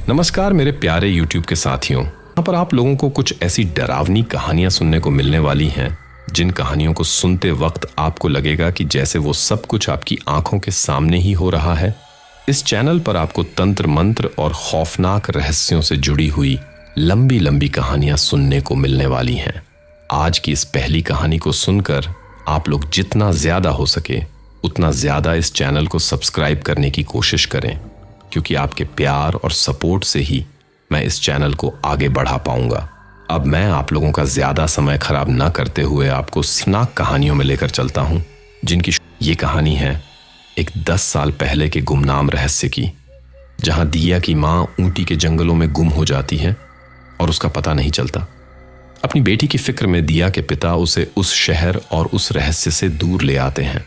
नमस्कार मेरे प्यारे YouTube के साथियों। यहाँ पर आप लोगों को कुछ ऐसी डरावनी कहानियां सुनने को मिलने वाली हैं जिन कहानियों को सुनते वक्त आपको लगेगा कि जैसे वो सब कुछ आपकी आंखों के सामने ही हो रहा है। इस चैनल पर आपको तंत्र मंत्र और खौफनाक रहस्यों से जुड़ी हुई लंबी लंबी कहानियां सुनने को मिलने वाली हैं। आज की इस पहली कहानी को सुनकर आप लोग जितना ज्यादा हो सके उतना ज्यादा इस चैनल को सब्सक्राइब करने की कोशिश करें, क्योंकि आपके प्यार और सपोर्ट से ही मैं इस चैनल को आगे बढ़ा पाऊंगा। अब मैं आप लोगों का ज्यादा समय खराब ना करते हुए आपको खौफनाक कहानियों में लेकर चलता हूं, जिनकी ये कहानी है एक 10 साल पहले के गुमनाम रहस्य की, जहां दिया की मां ऊटी के जंगलों में गुम हो जाती है और उसका पता नहीं चलता। अपनी बेटी की फिक्र में दिया के पिता उसे उस शहर और उस रहस्य से दूर ले आते हैं।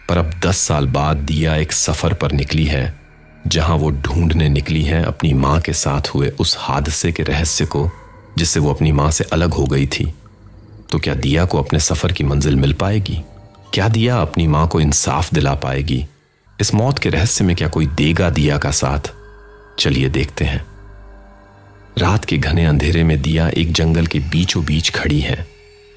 पर अब 10 साल बाद दिया एक सफर पर निकली है, जहां वो ढूंढने निकली है अपनी मां के साथ हुए उस हादसे के रहस्य को, जिससे वो अपनी मां से अलग हो गई थी। तो क्या दिया को अपने सफर की मंजिल मिल पाएगी? क्या दिया अपनी मां को इंसाफ दिला पाएगी? इस मौत के रहस्य में क्या कोई देगा दिया का साथ? चलिए देखते हैं। रात के घने अंधेरे में दिया एक जंगल के बीचों बीच खड़ी है।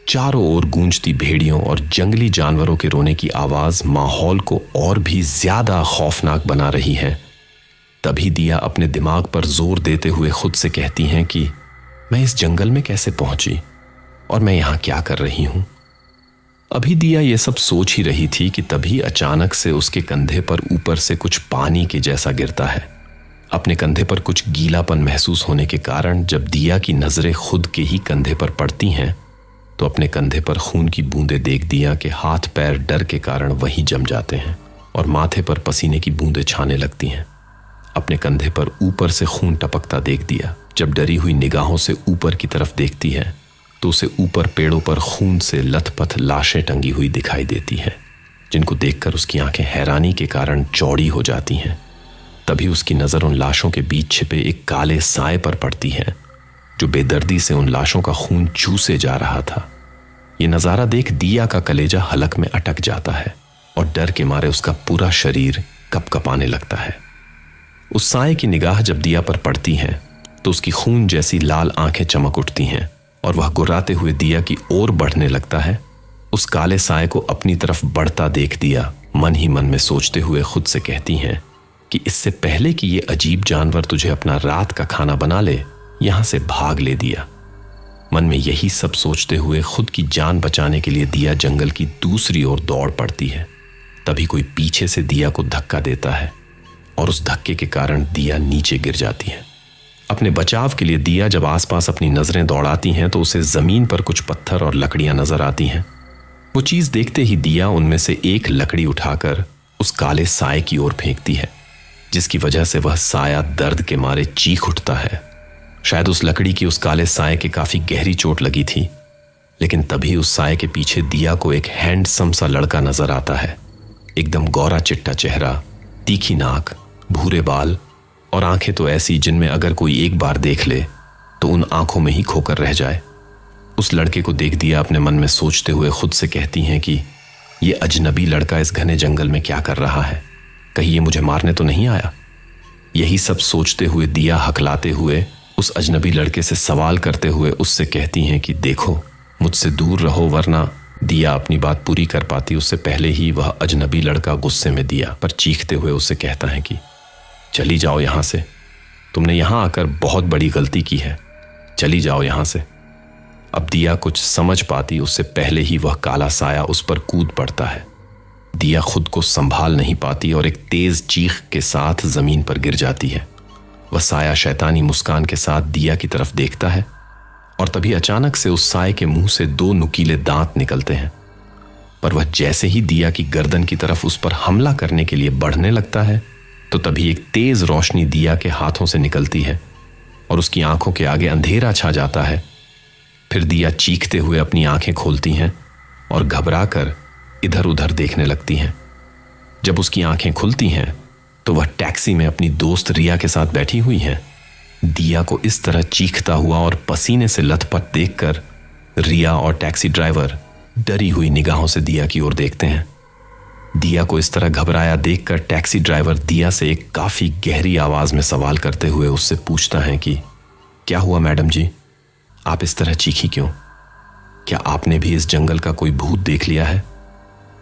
चारों ओर गूंजती भेड़ियों और जंगली जानवरों के रोने की आवाज माहौल को और भी ज्यादा खौफनाक बना रही है। तभी दिया अपने दिमाग पर जोर देते हुए खुद से कहती हैं कि मैं इस जंगल में कैसे पहुंची और मैं यहां क्या कर रही हूं। अभी दिया ये सब सोच ही रही थी कि तभी अचानक से उसके कंधे पर ऊपर से कुछ पानी के जैसा गिरता है। अपने कंधे पर कुछ गीलापन महसूस होने के कारण जब दिया की नजरें खुद के ही कंधे पर पड़ती हैं, तो अपने कंधे पर खून की बूंदें देख दिया के हाथ पैर डर के कारण वहीं जम जाते हैं और माथे पर पसीने की बूंदें छाने लगती हैं। अपने कंधे पर ऊपर से खून टपकता देख दिया जब डरी हुई निगाहों से ऊपर की तरफ देखती है, तो उसे ऊपर पेड़ों पर खून से लथपथ लाशें टंगी हुई दिखाई देती हैं, जिनको देखकर उसकी आंखें हैरानी के कारण चौड़ी हो जाती हैं। तभी उसकी नजर उन लाशों के बीच छिपे एक काले साए पर पड़ती है, जो बेदर्दी से उन लाशों का खून चूसे जा रहा था। ये नजारा देख दिया का कलेजा हलक में अटक जाता है और डर के मारे उसका पूरा शरीर कपकपाने लगता है। उस साए की निगाह जब दिया पर पड़ती है तो उसकी खून जैसी लाल आंखें चमक उठती हैं और वह गुर्राते हुए दिया की ओर बढ़ने लगता है। उस काले साए को अपनी तरफ बढ़ता देख दिया मन ही मन में सोचते हुए खुद से कहती हैं कि इससे पहले कि ये अजीब जानवर तुझे अपना रात का खाना बना ले, यहां से भाग ले दिया। मन में यही सब सोचते हुए खुद की जान बचाने के लिए दिया जंगल की दूसरी ओर दौड़ पड़ती है। तभी कोई पीछे से दिया को धक्का देता है और उस धक्के के कारण दिया नीचे गिर जाती है। अपने बचाव के लिए दिया जब आसपास अपनी नजरें दौड़ाती हैं तो उसे जमीन पर कुछ पत्थर और लकड़ियां नजर आती हैं। वो चीज देखते ही दिया उनमें से एक लकड़ी उठाकर उस काले साए की ओर फेंकती है, जिसकी वजह से वह साया दर्द के मारे चीख उठता है। शायद उस लकड़ी की उस काले साए के काफी गहरी चोट लगी थी, लेकिन तभी उस साए के पीछे दिया को एक हैंडसम सा लड़का नजर आता है। एकदम गोरा चिट्टा चेहरा, तीखी नाक, भूरे बाल और आंखें तो ऐसी जिनमें अगर कोई एक बार देख ले तो उन आंखों में ही खोकर रह जाए। उस लड़के को देख दिया अपने मन में सोचते हुए खुद से कहती हैं कि ये अजनबी लड़का इस घने जंगल में क्या कर रहा है, कहीं ये मुझे मारने तो नहीं आया। यही सब सोचते हुए दिया हकलाते हुए उस अजनबी लड़के से सवाल करते हुए उससे कहती हैं कि देखो, मुझसे दूर रहो, वरना। दिया अपनी बात पूरी कर पाती उससे पहले ही वह अजनबी लड़का गुस्से में दिया पर चीखते हुए उससे कहता है कि चली जाओ यहां से, तुमने यहां आकर बहुत बड़ी गलती की है, चली जाओ यहां से। अब दिया कुछ समझ पाती उससे पहले ही वह काला साया उस पर कूद पड़ता है। दिया खुद को संभाल नहीं पाती और एक तेज चीख के साथ जमीन पर गिर जाती है। वह साया शैतानी मुस्कान के साथ दिया की तरफ देखता है और तभी अचानक से उस साए के मुंह से 2 नुकीले दांत निकलते हैं। पर वह जैसे ही दिया की गर्दन की तरफ उस पर हमला करने के लिए बढ़ने लगता है, तो तभी एक तेज रोशनी दिया के हाथों से निकलती है और उसकी आंखों के आगे अंधेरा छा जाता है। फिर दिया चीखते हुए अपनी आंखें खोलती हैं और घबराकर इधर उधर देखने लगती हैं। जब उसकी आंखें खुलती हैं तो वह टैक्सी में अपनी दोस्त रिया के साथ बैठी हुई है। दिया को इस तरह चीखता हुआ और पसीने से लथपथ देखकर रिया और टैक्सी ड्राइवर डरी हुई निगाहों से दिया की ओर देखते हैं। दिया को इस तरह घबराया देखकर टैक्सी ड्राइवर दिया से एक काफी गहरी आवाज में सवाल करते हुए उससे पूछता है कि क्या हुआ मैडम जी, आप इस तरह चीखी क्यों? क्या आपने भी इस जंगल का कोई भूत देख लिया है?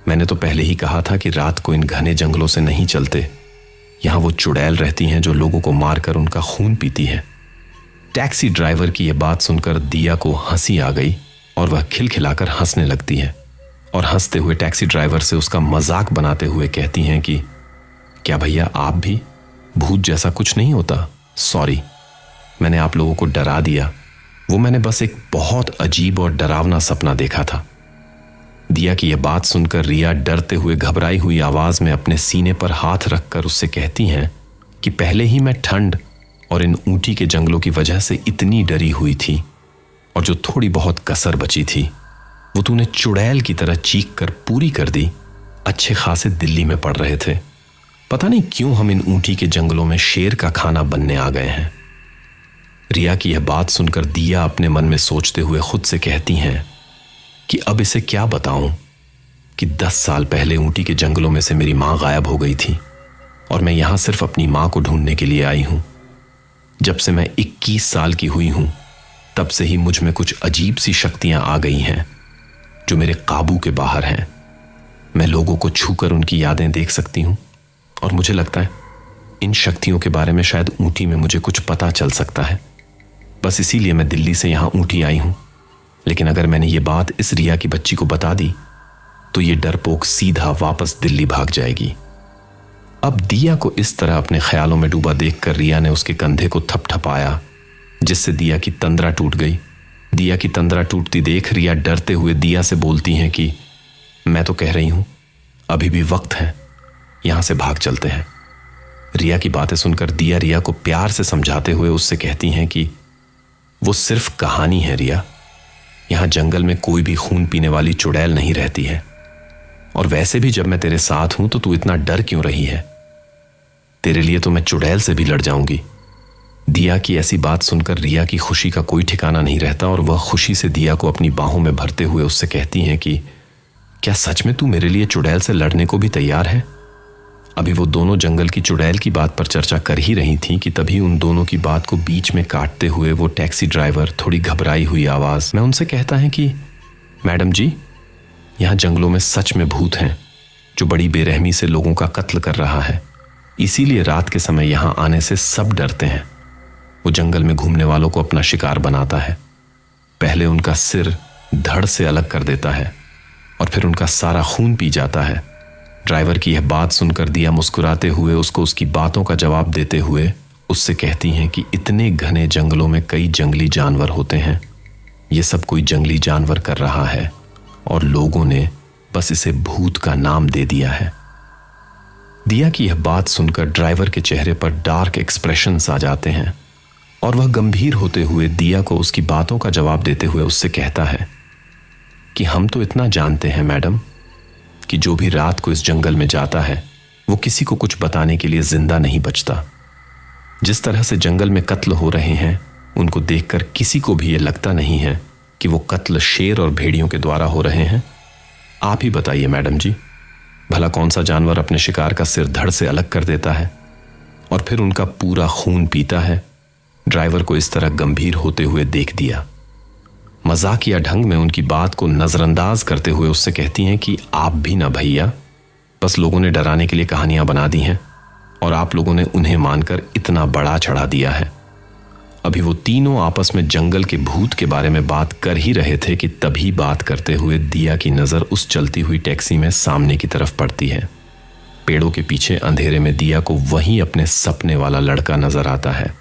मैंने तो पहले ही कहा था कि रात को इन घने जंगलों से नहीं चलते। यहां वो चुड़ैल रहती हैं जो लोगों को मारकर उनका खून पीती हैं। टैक्सी ड्राइवर की यह बात सुनकर दिया को हंसी आ गई और वह खिलखिलाकर हंसने लगती है और हंसते हुए टैक्सी ड्राइवर से उसका मजाक बनाते हुए कहती हैं कि क्या भैया आप भी? भूत जैसा कुछ नहीं होता। सॉरी, मैंने आप लोगों को डरा दिया। वो मैंने बस एक बहुत अजीब और डरावना सपना देखा था। दिया की यह बात सुनकर रिया डरते हुए घबराई हुई आवाज में अपने सीने पर हाथ रखकर उससे कहती हैं कि पहले ही मैं ठंड और इन ऊंटी के जंगलों की वजह से इतनी डरी हुई थी, और जो थोड़ी बहुत कसर बची थी वो तूने चुड़ैल की तरह चीख कर पूरी कर दी। अच्छे खासे दिल्ली में पड़ रहे थे, पता नहीं क्यों हम इन ऊंटी के जंगलों में शेर का खाना बनने आ गए हैं। रिया की यह बात सुनकर दिया अपने मन में सोचते हुए खुद से कहती हैं कि अब इसे क्या बताऊं कि 10 साल पहले ऊंटी के जंगलों में से मेरी मां गायब हो गई थी और मैं यहां सिर्फ अपनी मां को ढूंढने के लिए आई हूं। जब से मैं 21 साल की हुई हूं तब से ही मुझ में कुछ अजीब सी शक्तियां आ गई हैं जो मेरे काबू के बाहर हैं। मैं लोगों को छूकर उनकी यादें देख सकती हूं और मुझे लगता है इन शक्तियों के बारे में शायद ऊंटी में मुझे कुछ पता चल सकता है। बस इसीलिए मैं दिल्ली से यहां ऊंटी आई हूं। लेकिन अगर मैंने ये बात इस रिया की बच्ची को बता दी तो ये डरपोक सीधा वापस दिल्ली भाग जाएगी। अब दिया को इस तरह अपने ख्यालों में डूबा देखकर रिया ने उसके कंधे को थपथपाया, जिससे दिया की तंद्रा टूट गई। दिया की तंद्रा टूटती देख रिया डरते हुए दिया से बोलती हैं कि मैं तो कह रही हूं अभी भी वक्त है, यहां से भाग चलते हैं। रिया की बातें सुनकर दिया रिया को प्यार से समझाते हुए उससे कहती हैं कि वो सिर्फ कहानी है रिया, यहां जंगल में कोई भी खून पीने वाली चुड़ैल नहीं रहती है। और वैसे भी जब मैं तेरे साथ हूं तो तू इतना डर क्यों रही है? तेरे लिए तो मैं चुड़ैल से भी लड़ जाऊंगी। दिया की ऐसी बात सुनकर रिया की खुशी का कोई ठिकाना नहीं रहता और वह खुशी से दिया को अपनी बाहों में भरते हुए उससे कहती हैं कि क्या सच में तू मेरे लिए चुड़ैल से लड़ने को भी तैयार है? अभी वो दोनों जंगल की चुड़ैल की बात पर चर्चा कर ही रही थी कि तभी उन दोनों की बात को बीच में काटते हुए वो टैक्सी ड्राइवर थोड़ी घबराई हुई आवाज में उनसे कहता है कि मैडम जी, यहां जंगलों में सच में भूत हैं जो बड़ी बेरहमी से लोगों का कत्ल कर रहा है। इसीलिए रात के समय यहां आने से सब डरते हैं। वो जंगल में घूमने वालों को अपना शिकार बनाता है, पहले उनका सिर धड़ से अलग कर देता है और फिर उनका सारा खून पी जाता है। ड्राइवर की यह बात सुनकर दिया मुस्कुराते हुए उसको उसकी बातों का जवाब देते हुए उससे कहती हैं कि इतने घने जंगलों में कई जंगली जानवर होते हैं, ये सब कोई जंगली जानवर कर रहा है और लोगों ने बस इसे भूत का नाम दे दिया है। दिया की यह बात सुनकर ड्राइवर के चेहरे पर डार्क एक्सप्रेशंस आ जाते हैं और वह गंभीर होते हुए दिया को उसकी बातों का जवाब देते हुए उससे कहता है कि हम तो इतना जानते हैं मैडम कि जो भी रात को इस जंगल में जाता है वो किसी को कुछ बताने के लिए जिंदा नहीं बचता। जिस तरह से जंगल में कत्ल हो रहे हैं उनको देखकर किसी को भी ये लगता नहीं है कि वो कत्ल शेर और भेड़ियों के द्वारा हो रहे हैं। आप ही बताइए मैडम जी, भला कौन सा जानवर अपने शिकार का सिर धड़ से अलग कर देता है और फिर उनका पूरा खून पीता है? ड्राइवर को इस तरह गंभीर होते हुए देख दिया मजाकिया ढंग में उनकी बात को नजरअंदाज करते हुए उससे कहती हैं कि आप भी ना भैया, बस लोगों ने डराने के लिए कहानियां बना दी हैं और आप लोगों ने उन्हें मानकर इतना बड़ा चढ़ा दिया है। अभी वो तीनों आपस में जंगल के भूत के बारे में बात कर ही रहे थे कि तभी बात करते हुए दिया की नजर उस चलती हुई टैक्सी में सामने की तरफ पड़ती है। पेड़ों के पीछे अंधेरे में दिया को वहीं अपने सपने वाला लड़का नजर आता है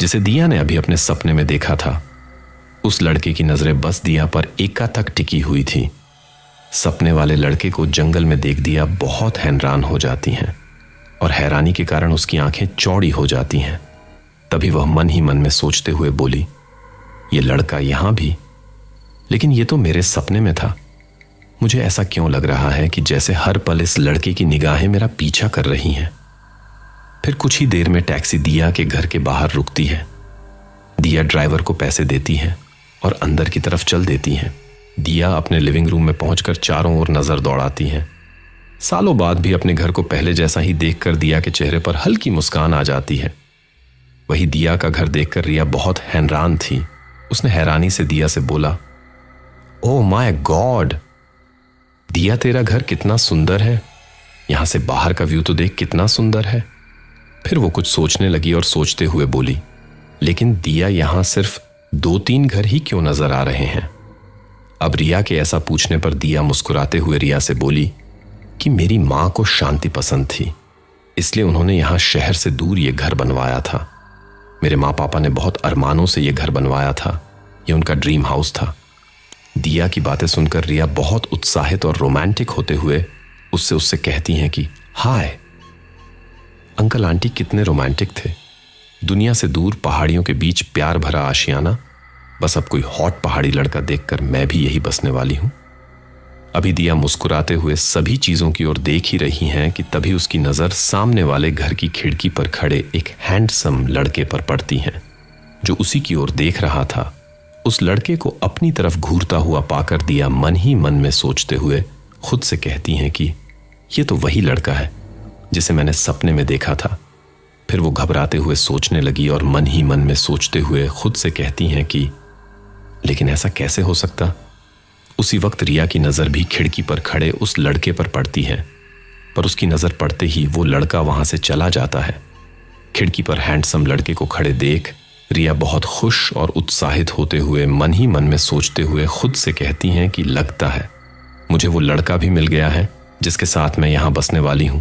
जिसे दिया ने अभी अपने सपने में देखा था। उस लड़के की नजरें बस दिया पर एकातक टिकी हुई थी। सपने वाले लड़के को जंगल में देख दिया बहुत हैरान हो जाती हैं और हैरानी के कारण उसकी आंखें चौड़ी हो जाती हैं। तभी वह मन ही मन में सोचते हुए बोली, ये लड़का यहां भी, लेकिन ये तो मेरे सपने में था। मुझे ऐसा क्यों लग रहा है कि जैसे हर पल इस लड़के की निगाहें मेरा पीछा कर रही हैं। फिर कुछ ही देर में टैक्सी दिया के घर के बाहर रुकती है। दिया ड्राइवर को पैसे देती है और अंदर की तरफ चल देती है। दिया अपने लिविंग रूम में पहुंचकर चारों ओर नजर दौड़ाती है। सालों बाद भी अपने घर को पहले जैसा ही देखकर दिया के चेहरे पर हल्की मुस्कान आ जाती है। वही दिया का घर देखकर रिया बहुत हैरान थी। उसने हैरानी से दिया से बोला, ओह माय गॉड दिया, तेरा घर कितना सुंदर है। यहां से बाहर का व्यू तो देख, कितना सुंदर है। फिर वो कुछ सोचने लगी और सोचते हुए बोली, लेकिन दिया, यहां सिर्फ 2-3 घर ही क्यों नजर आ रहे हैं? अब रिया के ऐसा पूछने पर दिया मुस्कुराते हुए रिया से बोली कि मेरी मां को शांति पसंद थी, इसलिए उन्होंने यहां शहर से दूर ये घर बनवाया था। मेरे माँ पापा ने बहुत अरमानों से ये घर बनवाया था, ये उनका ड्रीम हाउस था। दिया की बातें सुनकर रिया बहुत उत्साहित और रोमांटिक होते हुए उससे कहती हैं कि हाय अंकल आंटी कितने रोमांटिक थे। दुनिया से दूर पहाड़ियों के बीच प्यार भरा आशियाना, बस अब कोई हॉट पहाड़ी लड़का देखकर मैं भी यही बसने वाली हूं। अभी दिया मुस्कुराते हुए सभी चीजों की ओर देख ही रही हैं कि तभी उसकी नजर सामने वाले घर की खिड़की पर खड़े एक हैंडसम लड़के पर पड़ती है, जो उसी की ओर देख रहा था। उस लड़के को अपनी तरफ घूरता हुआ पाकर दिया मन ही मन में सोचते हुए खुद से कहती हैं कि ये तो वही लड़का है जिसे मैंने सपने में देखा था। फिर वो घबराते हुए सोचने लगी और मन ही मन में सोचते हुए खुद से कहती हैं कि लेकिन ऐसा कैसे हो सकता। उसी वक्त रिया की नजर भी खिड़की पर खड़े उस लड़के पर पड़ती है, पर उसकी नजर पड़ते ही वो लड़का वहां से चला जाता है। खिड़की पर हैंडसम लड़के को खड़े देख रिया बहुत खुश और उत्साहित होते हुए मन ही मन में सोचते हुए खुद से कहती हैं कि लगता है मुझे वो लड़का भी मिल गया है जिसके साथ मैं यहां बसने वाली हूं।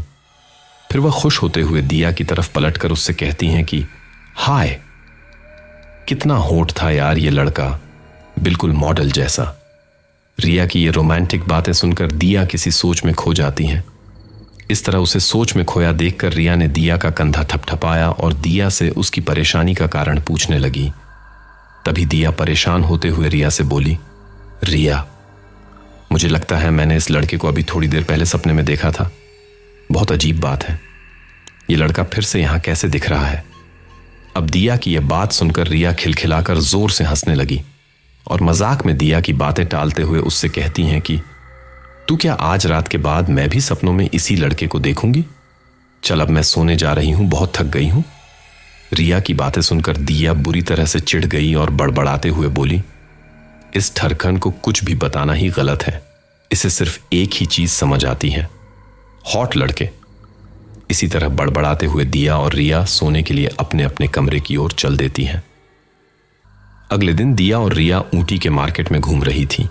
फिर वह खुश होते हुए दिया की तरफ पलटकर उससे कहती हैं कि हाय कितना होठ था यार ये लड़का, बिल्कुल मॉडल जैसा। रिया की ये रोमांटिक बातें सुनकर दिया किसी सोच में खो जाती हैं। इस तरह उसे सोच में खोया देखकर रिया ने दिया का कंधा थपथपाया और दिया से उसकी परेशानी का कारण पूछने लगी। तभी दिया परेशान होते हुए रिया से बोली, रिया मुझे लगता है मैंने इस लड़के को अभी थोड़ी देर पहले सपने में देखा था। बहुत अजीब बात है, ये लड़का फिर से यहां कैसे दिख रहा है। अब दिया की यह बात सुनकर रिया खिलखिलाकर जोर से हंसने लगी और मजाक में दिया की बातें टालते हुए उससे कहती हैं कि तू क्या आज रात के बाद मैं भी सपनों में इसी लड़के को देखूंगी? चल अब मैं सोने जा रही हूं, बहुत थक गई हूं। रिया की बातें सुनकर दिया बुरी तरह से चिढ़ गई और बड़बड़ाते हुए बोली, इस ठरखन को कुछ भी बताना ही गलत है। इसे सिर्फ एक ही चीज समझ आती है, हॉट लड़के। इसी तरह बड़बड़ाते हुए दिया और रिया सोने के लिए अपने अपने कमरे की ओर चल देती हैं। अगले दिन दिया और रिया ऊटी के मार्केट में घूम रही थी।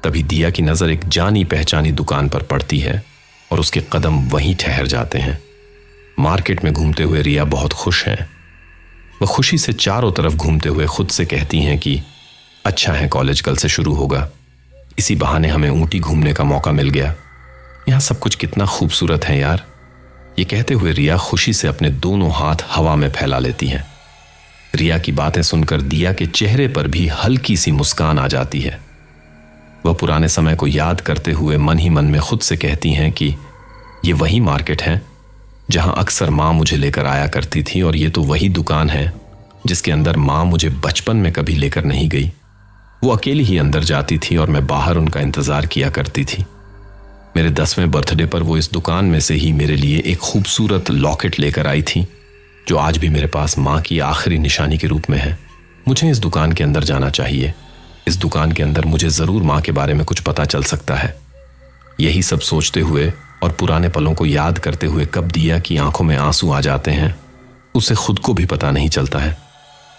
तभी दिया की नजर एक जानी पहचानी दुकान पर पड़ती है और उसके कदम वहीं ठहर जाते हैं। मार्केट में घूमते हुए रिया बहुत खुश हैं। वह खुशी से चारों तरफ घूमते हुए खुद से कहती हैं कि अच्छा है कॉलेज कल से शुरू होगा, इसी बहाने हमें ऊटी घूमने का मौका मिल गया। यहाँ सब कुछ कितना खूबसूरत है यार। ये कहते हुए रिया खुशी से अपने दोनों हाथ हवा में फैला लेती हैं। रिया की बातें सुनकर दिया के चेहरे पर भी हल्की सी मुस्कान आ जाती है। वह पुराने समय को याद करते हुए मन ही मन में खुद से कहती हैं कि ये वही मार्केट है जहां अक्सर माँ मुझे लेकर आया करती थी, और ये तो वही दुकान है जिसके अंदर माँ मुझे बचपन में कभी लेकर नहीं गई। वो अकेली ही अंदर जाती थी और मैं बाहर उनका इंतजार किया करती थी। मेरे 10वें बर्थडे पर वो इस दुकान में से ही मेरे लिए एक खूबसूरत लॉकेट लेकर आई थी, जो आज भी मेरे पास माँ की आखिरी निशानी के रूप में है। मुझे इस दुकान के अंदर जाना चाहिए। इस दुकान के अंदर मुझे जरूर माँ के बारे में कुछ पता चल सकता है। यही सब सोचते हुए और पुराने पलों को याद करते हुए कब दिया की आंखों में आंसू आ जाते हैं उसे खुद को भी पता नहीं चलता है।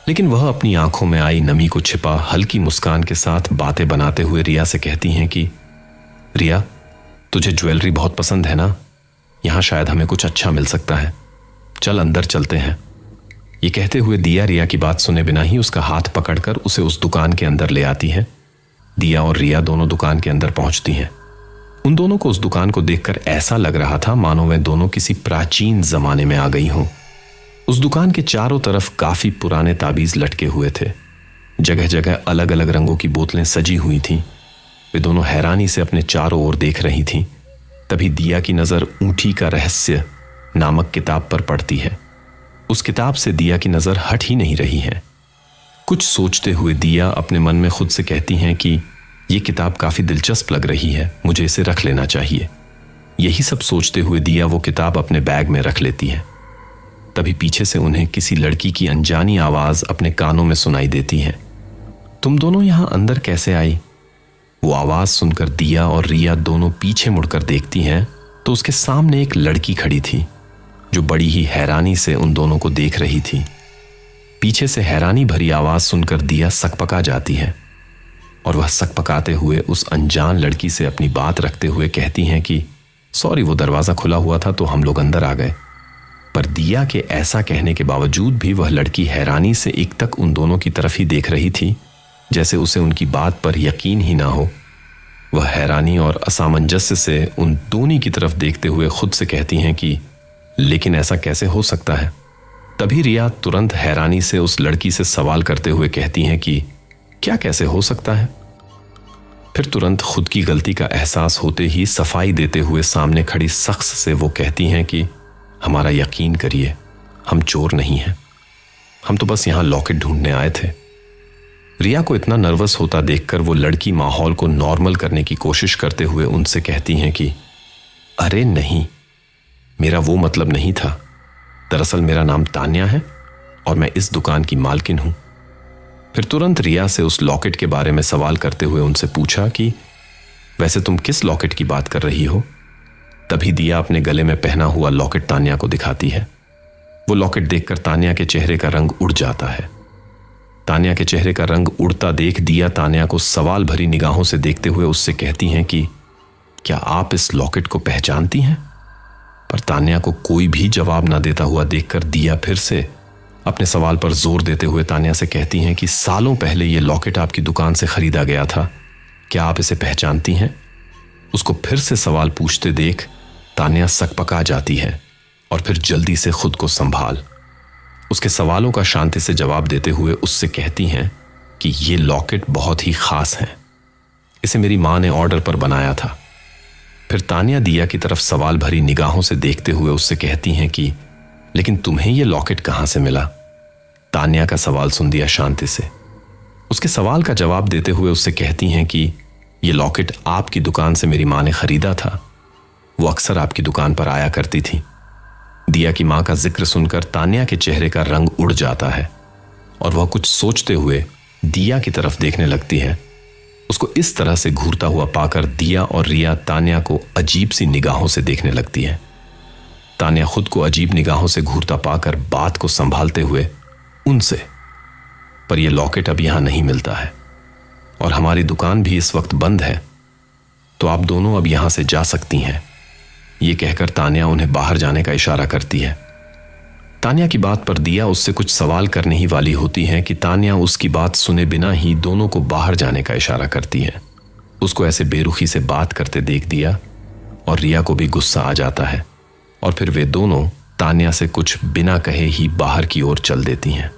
लेकिन वह अपनी आंखों में आई नमी को छिपा हल्की मुस्कान के साथ बातें बनाते हुए रिया से कहती हैं कि रिया तुझे ज्वेलरी बहुत पसंद है ना, यहाँ शायद हमें कुछ अच्छा मिल सकता है, चल अंदर चलते हैं। ये कहते हुए दिया रिया की बात सुने बिना ही उसका हाथ पकड़कर उसे उस दुकान के अंदर ले आती है। दिया और रिया दोनों दुकान के अंदर पहुंचती हैं। उन दोनों को उस दुकान को देखकर ऐसा लग रहा था मानो वे दोनों किसी प्राचीन जमाने में आ गई हों। उस दुकान के चारों तरफ काफी पुराने ताबीज लटके हुए थे। जगह जगह अलग अलग रंगों की बोतलें सजी हुई थीं। वे दोनों हैरानी से अपने चारों ओर देख रही थीं। तभी दिया की नजर ऊँटी का रहस्य नामक किताब पर पड़ती है। उस किताब से दिया की नजर हट ही नहीं रही है। कुछ सोचते हुए दिया अपने मन में खुद से कहती हैं कि यह किताब काफी दिलचस्प लग रही है, मुझे इसे रख लेना चाहिए। यही सब सोचते हुए दिया वो किताब अपने बैग में रख लेती है। तभी पीछे से उन्हें किसी लड़की की अनजानी आवाज अपने कानों में सुनाई देती है। तुम दोनों यहां अंदर कैसे आई? वो आवाज सुनकर दिया और रिया दोनों पीछे मुड़कर देखती हैं तो उसके सामने एक लड़की खड़ी थी जो बड़ी ही हैरानी से उन दोनों को देख रही थी। पीछे से हैरानी भरी आवाज सुनकर दिया सकपका जाती है और वह सकपकाते हुए उस अनजान लड़की से अपनी बात रखते हुए कहती हैं कि सॉरी, वो दरवाजा खुला हुआ था तो हम लोग अंदर आ गए। पर दिया के ऐसा कहने के बावजूद भी वह लड़की हैरानी से एकटक उन दोनों की तरफ ही देख रही थी, जैसे उसे उनकी बात पर यकीन ही ना हो। वह हैरानी और असामंजस्य से उन दोनों की तरफ देखते हुए खुद से कहती हैं कि लेकिन ऐसा कैसे हो सकता है? तभी रिया तुरंत हैरानी से उस लड़की से सवाल करते हुए कहती हैं कि क्या कैसे हो सकता है? फिर तुरंत खुद की गलती का एहसास होते ही सफाई देते हुए सामने खड़ी शख्स से वो कहती हैं कि हमारा यकीन करिए, हम चोर नहीं हैं, हम तो बस यहां लॉकेट ढूंढने आए थे। रिया को इतना नर्वस होता देखकर वो लड़की माहौल को नॉर्मल करने की कोशिश करते हुए उनसे कहती हैं कि अरे नहीं, मेरा वो मतलब नहीं था। दरअसल मेरा नाम तान्या है और मैं इस दुकान की मालकिन हूं। फिर तुरंत रिया से उस लॉकेट के बारे में सवाल करते हुए उनसे पूछा कि वैसे तुम किस लॉकेट की बात कर रही हो? तभी दिया अपने गले में पहना हुआ लॉकेट तान्या को दिखाती है। वो लॉकेट देखकर तान्या के चेहरे का रंग उड़ जाता है। तान्या के चेहरे का रंग उड़ता देख दिया तान्या को सवाल भरी निगाहों से देखते हुए उससे कहती हैं कि क्या आप इस लॉकेट को पहचानती हैं? पर तान्या को कोई भी जवाब ना देता हुआ देखकर दिया फिर से अपने सवाल पर जोर देते हुए तान्या से कहती हैं कि सालों पहले ये लॉकेट आपकी दुकान से खरीदा गया था, क्या आप इसे पहचानती हैं? उसको फिर से सवाल पूछते देख तान्या सकपका जाती है और फिर जल्दी से खुद को संभाल उसके सवालों का शांति से जवाब देते हुए उससे कहती हैं कि ये लॉकेट बहुत ही खास है, इसे मेरी मां ने ऑर्डर पर बनाया था। फिर तान्या दिया की तरफ सवाल भरी निगाहों से देखते हुए उससे कहती हैं कि लेकिन तुम्हें यह लॉकेट कहां से मिला? तान्या का सवाल सुन दिया शांति से उसके सवाल का जवाब देते हुए उससे कहती हैं कि यह लॉकेट आपकी दुकान से मेरी मां ने खरीदा था, वो अक्सर आपकी दुकान पर आया करती थी। दिया की मां का जिक्र सुनकर तान्या के चेहरे का रंग उड़ जाता है और वह कुछ सोचते हुए दिया की तरफ देखने लगती है। उसको इस तरह से घूरता हुआ पाकर दिया और रिया तान्या को अजीब सी निगाहों से देखने लगती है। तान्या खुद को अजीब निगाहों से घूरता पाकर बात को संभालते हुए उनसे, पर यह लॉकेट अब यहां नहीं मिलता है और हमारी दुकान भी इस वक्त बंद है, तो आप दोनों अब यहां से जा सकती हैं। ये कहकर तान्या उन्हें बाहर जाने का इशारा करती है। तान्या की बात पर दिया उससे कुछ सवाल करने ही वाली होती है कि तान्या उसकी बात सुने बिना ही दोनों को बाहर जाने का इशारा करती है। उसको ऐसे बेरुखी से बात करते देख दिया और रिया को भी गुस्सा आ जाता है और फिर वे दोनों तान्या से कुछ बिना कहे ही बाहर की ओर चल देती हैं।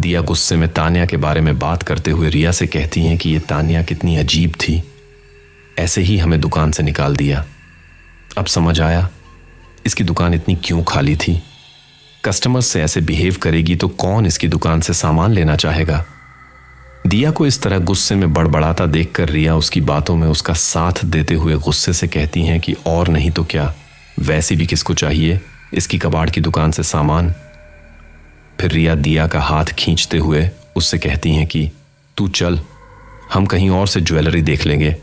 दिया गुस्से में तान्या के बारे में बात करते हुए रिया से कहती हैं कि ये तान्या कितनी अजीब थी, ऐसे ही हमें दुकान से निकाल दिया। अब समझ आया इसकी दुकान इतनी क्यों खाली थी। कस्टमर्स से ऐसे बिहेव करेगी तो कौन इसकी दुकान से सामान लेना चाहेगा। दिया को इस तरह गुस्से में बड़बड़ाता देखकर रिया उसकी बातों में उसका साथ देते हुए गुस्से से कहती हैं कि और नहीं तो क्या, वैसे भी किसको चाहिए इसकी कबाड़ की दुकान से सामान। फिर रिया दिया का हाथ खींचते हुए उससे कहती हैं कि तू चल, हम कहीं और से ज्वेलरी देख लेंगे,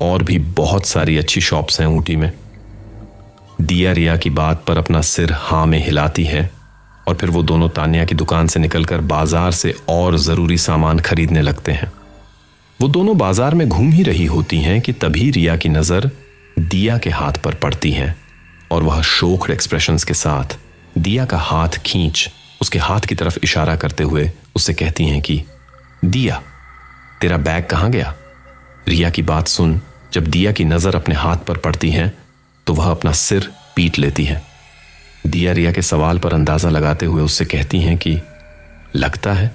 और भी बहुत सारी अच्छी शॉप्स हैं ऊटी में। दिया रिया की बात पर अपना सिर हाँ में हिलाती है और फिर वो दोनों तान्या की दुकान से निकलकर बाजार से और जरूरी सामान खरीदने लगते हैं। वो दोनों बाजार में घूम ही रही होती हैं कि तभी रिया की नजर दिया के हाथ पर पड़ती है और वह शोक्ड एक्सप्रेशंस के साथ दिया का हाथ खींच उसके हाथ की तरफ इशारा करते हुए उससे कहती हैं कि दिया, तेरा बैग कहाँ गया? रिया की बात सुन जब दिया की नजर अपने हाथ पर पड़ती है तो वह अपना सिर पीट लेती है। दिया रिया के सवाल पर अंदाजा लगाते हुए उससे कहती हैं कि लगता है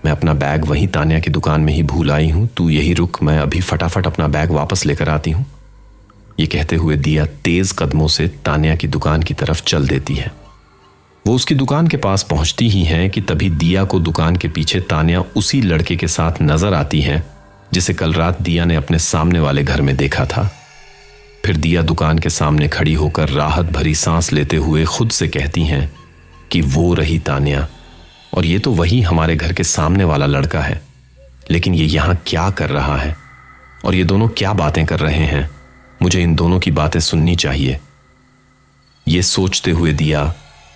मैं अपना बैग वहीं तान्या की दुकान में ही भूल आई हूं, तू यही रुक, मैं अभी फटाफट अपना बैग वापस लेकर आती हूं। ये कहते हुए दिया तेज कदमों से तान्या की दुकान की तरफ चल देती है। वो उसकी दुकान के पास पहुंचती ही हैं कि तभी दिया को दुकान के पीछे तान्या उसी लड़के के साथ नजर आती है जिसे कल रात दिया ने अपने सामने वाले घर में देखा था। फिर दिया दुकान के सामने खड़ी होकर राहत भरी सांस लेते हुए खुद से कहती हैं कि वो रही तान्या, और ये तो वही हमारे घर के सामने वाला लड़का है, लेकिन ये यहां क्या कर रहा है और ये दोनों क्या बातें कर रहे हैं? मुझे इन दोनों की बातें सुननी चाहिए। ये सोचते हुए दिया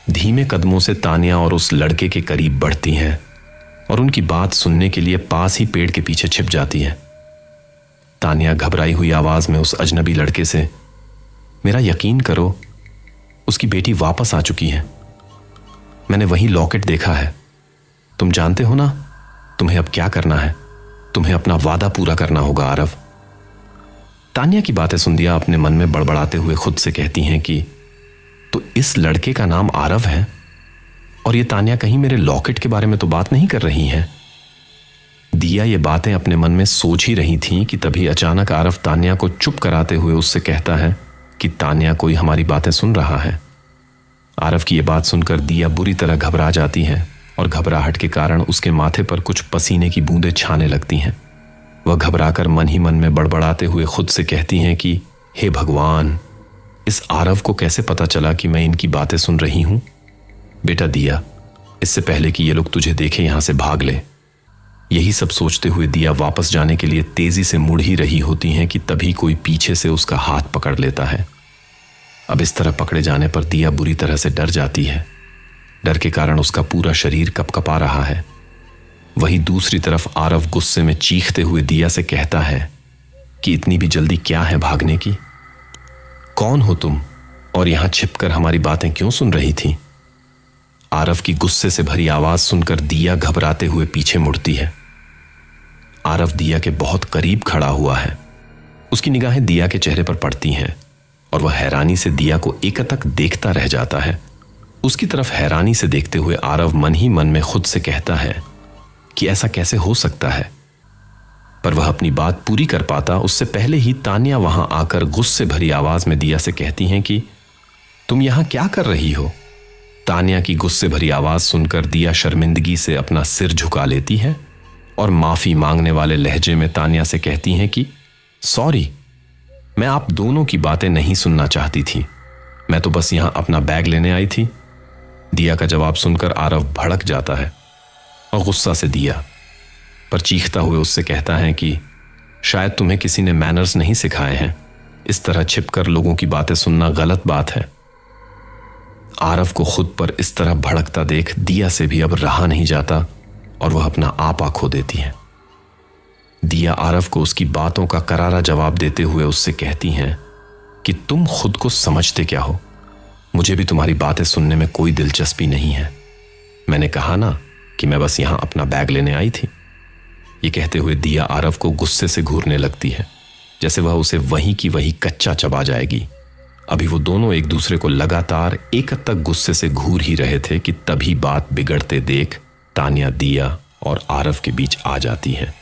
धीमे कदमों से तान्या और उस लड़के के करीब बढ़ती हैं और उनकी बात सुनने के लिए पास ही पेड़ के पीछे छिप जाती है। तान्या घबराई हुई आवाज में उस अजनबी लड़के से, मेरा यकीन करो, उसकी बेटी वापस आ चुकी है। मैंने वही लॉकेट देखा है। तुम जानते हो ना तुम्हें अब क्या करना है? तुम्हें अपना वादा पूरा करना होगा आरव। तान्या की बातें सुन दिया अपने मन में बड़बड़ाते हुए खुद से कहती हैं कि तो इस लड़के का नाम आरव है और ये तान्या कहीं मेरे लॉकेट के बारे में तो बात नहीं कर रही है। दिया ये बातें अपने मन में सोच ही रही थी कि तभी अचानक आरव तान्या को चुप कराते हुए उससे कहता है कि तान्या कोई हमारी बातें सुन रहा है। आरव की ये बात सुनकर दिया बुरी तरह घबरा जाती है और घबराहट के कारण उसके माथे पर कुछ पसीने की बूंदें छाने लगती हैं। वह घबराकर मन ही मन में बड़बड़ाते हुए खुद से कहती हैं कि हे भगवान, इस आरव को कैसे पता चला कि मैं इनकी बातें सुन रही हूं? बेटा दिया, इससे पहले कि ये लोग तुझे देखें यहां से भाग ले। यही सब सोचते हुए दिया वापस जाने के लिए तेजी से मुड़ ही रही होती हैं कि तभी कोई पीछे से उसका हाथ पकड़ लेता है। अब इस तरह पकड़े जाने पर दिया बुरी तरह से डर जाती है। डर के कारण उसका पूरा शरीर कपकपा रहा है। वहीं दूसरी तरफ आरव गुस्से में चीखते हुए दिया से कहता है कि इतनी भी जल्दी क्या है भागने की? कौन हो तुम और यहां छिपकर हमारी बातें क्यों सुन रही थी? आरव की गुस्से से भरी आवाज सुनकर दिया घबराते हुए पीछे मुड़ती है। आरव दिया के बहुत करीब खड़ा हुआ है। उसकी निगाहें दिया के चेहरे पर पड़ती हैं और वह हैरानी से दिया को एकटक देखता रह जाता है। उसकी तरफ हैरानी से देखते हुए आरव मन ही मन में खुद से कहता है कि ऐसा कैसे हो सकता है, पर वह अपनी बात पूरी कर पाता उससे पहले ही तान्या वहां आकर गुस्से भरी आवाज में दिया से कहती हैं कि तुम यहां क्या कर रही हो? तान्या की गुस्से भरी आवाज सुनकर दिया शर्मिंदगी से अपना सिर झुका लेती है और माफी मांगने वाले लहजे में तान्या से कहती हैं कि सॉरी, मैं आप दोनों की बातें नहीं सुनना चाहती थी। मैं तो बस यहां अपना बैग लेने आई थी। दिया का जवाब सुनकर आरव भड़क जाता है और गुस्सा से दिया पर चीखता हुए उससे कहता है कि शायद तुम्हें किसी ने मैनर्स नहीं सिखाए हैं। इस तरह छिपकर लोगों की बातें सुनना गलत बात है। आरव को खुद पर इस तरह भड़कता देख दिया से भी अब रहा नहीं जाता और वह अपना आपा खो देती है। दिया आरव को उसकी बातों का करारा जवाब देते हुए उससे कहती हैं कि तुम खुद को समझते क्या हो? मुझे भी तुम्हारी बातें सुनने में कोई दिलचस्पी नहीं है। मैंने कहा ना कि मैं बस यहां अपना बैग लेने आई थी। ये कहते हुए दिया आरव को गुस्से से घूरने लगती है, जैसे वह उसे वहीं की वहीं कच्चा चबा जाएगी। अभी वो दोनों एक दूसरे को लगातार एक हद तक गुस्से से घूर ही रहे थे कि तभी बात बिगड़ते देख तान्या दिया और आरव के बीच आ जाती है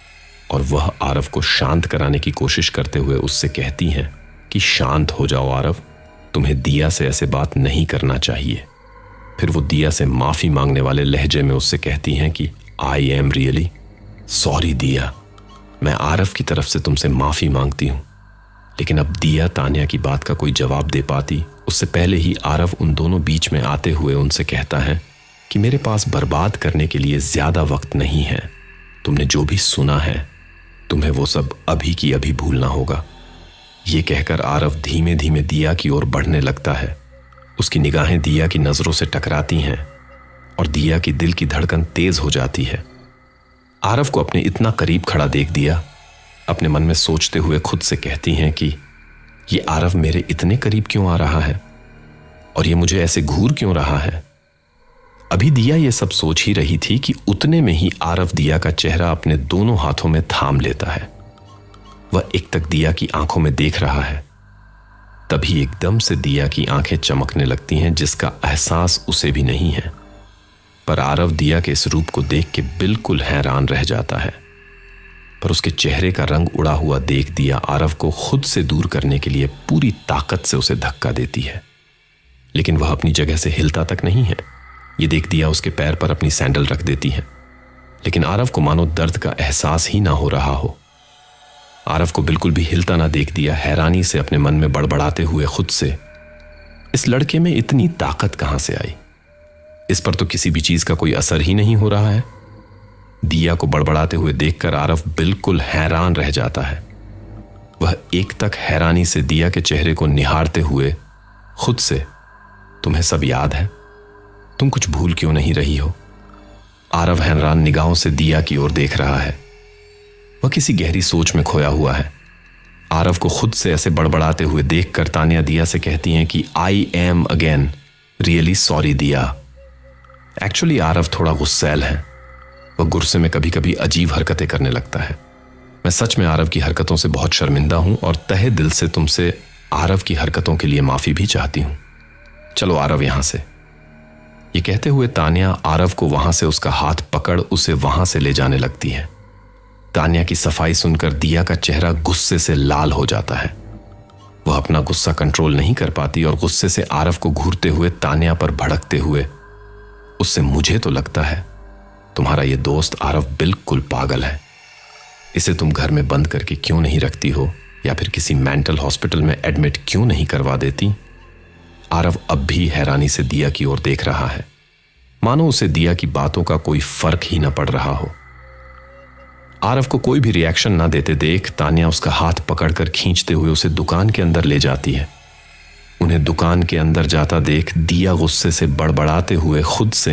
और वह आरव को शांत कराने की कोशिश करते हुए उससे कहती हैं कि शांत हो जाओ आरव, तुम्हें दिया से ऐसे बात नहीं करना चाहिए। फिर वो दिया से माफी मांगने वाले लहजे में उससे कहती हैं कि आई एम रियली सॉरी दिया, मैं आरव की तरफ से तुमसे माफी मांगती हूं। लेकिन अब दिया तान्या की बात का कोई जवाब दे पाती उससे पहले ही आरव उन दोनों बीच में आते हुए उनसे कहता है कि मेरे पास बर्बाद करने के लिए ज्यादा वक्त नहीं है। तुमने जो भी सुना है तुम्हें वो सब अभी की अभी भूलना होगा। ये कहकर आरव धीमे धीमे दिया की ओर बढ़ने लगता है। उसकी निगाहें दिया की नजरों से टकराती हैं और दिया की दिल की धड़कन तेज हो जाती है। आरव को अपने इतना करीब खड़ा देख दिया अपने मन में सोचते हुए खुद से कहती हैं कि ये आरव मेरे इतने करीब क्यों आ रहा है और ये मुझे ऐसे घूर क्यों रहा है। अभी दिया ये सब सोच ही रही थी कि उतने में ही आरव दिया का चेहरा अपने दोनों हाथों में थाम लेता है। वह एक तक दिया की आंखों में देख रहा है। तभी एकदम से दिया की आंखें चमकने लगती हैं जिसका एहसास उसे भी नहीं है। पर आरव दिया के इस रूप को देख के बिल्कुल हैरान रह जाता है। पर उसके चेहरे का रंग उड़ा हुआ देख दिया आरव को खुद से दूर करने के लिए पूरी ताकत से उसे धक्का देती है, लेकिन वह अपनी जगह से हिलता तक नहीं है। ये देख दिया उसके पैर पर अपनी सैंडल रख देती है, लेकिन आरव को मानो दर्द का एहसास ही ना हो रहा हो। आरव को बिल्कुल भी हिलता ना देख दिया हैरानी से अपने मन में बड़बड़ाते हुए खुद से, इस लड़के में इतनी ताकत कहां से आई? इस पर तो किसी भी चीज का कोई असर ही नहीं हो रहा है। दिया को बड़बड़ाते हुए देखकर आरव बिल्कुल हैरान रह जाता है। वह एक तक हैरानी से दिया के चेहरे को निहारते हुए खुद से, तुम्हें सब याद है? तुम कुछ भूल क्यों नहीं रही हो? आरव हैरान निगाहों से दिया की ओर देख रहा है। वह किसी गहरी सोच में खोया हुआ है। आरव को खुद से ऐसे बड़बड़ाते हुए देखकर तानिया दिया से कहती हैं कि I am again really sorry दिया। एक्चुअली आरव थोड़ा गुस्सैल है। वह गुस्से में कभी कभी अजीब हरकतें करने लगता है। मैं सच में आरव की हरकतों से बहुत शर्मिंदा हूं और तहे दिल से तुमसे आरव की हरकतों के लिए माफी भी चाहती हूं। चलो आरव यहां से। ये कहते हुए तानिया आरव को वहां से उसका हाथ पकड़ उसे वहां से ले जाने लगती है। तानिया की सफाई सुनकर दिया का चेहरा गुस्से से लाल हो जाता है। वह अपना गुस्सा कंट्रोल नहीं कर पाती और गुस्से से आरव को घूरते हुए तानिया पर भड़कते हुए उससे, मुझे तो लगता है तुम्हारा ये दोस्त आरव बिल्कुल पागल है। इसे तुम घर में बंद करके क्यों नहीं रखती हो या फिर किसी मेंटल हॉस्पिटल में एडमिट क्यों नहीं करवा देती? आरव अब भी हैरानी से दिया की ओर देख रहा है, मानो उसे दिया की बातों का कोई फर्क ही न पड़ रहा हो। आरव को कोई भी रिएक्शन ना देते देख तानिया उसका हाथ पकड़कर खींचते हुए उसे दुकान के अंदर ले जाती है। उन्हें दुकान के अंदर जाता देख दिया गुस्से से बड़बड़ाते हुए खुद से,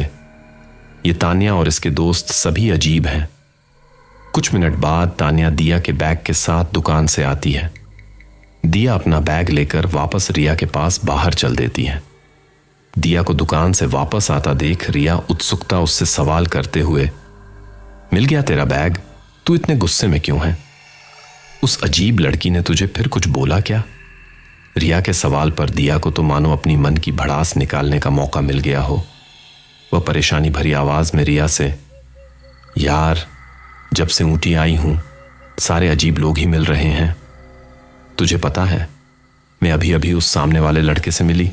ये तानिया और इसके दोस्त सभी अजीब हैं। कुछ मिनट बाद तानिया दिया के बैग के साथ दुकान से आती है। दिया अपना बैग लेकर वापस रिया के पास बाहर चल देती है। दिया को दुकान से वापस आता देख रिया उत्सुकता उससे सवाल करते हुए, मिल गया तेरा बैग? तू इतने गुस्से में क्यों है? उस अजीब लड़की ने तुझे फिर कुछ बोला क्या? रिया के सवाल पर दिया को तो मानो अपनी मन की भड़ास निकालने का मौका मिल गया हो। वह परेशानी भरी आवाज में रिया से, यार जब से ऊटी आई हूं सारे अजीब लोग ही मिल रहे हैं। तुझे पता है मैं अभी अभी उस सामने वाले लड़के से मिली।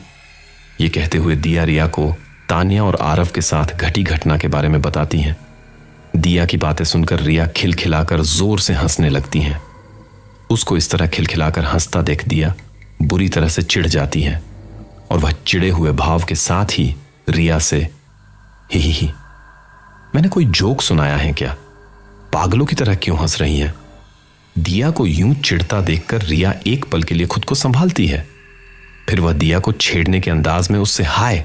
ये कहते हुए दिया रिया को तानिया और आरव के साथ घटी घटना के बारे में बताती हैं। दिया की बातें सुनकर रिया खिलखिलाकर जोर से हंसने लगती हैं। उसको इस तरह खिलखिलाकर हंसता देख दिया बुरी तरह से चिढ़ जाती है और वह चिढ़े हुए भाव के साथ ही रिया से, ही मैंने कोई जोक सुनाया है क्या? पागलों की तरह क्यों हंस रही हैं? दिया को यूं चिढ़ता देखकर रिया एक पल के लिए खुद को संभालती है। फिर वह दिया को छेड़ने के अंदाज में उससे, हाय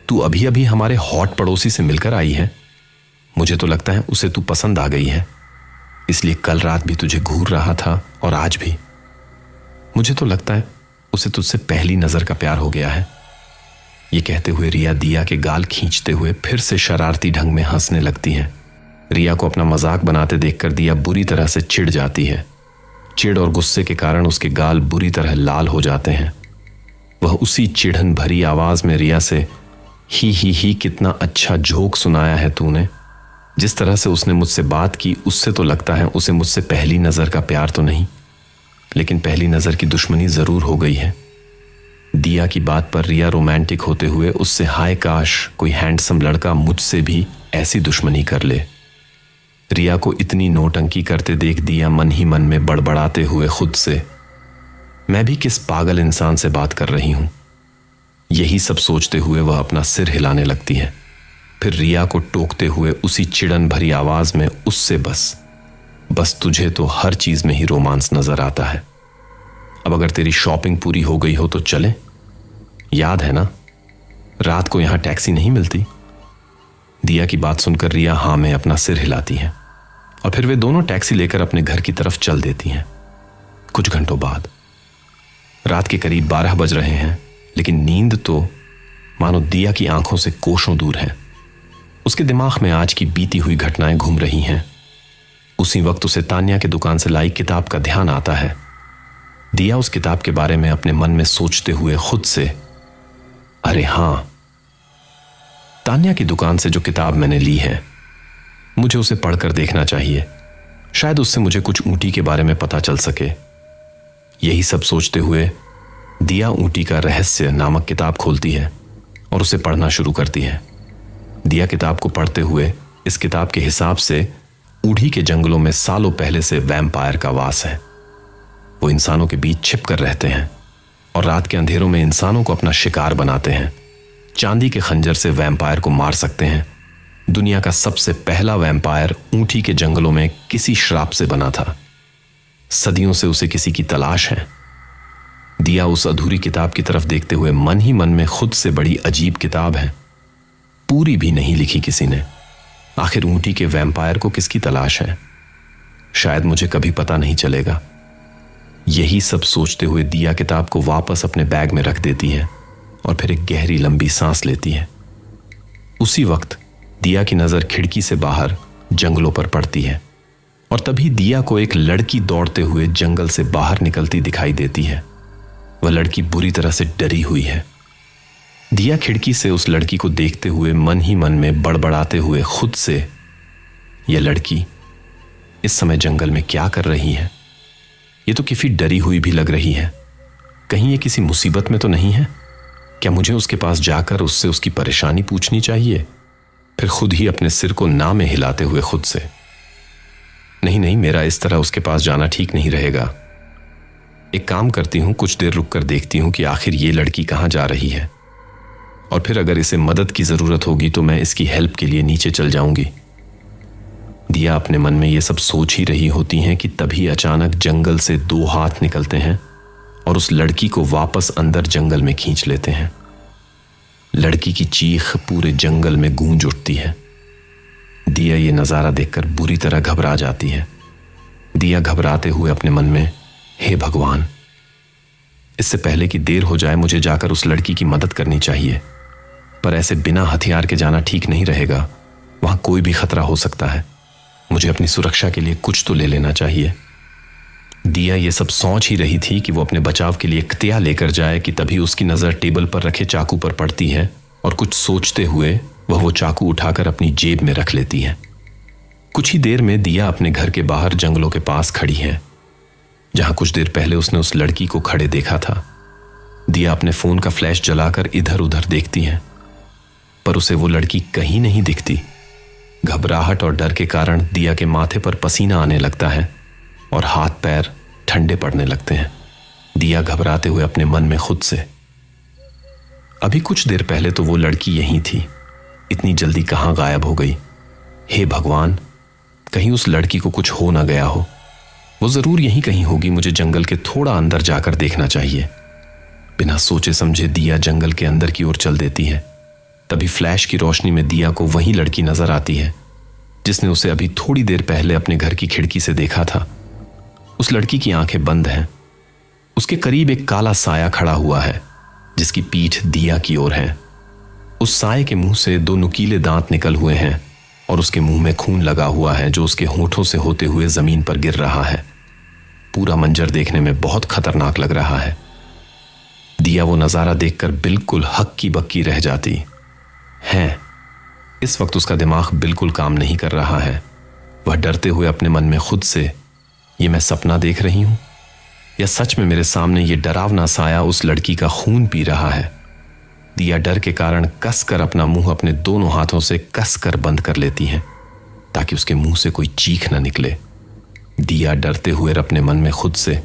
तू अभी अभी हमारे हॉट पड़ोसी से मिलकर आई है। मुझे तो लगता है उसे तू पसंद आ गई है, इसलिए कल रात भी तुझे घूर रहा था और आज भी। मुझे तो लगता है उसे तुझसे पहली नजर का प्यार हो गया है। ये कहते हुए रिया दिया के गाल खींचते हुए फिर से शरारती ढंग में हंसने लगती है। रिया को अपना मजाक बनाते देखकर दिया बुरी तरह से चिढ़ जाती है। चिढ़ और गुस्से के कारण उसके गाल बुरी तरह लाल हो जाते हैं। वह उसी चिढ़न भरी आवाज में रिया से, ही कितना अच्छा जोक सुनाया है तूने। जिस तरह से उसने मुझसे बात की उससे तो लगता है उसे मुझसे पहली नजर का प्यार तो नहीं, लेकिन पहली नजर की दुश्मनी जरूर हो गई है। दिया की बात पर रिया रोमांटिक होते हुए उससे, हाय काश कोई हैंडसम लड़का मुझसे भी ऐसी दुश्मनी कर ले। रिया को इतनी नौटंकी करते देख दिया मन ही मन में बड़बड़ाते हुए खुद से, मैं भी किस पागल इंसान से बात कर रही हूं। यही सब सोचते हुए वह अपना सिर हिलाने लगती है। फिर रिया को टोकते हुए उसी चिड़न भरी आवाज में उससे, बस तुझे तो हर चीज में ही रोमांस नजर आता है। अब अगर तेरी शॉपिंग पूरी हो गई हो तो चले। याद है ना रात को यहां टैक्सी नहीं मिलती। दिया की बात सुनकर रिया हाँ में अपना सिर हिलाती है और फिर वे दोनों टैक्सी लेकर अपने घर की तरफ चल देती हैं। कुछ घंटों बाद रात के करीब 12 बज रहे हैं, लेकिन नींद तो मानो दिया की आंखों से कोसों दूर है। उसके दिमाग में आज की बीती हुई घटनाएं घूम रही हैं। उसी वक्त उसे तानिया के दुकान से लाई किताब का ध्यान आता है। दिया उस किताब के बारे में अपने मन में सोचते हुए खुद से, अरे हां, तानिया की दुकान से जो किताब मैंने ली है मुझे उसे पढ़कर देखना चाहिए। शायद उससे मुझे कुछ ऊंटी के बारे में पता चल सके। यही सब सोचते हुए दिया ऊंटी का रहस्य नामक किताब खोलती है और उसे पढ़ना शुरू करती है। दिया किताब को पढ़ते हुए इस किताब के हिसाब से ऊढ़ी के जंगलों में सालों पहले से वैम्पायर का वास है। वो इंसानों के बीच छिप कर रहते हैं और रात के अंधेरों में इंसानों को अपना शिकार बनाते हैं। चांदी के खंजर से वैम्पायर को मार सकते हैं। दुनिया का सबसे पहला वैम्पायर ऊँटी के जंगलों में किसी श्राप से बना था। सदियों से उसे किसी की तलाश है। दिया उस अधूरी किताब की तरफ देखते हुए मन ही मन में खुद से बड़ी अजीब किताब है, पूरी भी नहीं लिखी किसी ने। आखिर ऊँटी के वैम्पायर को किसकी तलाश है? शायद मुझे कभी पता नहीं चलेगा। यही सब सोचते हुए दिया किताब को वापस अपने बैग में रख देती है और फिर एक गहरी लंबी सांस लेती है। उसी वक्त दिया की नजर खिड़की से बाहर जंगलों पर पड़ती है और तभी दिया को एक लड़की दौड़ते हुए जंगल से बाहर निकलती दिखाई देती है। वह लड़की बुरी तरह से डरी हुई है। दिया खिड़की से उस लड़की को देखते हुए मन ही मन में बड़बड़ाते हुए खुद से, यह लड़की इस समय जंगल में क्या कर रही है? ये तो किसी डरी हुई भी लग रही है। कहीं ये किसी मुसीबत में तो नहीं है? क्या मुझे उसके पास जाकर उससे उसकी परेशानी पूछनी चाहिए? फिर खुद ही अपने सिर को ना में हिलाते हुए खुद से, नहीं नहीं, मेरा इस तरह उसके पास जाना ठीक नहीं रहेगा। एक काम करती हूं, कुछ देर रुककर देखती हूं कि आखिर ये लड़की कहां जा रही है, और फिर अगर इसे मदद की जरूरत होगी तो मैं इसकी हेल्प के लिए नीचे चल जाऊंगी। दिया अपने मन में ये सब सोच ही रही होती हैं कि तभी अचानक जंगल से दो हाथ निकलते हैं और उस लड़की को वापस अंदर जंगल में खींच लेते हैं। लड़की की चीख पूरे जंगल में गूंज उठती है। दिया ये नजारा देखकर बुरी तरह घबरा जाती है। दिया घबराते हुए अपने मन में, हे भगवान, इससे पहले कि देर हो जाए मुझे जाकर उस लड़की की मदद करनी चाहिए, पर ऐसे बिना हथियार के जाना ठीक नहीं रहेगा। वहां कोई भी खतरा हो सकता है। मुझे अपनी सुरक्षा के लिए कुछ तो ले लेना चाहिए। दिया ये सब सोच ही रही थी कि वो अपने बचाव के लिए क्या लेकर जाए कि तभी उसकी नजर टेबल पर रखे चाकू पर पड़ती है और कुछ सोचते हुए वह वो चाकू उठाकर अपनी जेब में रख लेती है। कुछ ही देर में दिया अपने घर के बाहर जंगलों के पास खड़ी है, जहां कुछ देर पहले उसने उस लड़की को खड़े देखा था। दिया अपने फोन का फ्लैश जलाकर इधर उधर देखती है, पर उसे वो लड़की कहीं नहीं दिखती। घबराहट और डर के कारण दिया के माथे पर पसीना आने लगता है और हाथ पैर ठंडे पड़ने लगते हैं। दिया घबराते हुए अपने मन में खुद से, अभी कुछ देर पहले तो वो लड़की यहीं थी, इतनी जल्दी कहां गायब हो गई? हे भगवान, कहीं उस लड़की को कुछ हो ना गया हो। वो जरूर यहीं कहीं होगी। मुझे जंगल के थोड़ा अंदर जाकर देखना चाहिए। बिना सोचे समझे दिया जंगल के अंदर की ओर चल देती है। तभी फ्लैश की रोशनी में दिया को वही लड़की नजर आती है जिसने उसे अभी थोड़ी देर पहले अपने घर की खिड़की से देखा था। उस लड़की की आंखें बंद हैं। उसके करीब एक काला साया खड़ा हुआ है जिसकी पीठ दिया की ओर है। उस साये के मुंह से दो नुकीले दांत निकल हुए हैं और उसके मुंह में खून लगा हुआ है जो उसके होठों से होते हुए जमीन पर गिर रहा है। पूरा मंजर देखने में बहुत खतरनाक लग रहा है। दिया वो नजारा देखकर बिल्कुल हक्की बक्की रह जाती है। इस वक्त उसका दिमाग बिल्कुल काम नहीं कर रहा है। वह डरते हुए अपने मन में खुद से, ये मैं सपना देख रही हूं या सच में मेरे सामने ये डरावना साया उस लड़की का खून पी रहा है? दिया डर के कारण कसकर अपना मुंह अपने दोनों हाथों से कसकर बंद कर लेती है ताकि उसके मुंह से कोई चीख न निकले। दिया डरते हुए अपने मन में खुद से,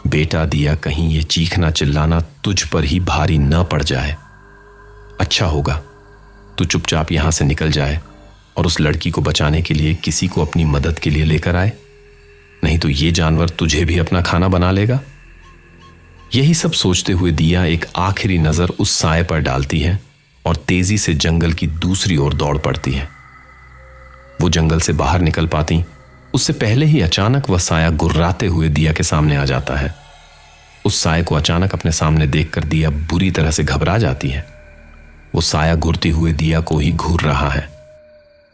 बेटा दिया, कहीं ये चीखना चिल्लाना तुझ पर ही भारी न पड़ जाए। अच्छा होगा तू चुपचाप यहां से निकल जाए और उस लड़की को बचाने के लिए किसी को अपनी मदद के लिए लेकर आए, नहीं तो ये जानवर तुझे भी अपना खाना बना लेगा। यही सब सोचते हुए दिया एक आखिरी नजर उस साए पर डालती है और तेजी से जंगल की दूसरी ओर दौड़ पड़ती है। वो जंगल से बाहर निकल पाती उससे पहले ही अचानक वह साया गुर्राते हुए दिया के सामने आ जाता है। उस साए को अचानक अपने सामने देखकर दिया बुरी तरह से घबरा जाती है। वो साया घूरते हुए दिया को ही घूर रहा है।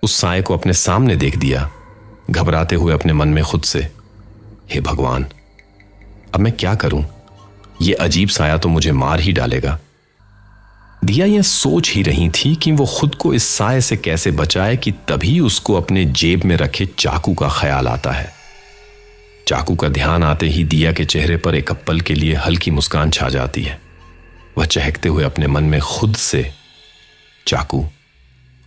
उस साए को अपने सामने देख दिया घबराते हुए अपने मन में खुद से, हे भगवान, अब मैं क्या करूं? ये अजीब साया तो मुझे मार ही डालेगा। दिया यह सोच ही रही थी कि वो खुद को इस साए से कैसे बचाए कि तभी उसको अपने जेब में रखे चाकू का ख्याल आता है। चाकू का ध्यान आते ही दिया के चेहरे पर एक पल के लिए हल्की मुस्कान छा जाती है। वह चहकते हुए अपने मन में खुद से, चाकू,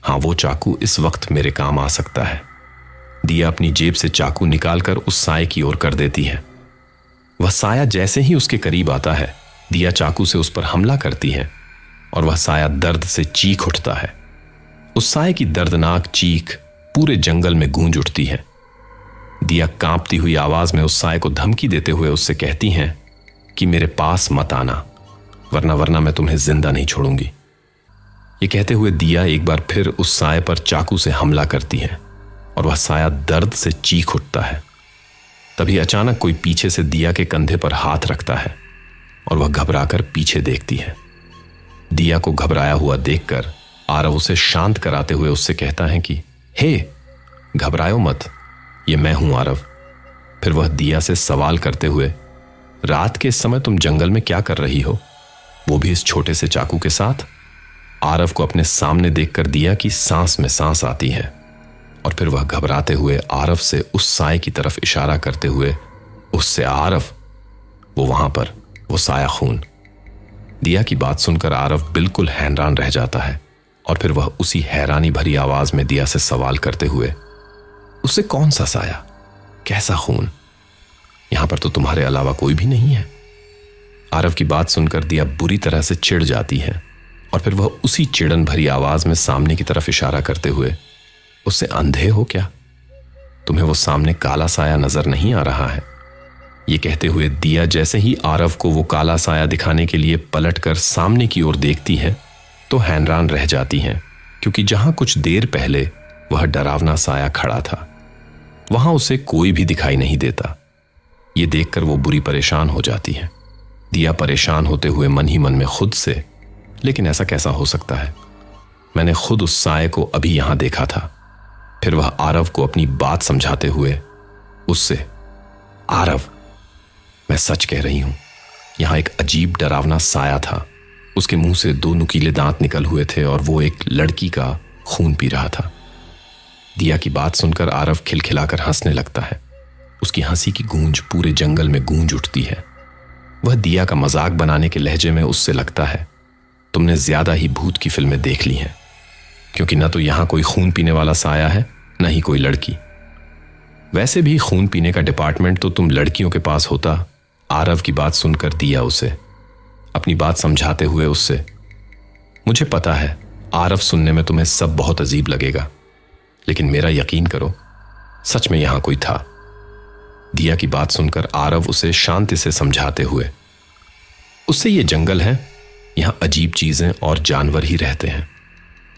हाँ वो चाकू इस वक्त मेरे काम आ सकता है। दिया अपनी जेब से चाकू निकालकर उस साए की ओर कर देती है। वह साया जैसे ही उसके करीब आता है, दिया चाकू से उस पर हमला करती है और वह साया दर्द से चीख उठता है। उस साए की दर्दनाक चीख पूरे जंगल में गूंज उठती है। दिया कांपती हुई आवाज में उस साए को धमकी देते हुए उससे कहती हैं कि मेरे पास मत आना, वरना मैं तुम्हें जिंदा नहीं छोड़ूंगी। ये कहते हुए दिया एक बार फिर उस साए पर चाकू से हमला करती है और वह साया दर्द से चीख उठता है। तभी अचानक कोई पीछे से दिया के कंधे पर हाथ रखता है और वह घबराकर पीछे देखती है। दिया को घबराया हुआ देखकर आरव उसे शांत कराते हुए उससे कहता है कि हे, घबराओ मत, ये मैं हूं आरव। फिर वह दिया से सवाल करते हुए, रात के समय तुम जंगल में क्या कर रही हो, वो भी इस छोटे से चाकू के साथ? आरव को अपने सामने देखकर दिया की सांस में सांस आती है और फिर वह घबराते हुए आरव से उस साए की तरफ इशारा करते हुए उससे, आरव, वो वहां पर, वो साया खून। दिया की बात सुनकर आरव बिल्कुल हैरान रह जाता है और फिर वह उसी हैरानी भरी आवाज में दिया से सवाल करते हुए, उससे कौन सा साया, कैसा खून? यहां पर तो तुम्हारे अलावा कोई भी नहीं है। आरव की बात सुनकर दिया बुरी तरह से चिढ़ जाती है और फिर वह उसी चिड़न भरी आवाज में सामने की तरफ इशारा करते हुए, उससे अंधे हो क्या? तुम्हें वो सामने काला साया नजर नहीं आ रहा है? ये कहते हुए दिया जैसे ही आरव को वो काला साया दिखाने के लिए पलटकर सामने की ओर देखती है तो हैरान रह जाती हैं, क्योंकि जहां कुछ देर पहले वह डरावना साया खड़ा था वहां उसे कोई भी दिखाई नहीं देता। ये देखकर वो बुरी परेशान हो जाती है। दिया परेशान होते हुए मन ही मन में खुद से, लेकिन ऐसा कैसा हो सकता है? मैंने खुद उस साए को अभी यहां देखा था। फिर वह आरव को अपनी बात समझाते हुए उससे, आरव, मैं सच कह रही हूं, यहां एक अजीब डरावना साया था। उसके मुंह से 2 नुकीले दांत निकल हुए थे और वो एक लड़की का खून पी रहा था। दिया की बात सुनकर आरव खिलखिलाकर हंसने लगता है। उसकी हंसी की गूंज पूरे जंगल में गूंज उठती है। वह दिया का मजाक बनाने के लहजे में उससे लगता है, तुमने ज्यादा ही भूत की फिल्में देख ली हैं, क्योंकि न तो यहां कोई खून पीने वाला साया है, न ही कोई लड़की। वैसे भी खून पीने का डिपार्टमेंट तो तुम लड़कियों के पास होता। आरव की बात सुनकर दिया उसे अपनी बात समझाते हुए उससे, मुझे पता है आरव, सुनने में तुम्हें सब बहुत अजीब लगेगा, लेकिन मेरा यकीन करो, सच में यहां कोई था। दिया की बात सुनकर आरव उसे शांति से समझाते हुए, उससे ये जंगल है, यहां अजीब चीजें और जानवर ही रहते हैं,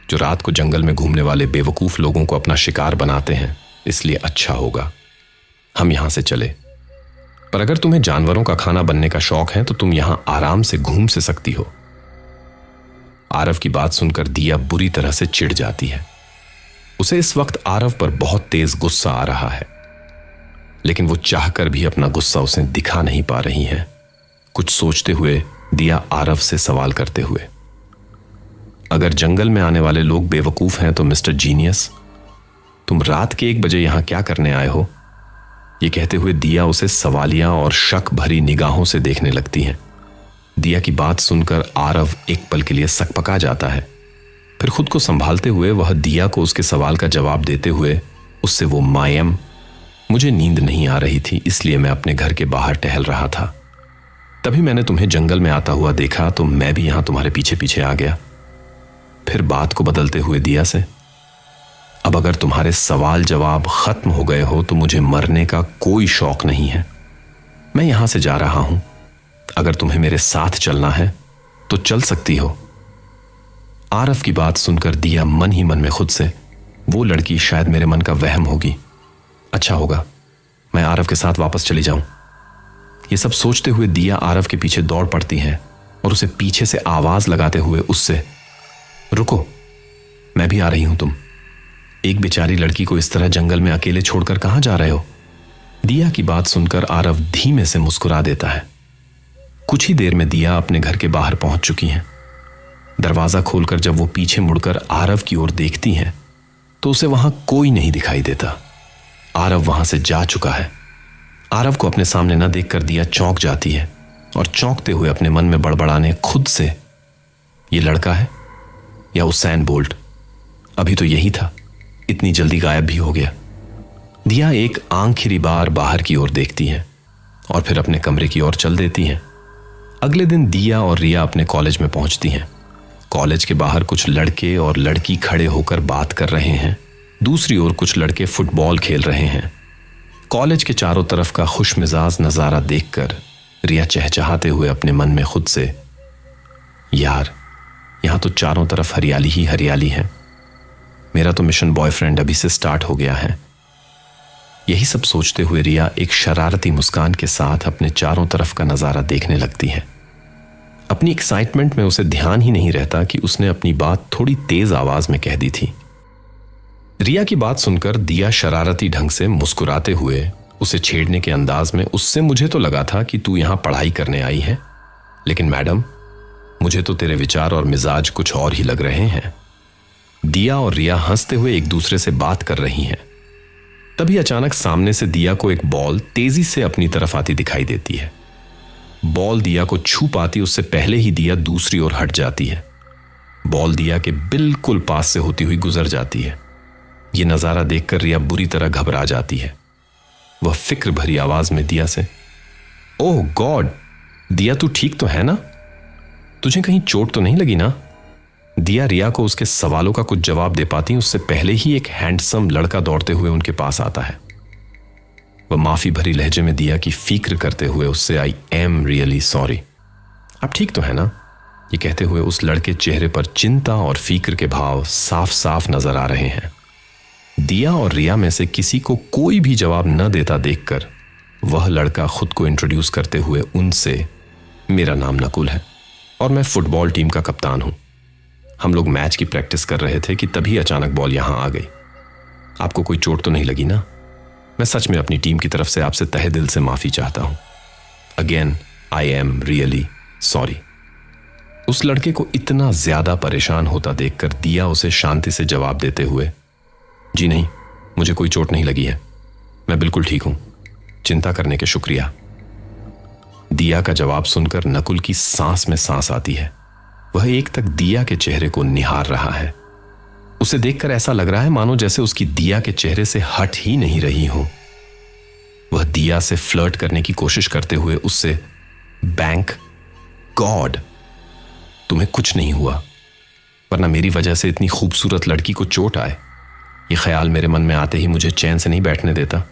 जो रात को जंगल में घूमने वाले बेवकूफ लोगों को अपना शिकार बनाते हैं, इसलिए अच्छा होगा हम यहां से चले। पर अगर तुम्हें जानवरों का खाना बनने का शौक है तो तुम यहां आराम से घूम से सकती हो। आरव की बात सुनकर दिया बुरी तरह से चिढ़ जाती है। उसे इस वक्त आरव पर बहुत तेज गुस्सा आ रहा है, लेकिन वो चाहकर भी अपना गुस्सा उसे दिखा नहीं पा रही है। कुछ सोचते हुए दिया आरव से सवाल करते हुए, अगर जंगल में आने वाले लोग बेवकूफ हैं तो मिस्टर जीनियस, तुम रात के 1 बजे यहां क्या करने आए हो? ये कहते हुए दिया उसे सवालिया और शक भरी निगाहों से देखने लगती है। दिया की बात सुनकर आरव एक पल के लिए सकपका जाता है। फिर खुद को संभालते हुए वह दिया को उसके सवाल का जवाब देते हुए उससे, वो मायम, मुझे नींद नहीं आ रही थी, इसलिए मैं अपने घर के बाहर टहल रहा था। तभी मैंने तुम्हें जंगल में आता हुआ देखा तो मैं भी यहां तुम्हारे पीछे पीछे आ गया। फिर बात को बदलते हुए दिया से, अब अगर तुम्हारे सवाल जवाब खत्म हो गए हो तो मुझे मरने का कोई शौक नहीं है। मैं यहां से जा रहा हूं, अगर तुम्हें मेरे साथ चलना है तो चल सकती हो। आरव की बात सुनकर दिया मन ही मन में खुद से, वो लड़की शायद मेरे मन का वहम होगी, अच्छा होगा मैं आरव के साथ वापस चली जाऊं। ये सब सोचते हुए दिया आरव के पीछे दौड़ पड़ती है और उसे पीछे से आवाज लगाते हुए उससे, रुको, मैं भी आ रही हूं। तुम एक बेचारी लड़की को इस तरह जंगल में अकेले छोड़कर कहां जा रहे हो? दिया की बात सुनकर आरव धीमे से मुस्कुरा देता है। कुछ ही देर में दिया अपने घर के बाहर पहुंच चुकी हैं। दरवाजा खोलकर जब वो पीछे मुड़कर आरव की ओर देखती हैं तो उसे वहां कोई नहीं दिखाई देता। आरव वहां से जा चुका है। आरव को अपने सामने न देखकर दिया चौंक जाती है और चौंकते हुए अपने मन में बड़बड़ाने खुद से, ये लड़का है या उसैन बोल्ट? अभी तो यही था, इतनी जल्दी गायब भी हो गया। दिया एक आखिरी बार बाहर की ओर देखती है और फिर अपने कमरे की ओर चल देती हैं। अगले दिन दिया और रिया अपने कॉलेज में पहुंचती हैं। कॉलेज के बाहर कुछ लड़के और लड़की खड़े होकर बात कर रहे हैं। दूसरी ओर कुछ लड़के फुटबॉल खेल रहे हैं। कॉलेज के चारों तरफ का खुशमिजाज नजारा देखकर रिया चहचहाते हुए अपने मन में खुद से, यार यहां तो चारों तरफ हरियाली ही हरियाली है। मेरा तो मिशन बॉयफ्रेंड अभी से स्टार्ट हो गया है। यही सब सोचते हुए रिया एक शरारती मुस्कान के साथ अपने चारों तरफ का नजारा देखने लगती है। अपनी एक्साइटमेंट में उसे ध्यान ही नहीं रहता कि उसने अपनी बात थोड़ी तेज आवाज में कह दी थी। रिया की बात सुनकर दिया शरारती ढंग से मुस्कुराते हुए उसे छेड़ने के अंदाज में, उससे मुझे तो लगा था कि तू यहां पढ़ाई करने आई है, लेकिन मैडम मुझे तो तेरे विचार और मिजाज कुछ और ही लग रहे हैं। दिया और रिया हंसते हुए एक दूसरे से बात कर रही हैं। तभी अचानक सामने से दिया को एक बॉल तेजी से अपनी तरफ आती दिखाई देती है। बॉल दिया को छू पाती उससे पहले ही दिया दूसरी ओर हट जाती है। बॉल दिया के बिल्कुल पास से होती हुई गुजर जाती है। यह नजारा देखकर रिया बुरी तरह घबरा जाती है। वह फिक्र भरी आवाज में दिया से, ओह गॉड, दिया तू ठीक तो है ना? तुझे कहीं चोट तो नहीं लगी ना? दिया रिया को उसके सवालों का कुछ जवाब दे पाती उससे पहले ही एक हैंडसम लड़का दौड़ते हुए उनके पास आता है। वह माफी भरी लहजे में दिया की फिक्र करते हुए उससे, आई एम रियली सॉरी। आप ठीक तो है ना? ये कहते हुए उस लड़के चेहरे पर चिंता और फिक्र के भाव साफ साफ नजर आ रहे हैं। दिया और रिया में से किसी को कोई भी जवाब न देता देखकर वह लड़का खुद को इंट्रोड्यूस करते हुए उनसे, मेरा नाम नकुल है और मैं फुटबॉल टीम का कप्तान हूं। हम लोग मैच की प्रैक्टिस कर रहे थे कि तभी अचानक बॉल यहां आ गई। आपको कोई चोट तो नहीं लगी ना? मैं सच में अपनी टीम की तरफ से आपसे तहे दिल से माफी चाहता हूं। Again I am really sorry. उस लड़के को इतना ज्यादा परेशान होता देखकर दिया उसे शांति से जवाब देते हुए, जी नहीं, मुझे कोई चोट नहीं लगी है, मैं बिल्कुल ठीक हूं, चिंता करने के शुक्रिया। दिया का जवाब सुनकर नकुल की सांस में सांस आती है। वह एक तक दिया के चेहरे को निहार रहा है। उसे देखकर ऐसा लग रहा है मानो जैसे उसकी दिया के चेहरे से हट ही नहीं रही हो। वह दिया से फ्लर्ट करने की कोशिश करते हुए उससे, बैंक गॉड तुम्हें कुछ नहीं हुआ, वरना मेरी वजह से इतनी खूबसूरत लड़की को चोट आए, यह ख्याल मेरे मन में आते ही मुझे चैन से नहीं बैठने देता।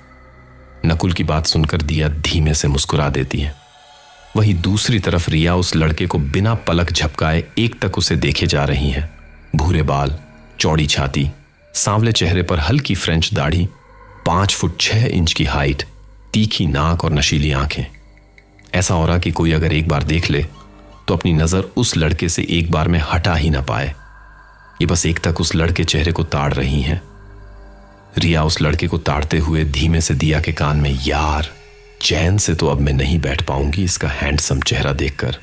नकुल की बात सुनकर दिया धीमे से मुस्कुरा देती है। वहीं दूसरी तरफ रिया उस लड़के को बिना पलक झपकाए एक तक उसे देखे जा रही है। भूरे बाल, चौड़ी छाती, सांवले चेहरे पर हल्की फ्रेंच दाढ़ी, 5 फुट 6 इंच की हाइट, तीखी नाक और नशीली आंखें। ऐसा हो रहा कि कोई अगर एक बार देख ले तो अपनी नजर उस लड़के से एक बार में हटा ही ना पाए। ये बस एक तक उस लड़के चेहरे को ताड़ रही हैं। रिया उस लड़के को ताड़ते हुए धीमे से दिया के कान में, यार चैन से तो अब मैं नहीं बैठ पाऊंगी इसका हैंडसम चेहरा देखकर।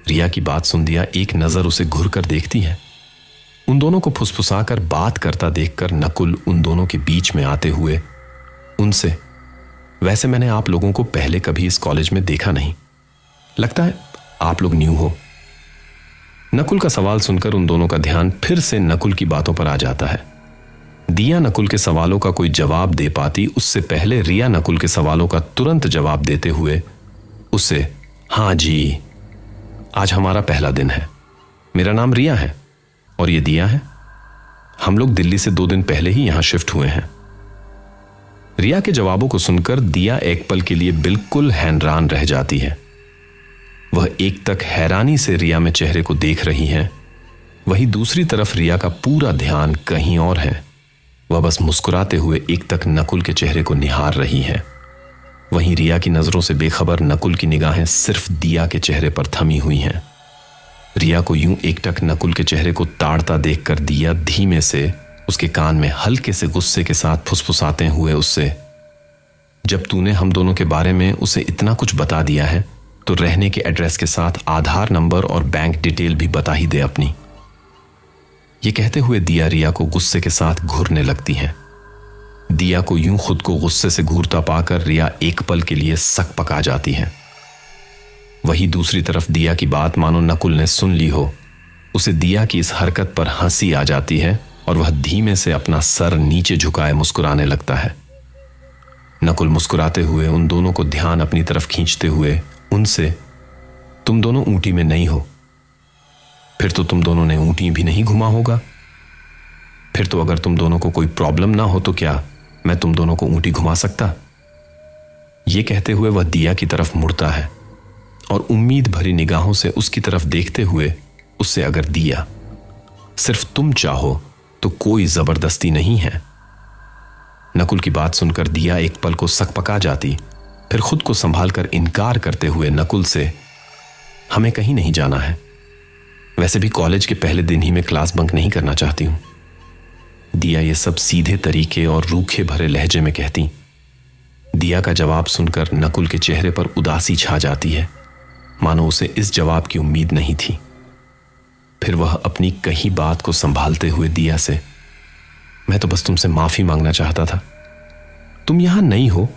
रिया की बात सुन दिया एक नजर उसे घूर कर देखती है। उन दोनों को फुसफुसाकर बात करता देखकर नकुल उन दोनों के बीच में आते हुए उनसे, वैसे मैंने आप लोगों को पहले कभी इस कॉलेज में देखा नहीं, लगता है आप लोग न्यू हो। नकुल का सवाल सुनकर उन दोनों का ध्यान फिर से नकुल की बातों पर आ जाता है। दिया नकुल के सवालों का कोई जवाब दे पाती उससे पहले रिया नकुल के सवालों का तुरंत जवाब देते हुए उससे, हाँ जी, आज हमारा पहला दिन है, मेरा नाम रिया है और ये दिया है, हम लोग दिल्ली से 2 दिन पहले ही यहां शिफ्ट हुए हैं। रिया के जवाबों को सुनकर दिया एक पल के लिए बिल्कुल हैरान रह जाती है। वह एक तक हैरानी से रिया में चेहरे को देख रही है, वहीं दूसरी तरफ रिया का पूरा ध्यान कहीं और है। वह बस मुस्कुराते हुए एक तक नकुल के चेहरे को निहार रही है। वहीं रिया की नजरों से बेखबर नकुल की निगाहें सिर्फ दिया के चेहरे पर थमी हुई हैं। रिया को यूं एकटक नकुल के चेहरे को ताड़ता देखकर दिया धीमे से उसके कान में हल्के से गुस्से के साथ फुसफुसाते हुए उससे, जब तूने हम दोनों के बारे में उसे इतना कुछ बता दिया है तो रहने के एड्रेस के साथ आधार नंबर और बैंक डिटेल भी बता ही दे अपनी। ये कहते हुए दिया रिया को गुस्से के साथ घूरने लगती है। दिया को यूं खुद को गुस्से से घूरता पाकर रिया एक पल के लिए सक पका जाती है। वहीं दूसरी तरफ दिया की बात मानो नकुल ने सुन ली हो। उसे दिया की इस हरकत पर हंसी आ जाती है और वह धीमे से अपना सर नीचे झुकाए मुस्कुराने लगता है। नकुल मुस्कुराते हुए उन दोनों को ध्यान अपनी तरफ खींचते हुए उनसे, तुम दोनों ऊंटी में नहीं हो, फिर तो तुम दोनों ने ऊंटी भी नहीं घुमा होगा। फिर तो अगर तुम दोनों को कोई प्रॉब्लम ना हो तो क्या मैं तुम दोनों को ऊंटी घुमा सकता? यह कहते हुए वह दिया की तरफ मुड़ता है और उम्मीद भरी निगाहों से उसकी तरफ देखते हुए उससे, अगर दिया सिर्फ तुम चाहो तो कोई जबरदस्ती नहीं है। नकुल की बात सुनकर दिया एक पल को सकपका जाती, फिर खुद को संभाल कर इनकार करते हुए नकुल से, हमें कहीं नहीं जाना है, वैसे भी कॉलेज के पहले दिन ही मैं क्लास बंक नहीं करना चाहती हूं। दिया ये सब सीधे तरीके और रूखे भरे लहजे में कहती। दिया का जवाब सुनकर नकुल के चेहरे पर उदासी छा जाती है, मानो उसे इस जवाब की उम्मीद नहीं थी। फिर वह अपनी कही बात को संभालते हुए दिया से, मैं तो बस तुमसे माफी मांगना चाहता था, तुम यहां नहीं हो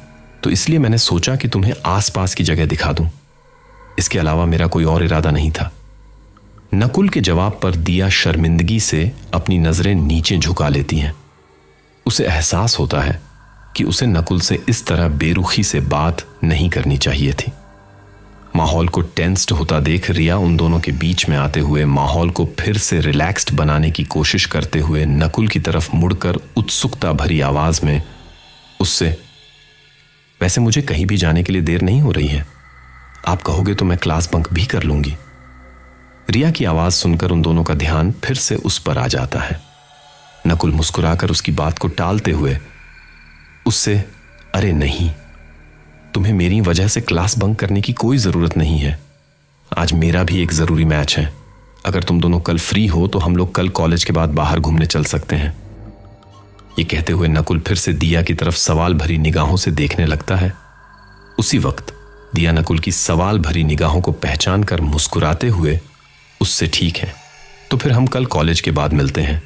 तो इसलिए मैंने सोचा कि तुम्हें आसपास की जगह दिखा दूं, इसके अलावा मेरा कोई और इरादा नहीं था। नकुल के जवाब पर दिया शर्मिंदगी से अपनी नजरें नीचे झुका लेती हैं। उसे एहसास होता है कि उसे नकुल से इस तरह बेरुखी से बात नहीं करनी चाहिए थी। माहौल को टेंस्ड होता देख रिया उन दोनों के बीच में आते हुए माहौल को फिर से रिलैक्स्ड बनाने की कोशिश करते हुए नकुल की तरफ मुड़कर उत्सुकता भरी आवाज में उससे, वैसे मुझे कहीं भी जाने के लिए देर नहीं हो रही है, आप कहोगे तो मैं क्लास बंक भी कर लूंगी। रिया की आवाज सुनकर उन दोनों का ध्यान फिर से उस पर आ जाता है। नकुल मुस्कुराकर उसकी बात को टालते हुए उससे, अरे नहीं, तुम्हें मेरी वजह से क्लास बंक करने की कोई जरूरत नहीं है, आज मेरा भी एक जरूरी मैच है, अगर तुम दोनों कल फ्री हो तो हम लोग कल कॉलेज के बाद बाहर घूमने चल सकते हैं। ये कहते हुए नकुल फिर से दिया की तरफ सवाल भरी निगाहों से देखने लगता है। उसी वक्त दिया नकुल की सवाल भरी निगाहों को पहचान कर मुस्कुराते हुए उससे, ठीक है तो फिर हम कल कॉलेज के बाद मिलते हैं।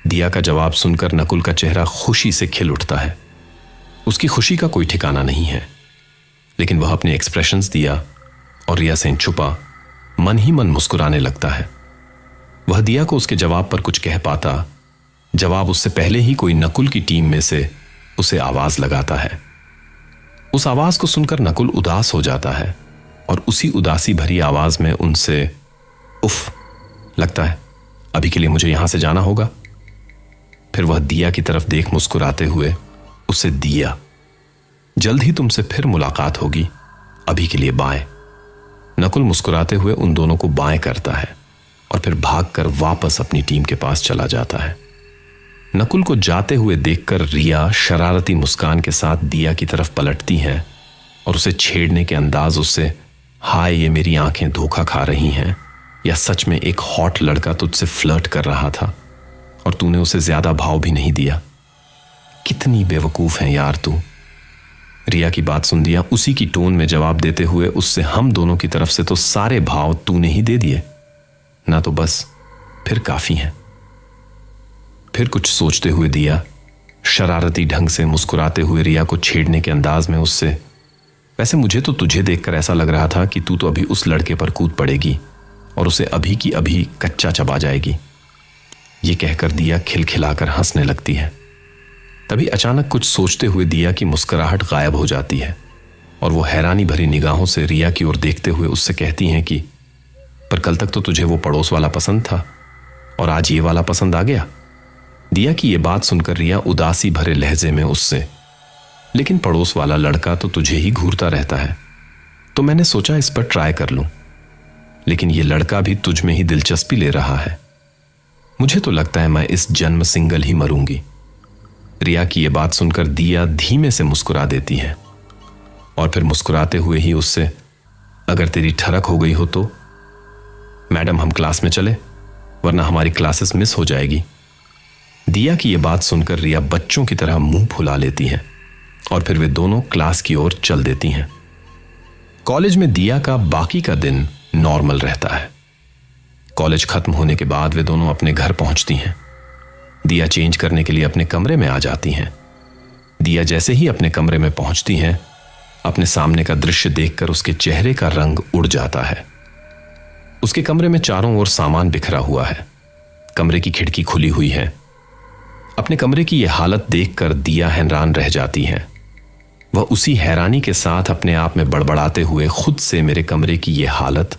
दिया का जवाब सुनकर नकुल का चेहरा खुशी से खिल उठता है। उसकी खुशी का कोई ठिकाना नहीं है, लेकिन वह अपने एक्सप्रेशंस दिया और रिया से छुपा मन ही मन मुस्कुराने लगता है। वह दिया को उसके जवाब पर कुछ कह पाता, जवाब उससे पहले ही कोई नकुल की टीम में से उसे आवाज लगाता है। उस आवाज को सुनकर नकुल उदास हो जाता है और उसी उदासी भरी आवाज में उनसे, उफ, लगता है अभी के लिए मुझे यहां से जाना होगा। फिर वह दिया की तरफ देख मुस्कुराते हुए उसे, दिया जल्द ही तुमसे फिर मुलाकात होगी, अभी के लिए बाय। नकुल मुस्कुराते हुए उन दोनों को बाय करता है और फिर भागकर वापस अपनी टीम के पास चला जाता है। नकुल को जाते हुए देखकर रिया शरारती मुस्कान के साथ दिया की तरफ पलटती है और उसे छेड़ने के अंदाज उससे, हाय ये मेरी आंखें धोखा खा रही हैं, या सच में एक हॉट लड़का तुझसे फ्लर्ट कर रहा था और तूने उसे ज्यादा भाव भी नहीं दिया, कितनी बेवकूफ है यार तू। रिया की बात सुन दिया उसी की टोन में जवाब देते हुए उससे, हम दोनों की तरफ से तो सारे भाव तूने ही दे दिए ना, तो बस फिर काफी है। फिर कुछ सोचते हुए दिया शरारती ढंग से मुस्कुराते हुए रिया को छेड़ने के अंदाज में उससे, वैसे मुझे तो तुझे देखकर ऐसा लग रहा था कि तू तो अभी उस लड़के पर कूद पड़ेगी और उसे अभी की अभी कच्चा चबा जाएगी। ये कहकर दिया खिलखिलाकर हंसने लगती है। तभी अचानक कुछ सोचते हुए दिया की मुस्कुराहट गायब हो जाती है और वो हैरानी भरी निगाहों से रिया की ओर देखते हुए उससे कहती हैं कि, पर कल तक तो तुझे वो पड़ोस वाला पसंद था और आज ये वाला पसंद आ गया। दिया की ये बात सुनकर रिया उदासी भरे लहजे में उससे, लेकिन पड़ोस वाला लड़का तो तुझे ही घूरता रहता है, तो मैंने सोचा इस पर ट्राई कर लूं, लेकिन ये लड़का भी तुझ में ही दिलचस्पी ले रहा है, मुझे तो लगता है मैं इस जन्म सिंगल ही मरूंगी। रिया की ये बात सुनकर दिया धीमे से मुस्कुरा देती है और फिर मुस्कुराते हुए ही उससे, अगर तेरी ठरक हो गई हो तो मैडम हम क्लास में चले, वरना हमारी क्लासेस मिस हो जाएगी। दिया की ये बात सुनकर रिया बच्चों की तरह मुंह फुला लेती है और फिर वे दोनों क्लास की ओर चल देती हैं। कॉलेज में दिया का बाकी का दिन नॉर्मल रहता है। कॉलेज खत्म होने के बाद वे दोनों अपने घर पहुंचती हैं। दिया चेंज करने के लिए अपने कमरे में आ जाती हैं। दिया जैसे ही अपने कमरे में पहुंचती हैं, अपने सामने का दृश्य देखकर उसके चेहरे का रंग उड़ जाता है। उसके कमरे में चारों ओर सामान बिखरा हुआ है, कमरे की खिड़की खुली हुई है। अपने कमरे की यह हालत देखकर दिया हैरान रह जाती है। वह उसी हैरानी के साथ अपने आप में बड़बड़ाते हुए खुद से मेरे कमरे की यह हालत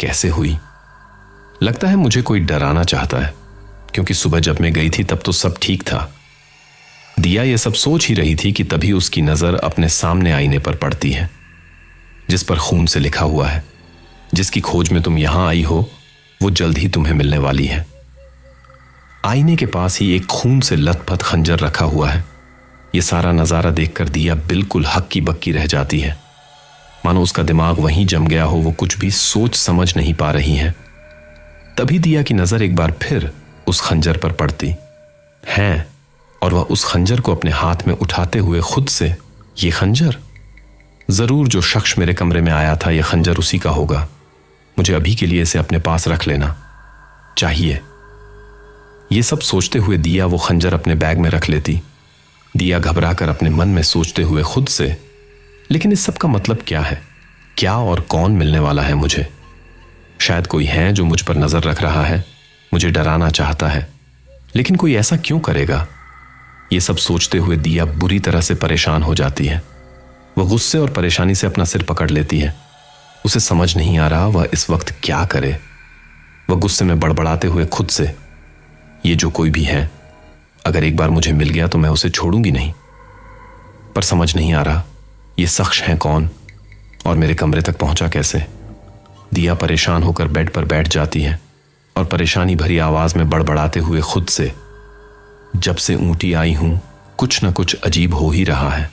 कैसे हुई। लगता है मुझे कोई डराना चाहता है, क्योंकि सुबह जब मैं गई थी तब तो सब ठीक था। दिया ये सब सोच ही रही थी कि तभी उसकी नजर अपने सामने आईने पर पड़ती है, जिस पर खून से लिखा हुआ है, जिसकी खोज में तुम यहां आई हो वो जल्द ही तुम्हें मिलने वाली है। आईने के पास ही एक खून से लथपथ खंजर रखा हुआ है। यह सारा नजारा देखकर दिया बिल्कुल हक्की बक्की रह जाती है, मानो उसका दिमाग वहीं जम गया हो, वो कुछ भी सोच समझ नहीं पा रही है। तभी दिया की नजर एक बार फिर उस खंजर पर पड़ती है और वह उस खंजर को अपने हाथ में उठाते हुए खुद से, ये खंजर, जरूर जो शख्स मेरे कमरे में आया था यह खंजर उसी का होगा। मुझे अभी के लिए इसे अपने पास रख लेना चाहिए। ये सब सोचते हुए दिया वो खंजर अपने बैग में रख लेती। दिया घबराकर अपने मन में सोचते हुए खुद से, लेकिन इस सब का मतलब क्या है? क्या और कौन मिलने वाला है मुझे? शायद कोई है जो मुझ पर नजर रख रहा है, मुझे डराना चाहता है, लेकिन कोई ऐसा क्यों करेगा? ये सब सोचते हुए दिया बुरी तरह से परेशान हो जाती है। वह गुस्से और परेशानी से अपना सिर पकड़ लेती है। उसे समझ नहीं आ रहा वह इस वक्त क्या करे। वह गुस्से में बड़बड़ाते हुए खुद से, ये जो कोई भी है, अगर एक बार मुझे मिल गया तो मैं उसे छोड़ूंगी नहीं। पर समझ नहीं आ रहा ये शख्स है कौन और मेरे कमरे तक पहुंचा कैसे। दिया परेशान होकर बेड पर बैठ जाती है और परेशानी भरी आवाज में बड़बड़ाते हुए खुद से, जब से ऊंटी आई हूं कुछ न कुछ अजीब हो ही रहा है।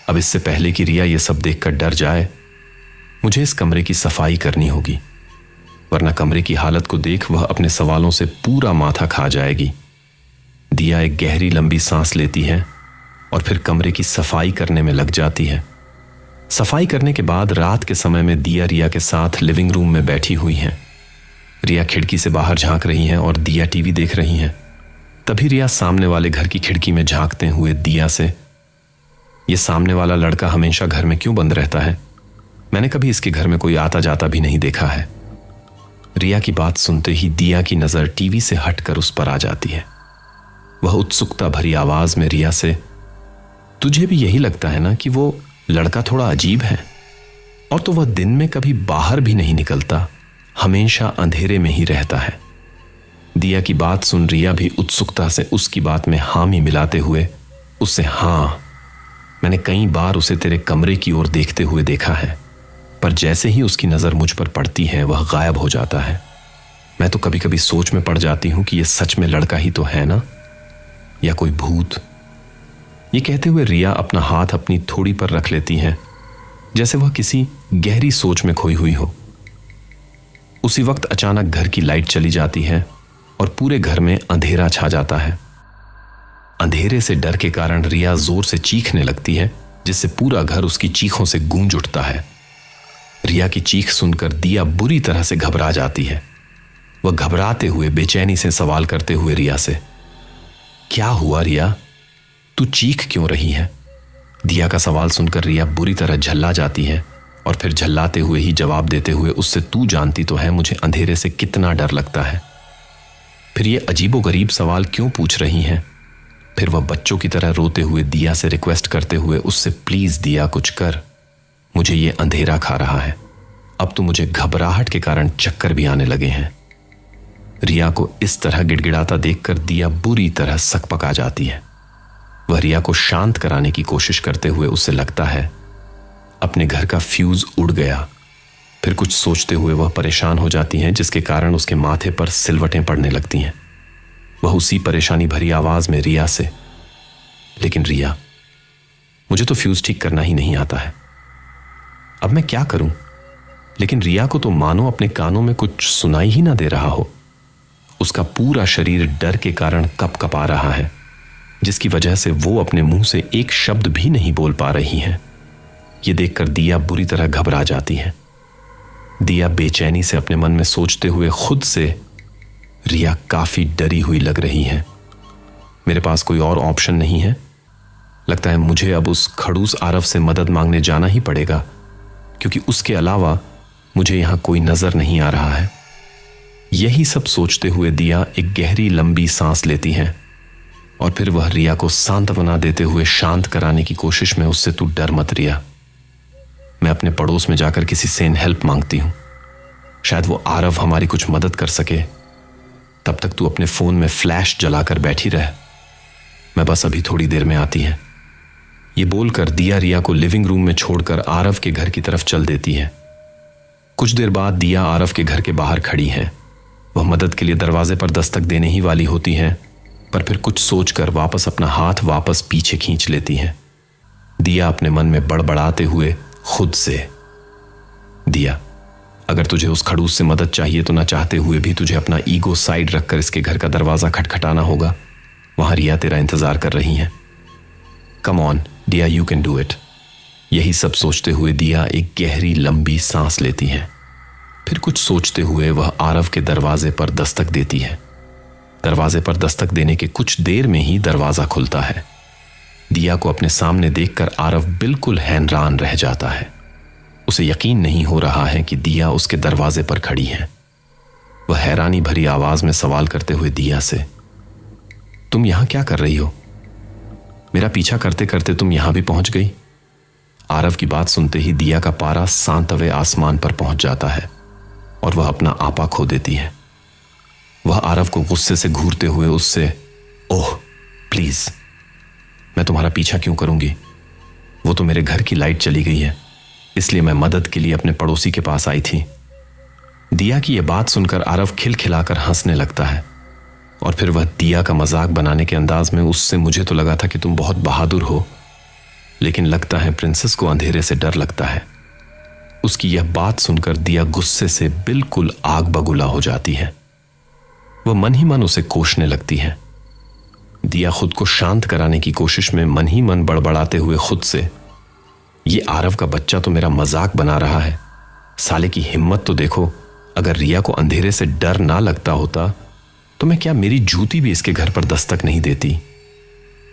अब इससे पहले कि रिया ये सब देखकर डर जाए, मुझे इस कमरे की सफाई करनी होगी, वरना कमरे की हालत को देख वह अपने सवालों से पूरा माथा खा जाएगी। दिया एक गहरी लंबी सांस लेती है और फिर कमरे की सफाई करने में लग जाती है। सफाई करने के बाद रात के समय में दिया रिया के साथ लिविंग रूम में बैठी हुई हैं। रिया खिड़की से बाहर झांक रही हैं और दिया टीवी देख रही हैं। तभी रिया सामने वाले घर की खिड़की में झांकते हुए दिया से, ये सामने वाला लड़का हमेशा घर में क्यों बंद रहता है? मैंने कभी इसके घर में कोई आता जाता भी नहीं देखा है। रिया की बात सुनते ही दिया की नजर टीवी से हटकर उस पर आ जाती है। वह उत्सुकता भरी आवाज में रिया से, तुझे भी यही लगता है ना कि वो लड़का थोड़ा अजीब है? और तो वह दिन में कभी बाहर भी नहीं निकलता, हमेशा अंधेरे में ही रहता है। दिया की बात सुन रिया भी उत्सुकता से उसकी बात में हामी मिलाते हुए उससे, हाँ, मैंने कई बार उसे तेरे कमरे की ओर देखते हुए देखा है, पर जैसे ही उसकी नजर मुझ पर पड़ती है वह गायब हो जाता है। मैं तो कभी कभी सोच में पड़ जाती हूं कि यह सच में लड़का ही तो है ना, या कोई भूत। ये कहते हुए रिया अपना हाथ अपनी थोड़ी पर रख लेती है, जैसे वह किसी गहरी सोच में खोई हुई हो। उसी वक्त अचानक घर की लाइट चली जाती है और पूरे घर में अंधेरा छा जाता है। अंधेरे से डर के कारण रिया जोर से चीखने लगती है, जिससे पूरा घर उसकी चीखों से गूंज उठता है। रिया की चीख सुनकर दिया बुरी तरह से घबरा जाती है। वह घबराते हुए बेचैनी से सवाल करते हुए रिया से, क्या हुआ रिया, तू चीख क्यों रही है? दिया का सवाल सुनकर रिया बुरी तरह झल्ला जाती है और फिर झल्लाते हुए ही जवाब देते हुए उससे, तू जानती तो है मुझे अंधेरे से कितना डर लगता है, फिर ये अजीबोगरीब सवाल क्यों पूछ रही हैं? फिर वह बच्चों की तरह रोते हुए दिया से रिक्वेस्ट करते हुए उससे, प्लीज दिया कुछ कर, मुझे ये अंधेरा खा रहा है, अब तो मुझे घबराहट के कारण चक्कर भी आने लगे हैं। रिया को इस तरह गिड़गिड़ाता देखकर दिया बुरी तरह सकपका जाती है। वह रिया को शांत कराने की कोशिश करते हुए उससे लगता है अपने घर का फ्यूज उड़ गया। फिर कुछ सोचते हुए वह परेशान हो जाती हैं, जिसके कारण उसके माथे पर सिलवटें पड़ने लगती हैं। वह उसी परेशानी भरी आवाज में रिया से, लेकिन रिया, मुझे तो फ्यूज ठीक करना ही नहीं आता है, अब मैं क्या करूं? लेकिन रिया को तो मानो अपने कानों में कुछ सुनाई ही ना दे रहा हो। उसका पूरा शरीर डर के कारण कपकपा रहा है, जिसकी वजह से वो अपने मुंह से एक शब्द भी नहीं बोल पा रही है। ये देखकर दिया बुरी तरह घबरा जाती है। दिया बेचैनी से अपने मन में सोचते हुए खुद से, रिया काफी डरी हुई लग रही है, मेरे पास कोई और ऑप्शन नहीं है, लगता है मुझे अब उस खड़ूस आरव से मदद मांगने जाना ही पड़ेगा, क्योंकि उसके अलावा मुझे यहां कोई नजर नहीं आ रहा है। यही सब सोचते हुए दिया एक गहरी लंबी सांस लेती है और फिर वह रिया को सांत्वना देते हुए शांत कराने की कोशिश में उससे, तू डर मत रिया, मैं अपने पड़ोस में जाकर किसी से हेल्प मांगती हूं, शायद वो आरव हमारी कुछ मदद कर सके। तब तक तू अपने फोन में फ्लैश जलाकर बैठी रह, मैं बस अभी थोड़ी देर में आती है। ये बोलकर दिया रिया को लिविंग रूम में छोड़कर आरव के घर की तरफ चल देती है। कुछ देर बाद दिया आरव के घर के बाहर खड़ी है। वह मदद के लिए दरवाजे पर दस्तक देने ही वाली होती हैं, पर फिर कुछ सोचकर अपना हाथ वापस पीछे खींच लेती हैं। दिया अपने मन में बड़बड़ाते हुए खुद से, दिया, अगर तुझे उस खड़ूस से मदद चाहिए तो ना चाहते हुए भी तुझे अपना ईगो साइड रखकर इसके घर का दरवाजा खटखटाना होगा। वहां रिया तेरा इंतजार कर रही हैं। कम ऑन दिया, यू कैन डू इट। यही सब सोचते हुए दिया एक गहरी लंबी सांस लेती है। फिर कुछ सोचते हुए वह आरव के दरवाजे पर दस्तक देती है। दरवाजे पर दस्तक देने के कुछ देर में ही दरवाजा खुलता है। दिया को अपने सामने देखकर आरव बिल्कुल हैरान रह जाता है। उसे यकीन नहीं हो रहा है कि दिया उसके दरवाजे पर खड़ी है। वह हैरानी भरी आवाज में सवाल करते हुए दिया से, तुम यहां क्या कर रही हो? मेरा पीछा करते करते तुम यहां भी पहुंच गई? आरव की बात सुनते ही दिया का पारा सांतवे आसमान पर पहुंच जाता है और वह अपना आपा खो देती है। वह आरव को गुस्से से घूरते हुए उससे, ओह प्लीज, मैं तुम्हारा पीछा क्यों करूंगी? वो तो मेरे घर की लाइट चली गई है, इसलिए मैं मदद के लिए अपने पड़ोसी के पास आई थी। दिया की यह बात सुनकर आरव खिलखिलाकर हंसने लगता है और फिर वह दिया का मजाक बनाने के अंदाज में उससे, मुझे तो लगा था कि तुम बहुत बहादुर हो, लेकिन लगता है प्रिंसेस को अंधेरे से डर लगता है। उसकी यह बात सुनकर दिया गुस्से से बिल्कुल आग बगुला हो जाती है। वह मन ही मन उसे कोसने लगती है। दिया खुद को शांत कराने की कोशिश में मन ही मन बड़बड़ाते हुए खुद से, ये आरव का बच्चा तो मेरा मजाक बना रहा है, साले की हिम्मत तो देखो, अगर रिया को अंधेरे से डर ना लगता होता तो मैं क्या मेरी जूती भी इसके घर पर दस्तक नहीं देती।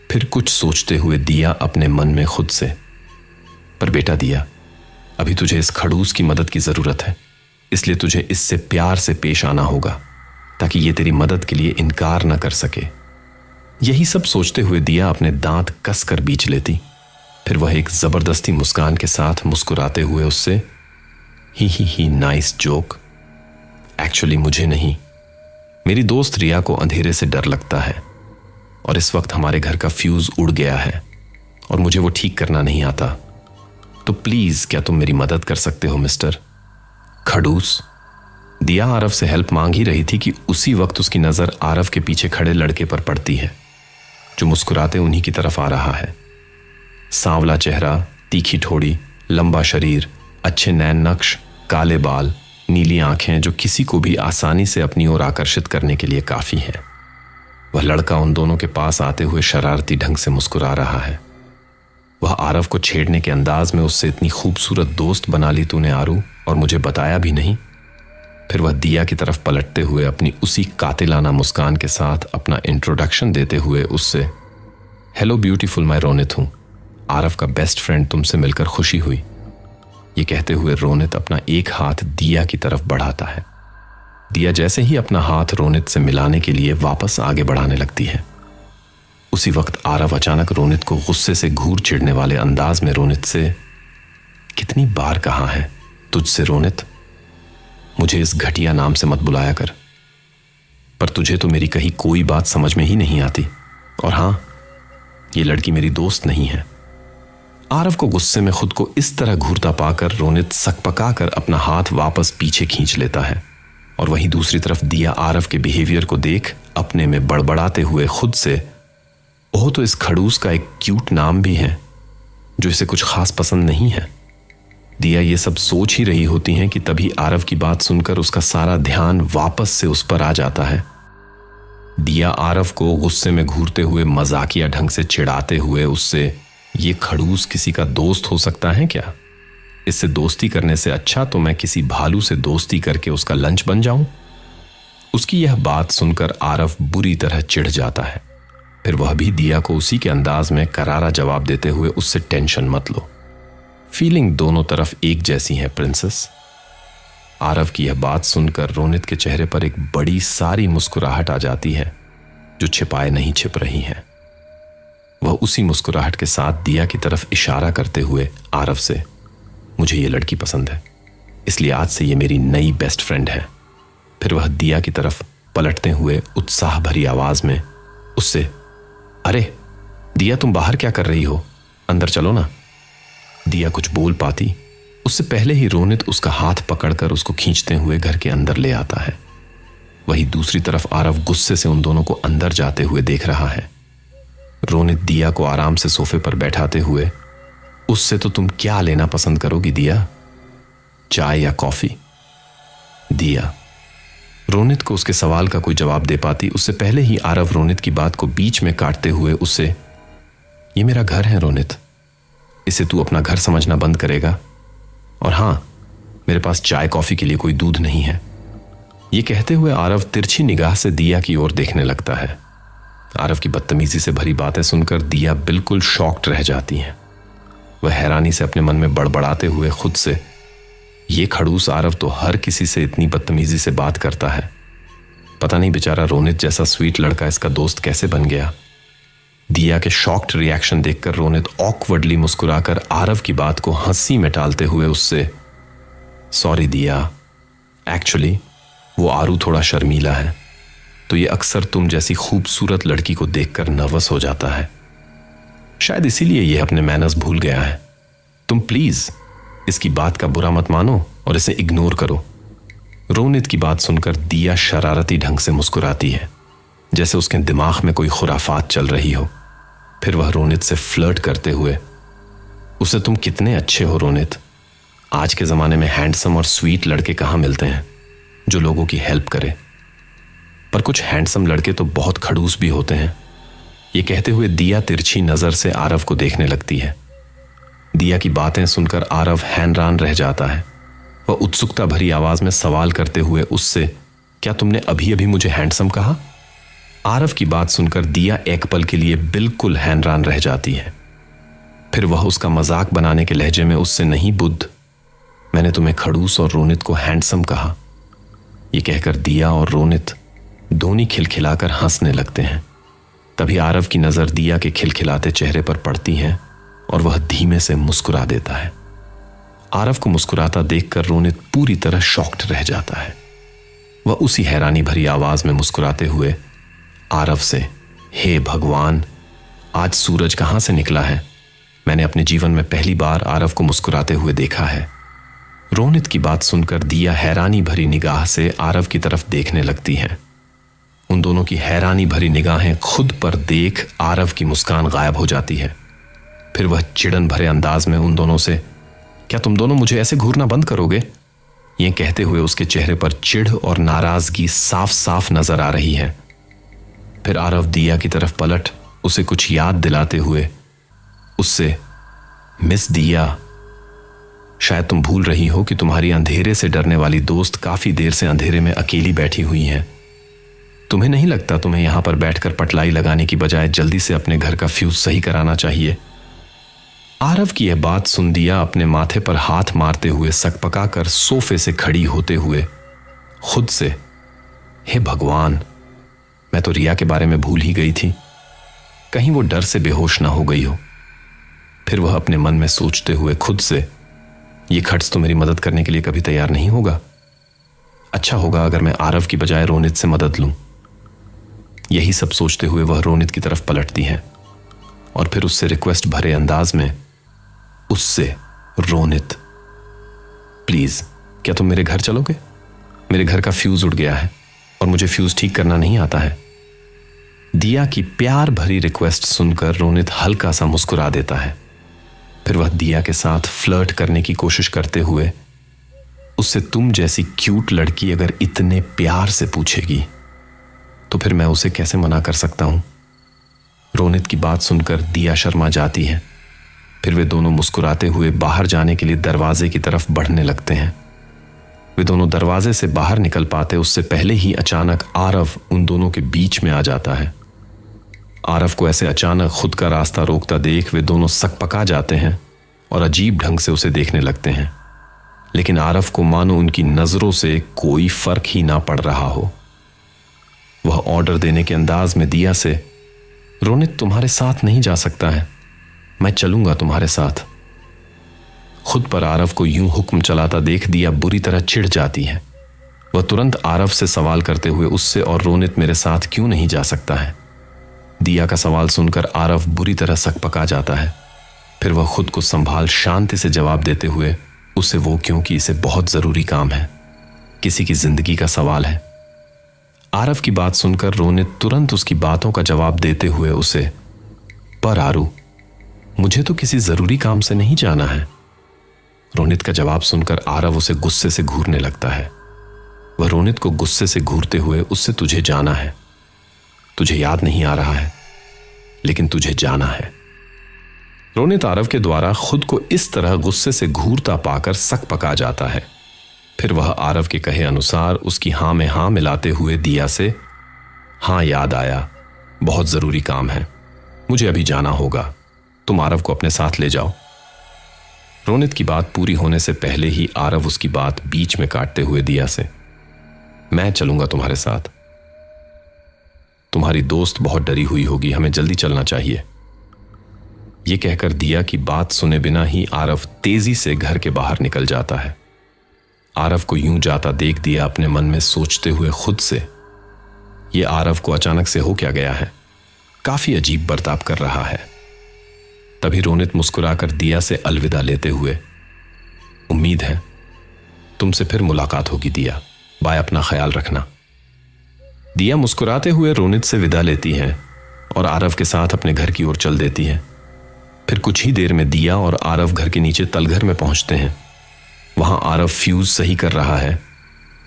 फिर कुछ सोचते हुए दिया अपने मन में खुद से, पर बेटा दिया, अभी तुझे इस खड़ूस की मदद की जरूरत है, इसलिए तुझे इससे प्यार से पेश आना होगा ताकि ये तेरी मदद के लिए इनकार ना कर सके। यही सब सोचते हुए दिया अपने दांत कसकर बींच लेती। फिर वह एक जबरदस्ती मुस्कान के साथ मुस्कुराते हुए उससे, ही नाइस जोक, एक्चुअली मुझे नहीं, मेरी दोस्त रिया को अंधेरे से डर लगता है और इस वक्त हमारे घर का फ्यूज उड़ गया है और मुझे वो ठीक करना नहीं आता, तो प्लीज क्या तुम मेरी मदद कर सकते हो मिस्टर खड़ूस? दिया आरव से हेल्प मांग ही रही थी कि उसी वक्त उसकी नजर आरव के पीछे खड़े लड़के पर पड़ती है जो मुस्कुराते उन्हीं की तरफ आ रहा है। सांवला चेहरा, तीखी ठोड़ी, लंबा शरीर, अच्छे नैन नक्श, काले बाल, नीली आंखें जो किसी को भी आसानी से अपनी ओर आकर्षित करने के लिए काफी है। वह लड़का उन दोनों के पास आते हुए शरारती ढंग से मुस्कुरा रहा है। वह आरव को छेड़ने के अंदाज में उससे, इतनी खूबसूरत दोस्त बना ली तूने आरू और मुझे बताया भी नहीं। फिर वह दिया की तरफ पलटते हुए अपनी उसी कातिलाना मुस्कान के साथ अपना इंट्रोडक्शन देते हुए उससे, हेलो ब्यूटीफुल, मैं रोनित हूं, आरव का बेस्ट फ्रेंड, तुमसे मिलकर खुशी हुई। ये कहते हुए रोनित अपना एक हाथ दिया की तरफ बढ़ाता है। दिया जैसे ही अपना हाथ रोनित से मिलाने के लिए वापस आगे बढ़ाने लगती है, उसी वक्त आरव अचानक रोनित को गुस्से से घूर चिढ़ने वाले अंदाज में रोनित से, कितनी बार कहा है तुझसे रोनित, मुझे इस घटिया नाम से मत बुलाया कर, पर तुझे तो मेरी कही कोई बात समझ में ही नहीं आती। और हां, ये लड़की मेरी दोस्त नहीं है। आरव को गुस्से में खुद को इस तरह घूरता पाकर रोनित सकपकाकर अपना हाथ वापस पीछे खींच लेता है और वहीं दूसरी तरफ दिया आरव के बिहेवियर को देख अपने में बड़बड़ाते हुए खुद से, ओह तो इस खड़ूस का एक क्यूट नाम भी है जो इसे कुछ खास पसंद नहीं है। दिया ये सब सोच ही रही होती हैं कि तभी आरव की बात सुनकर उसका सारा ध्यान वापस से उस पर आ जाता है। दिया आरव को गुस्से में घूरते हुए मजाकिया ढंग से चिढ़ाते हुए उससे, ये खड़ूस किसी का दोस्त हो सकता है क्या? इससे दोस्ती करने से अच्छा तो मैं किसी भालू से दोस्ती करके उसका लंच बन जाऊं। उसकी यह बात सुनकर आरव बुरी तरह चिढ़ जाता है। फिर वह भी दिया को उसी के अंदाज में करारा जवाब देते हुए उससे, टेंशन मत लो, फीलिंग दोनों तरफ एक जैसी है प्रिंसेस। आरव की यह बात सुनकर रोनित के चेहरे पर एक बड़ी सारी मुस्कुराहट आ जाती है जो छिपाए नहीं छिप रही है। वह उसी मुस्कुराहट के साथ दिया की तरफ इशारा करते हुए आरव से, मुझे ये लड़की पसंद है, इसलिए आज से ये मेरी नई बेस्ट फ्रेंड है। फिर वह दिया की तरफ पलटते हुए उत्साह भरी आवाज में उससे, अरे दिया, तुम बाहर क्या कर रही हो, अंदर चलो ना। दिया कुछ बोल पाती उससे पहले ही रोनित उसका हाथ पकड़कर उसको खींचते हुए घर के अंदर ले आता है। वहीं दूसरी तरफ आरव गुस्से से उन दोनों को अंदर जाते हुए देख रहा है। रोनित दिया को आराम से सोफे पर बैठाते हुए, उससे तो तुम क्या लेना पसंद करोगी दिया, चाय या कॉफी? दिया रोनित को उसके सवाल का कोई जवाब दे पाती उससे पहले ही आरव रोनित की बात को बीच में काटते हुए उससे, ये मेरा घर है रोनित, इसे तू अपना घर समझना बंद करेगा? और हां, मेरे पास चाय कॉफी के लिए कोई दूध नहीं है। ये कहते हुए आरव तिरछी निगाह से दिया की ओर देखने लगता है। आरव की बदतमीजी से भरी बातें सुनकर दिया बिल्कुल शॉक्ड रह जाती हैं। वह हैरानी से अपने मन में बड़बड़ाते हुए खुद से, ये खड़ूस आरव तो हर किसी से इतनी बदतमीजी से बात करता है, पता नहीं बेचारा रोनित जैसा स्वीट लड़का इसका दोस्त कैसे बन गया। दिया के शॉक्ड रिएक्शन देखकर रोनित ऑकवर्डली मुस्कुराकर आरव की बात को हंसी में टालते हुए उससे, सॉरी दिया, एक्चुअली वो आरू थोड़ा शर्मीला है, तो ये अक्सर तुम जैसी खूबसूरत लड़की को देखकर नर्वस हो जाता है, शायद इसीलिए ये अपने मैनर्स भूल गया है। तुम प्लीज इसकी बात का बुरा मत मानो और इसे इग्नोर करो। रोनित की बात सुनकर दिया शरारती ढंग से मुस्कुराती है, जैसे उसके दिमाग में कोई खुराफात चल रही हो। फिर वह रोनित से फ्लर्ट करते हुए, उसे तुम कितने अच्छे हो रोनित, आज के जमाने में हैंडसम और स्वीट लड़के कहाँ मिलते हैं जो लोगों की हेल्प करे, पर कुछ हैंडसम लड़के तो बहुत खड़ूस भी होते हैं। ये कहते हुए दिया तिरछी नजर से आरव को देखने लगती है। दिया की बातें सुनकर आरव हैरान रह जाता है। वह उत्सुकता भरी आवाज में सवाल करते हुए उससे, क्या तुमने अभी अभी मुझे हैंडसम कहा? आरव की बात सुनकर दिया एक पल के लिए बिल्कुल हैरान रह जाती है। फिर वह उसका मजाक बनाने के लहजे में उससे, नहीं बुद्ध, मैंने तुम्हें खड़ूस और रोनित को हैंडसम कहा। यह कहकर दिया और रोनित दोनों खिलखिलाकर हंसने लगते हैं। तभी आरव की नजर दिया के खिलखिलाते चेहरे पर पड़ती है और वह धीमे से मुस्कुरा देता है। आरव को मुस्कुराता देखकर रोनित पूरी तरह शॉक्ड रह जाता है। वह उसी हैरानी भरी आवाज में मुस्कुराते हुए आरव से, हे भगवान, आज सूरज कहां से निकला है? मैंने अपने जीवन में पहली बार आरव को मुस्कुराते हुए देखा है। रोनित की बात सुनकर दिया हैरानी भरी निगाह से आरव की तरफ देखने लगती है। उन दोनों की हैरानी भरी निगाहें खुद पर देख आरव की मुस्कान गायब हो जाती है। फिर वह चिड़न भरे अंदाज में उन दोनों से, क्या तुम दोनों मुझे ऐसे घूरना बंद करोगे? ये कहते हुए उसके चेहरे पर चिढ़ और नाराजगी साफ साफ नजर आ रही है। फिर आरव दिया की तरफ पलट उसे कुछ याद दिलाते हुए उससे, मिस दिया, शायद तुम भूल रही हो कि तुम्हारी अंधेरे से डरने वाली दोस्त काफी देर से अंधेरे में अकेली बैठी हुई है। तुम्हें नहीं लगता तुम्हें यहां पर बैठकर पटलाई लगाने की बजाय जल्दी से अपने घर का फ्यूज सही कराना चाहिए? आरव की यह बात सुन दिया अपने माथे पर हाथ मारते हुए सकपकाकर सोफे से खड़ी होते हुए खुद से, हे भगवान, मैं तो रिया के बारे में भूल ही गई थी, कहीं वो डर से बेहोश ना हो गई हो। फिर वह अपने मन में सोचते हुए खुद से, ये खट्स तो मेरी मदद करने के लिए कभी तैयार नहीं होगा। अच्छा होगा अगर मैं आरव की बजाय रोनित से मदद लूं। यही सब सोचते हुए वह रोनित की तरफ पलटती है और फिर उससे रिक्वेस्ट भरे अंदाज में उससे, रोनित प्लीज, क्या तुम मेरे घर चलोगे? मेरे घर का फ्यूज उड़ गया है और मुझे फ्यूज ठीक करना नहीं आता है। दिया की प्यार भरी रिक्वेस्ट सुनकर रोनित हल्का सा मुस्कुरा देता है। फिर वह दिया के साथ फ्लर्ट करने की कोशिश करते हुए उससे, तुम जैसी क्यूट लड़की अगर इतने प्यार से पूछेगी तो फिर मैं उसे कैसे मना कर सकता हूं? रोनित की बात सुनकर दिया शर्मा जाती है। फिर वे दोनों मुस्कुराते हुए बाहर जाने के लिए दरवाजे की तरफ बढ़ने लगते हैं। वे दोनों दरवाजे से बाहर निकल पाते उससे पहले ही अचानक आरव उन दोनों के बीच में आ जाता है। आरव को ऐसे अचानक खुद का रास्ता रोकता देख वे दोनों सकपका जाते हैं और अजीब ढंग से उसे देखने लगते हैं, लेकिन आरव को मानो उनकी नजरों से कोई फर्क ही ना पड़ रहा हो। वह ऑर्डर देने के अंदाज में दिया से, रोनित तुम्हारे साथ नहीं जा सकता है, मैं चलूंगा तुम्हारे साथ। खुद पर आरव को यूं हुक्म चलाता देख दिया बुरी तरह चिढ़ जाती है। वह तुरंत आरव से सवाल करते हुए उससे, और रोनित मेरे साथ क्यों नहीं जा सकता है? दिया का सवाल सुनकर आरव बुरी तरह सकपका जाता है। फिर वह खुद को संभाल शांति से जवाब देते हुए उसे वो, क्योंकि इसे बहुत जरूरी काम है, किसी की जिंदगी का सवाल है। आरव की बात सुनकर रोनित तुरंत उसकी बातों का जवाब देते हुए उसे, पर आरू, मुझे तो किसी जरूरी काम से नहीं जाना है। रोनित का जवाब सुनकर आरव उसे गुस्से से घूरने लगता है। वह रोनित को गुस्से से घूरते हुए उससे, तुझे जाना है, तुझे याद नहीं आ रहा है, लेकिन तुझे जाना है। रोनित आरव के द्वारा खुद को इस तरह गुस्से से घूरता पाकर सकपका जाता है। फिर वह आरव के कहे अनुसार उसकी हां में हां मिलाते हुए दिया से, हां याद आया, बहुत जरूरी काम है, मुझे अभी जाना होगा, तुम आरव को अपने साथ ले जाओ। रोनित की बात पूरी होने से पहले ही आरव उसकी बात बीच में काटते हुए दिया से, मैं चलूंगा तुम्हारे साथ, तुम्हारी दोस्त बहुत डरी हुई होगी, हमें जल्दी चलना चाहिए। यह कहकर दिया की बात सुने बिना ही आरव तेजी से घर के बाहर निकल जाता है। आरव को यूं जाता देख दिया अपने मन में सोचते हुए खुद से, यह आरव को अचानक से हो क्या गया है, काफी अजीब बर्ताव कर रहा है। तभी रोनित मुस्कुराकर दिया से अलविदा लेते हुए, उम्मीद है तुमसे फिर मुलाकात होगी दिया, बाय, अपना ख्याल रखना। दिया मुस्कुराते हुए रोनित से विदा लेती है और आरव के साथ अपने घर की ओर चल देती है। फिर कुछ ही देर में दिया और आरव घर के नीचे तलघर में पहुंचते हैं। वहां आरव फ्यूज सही कर रहा है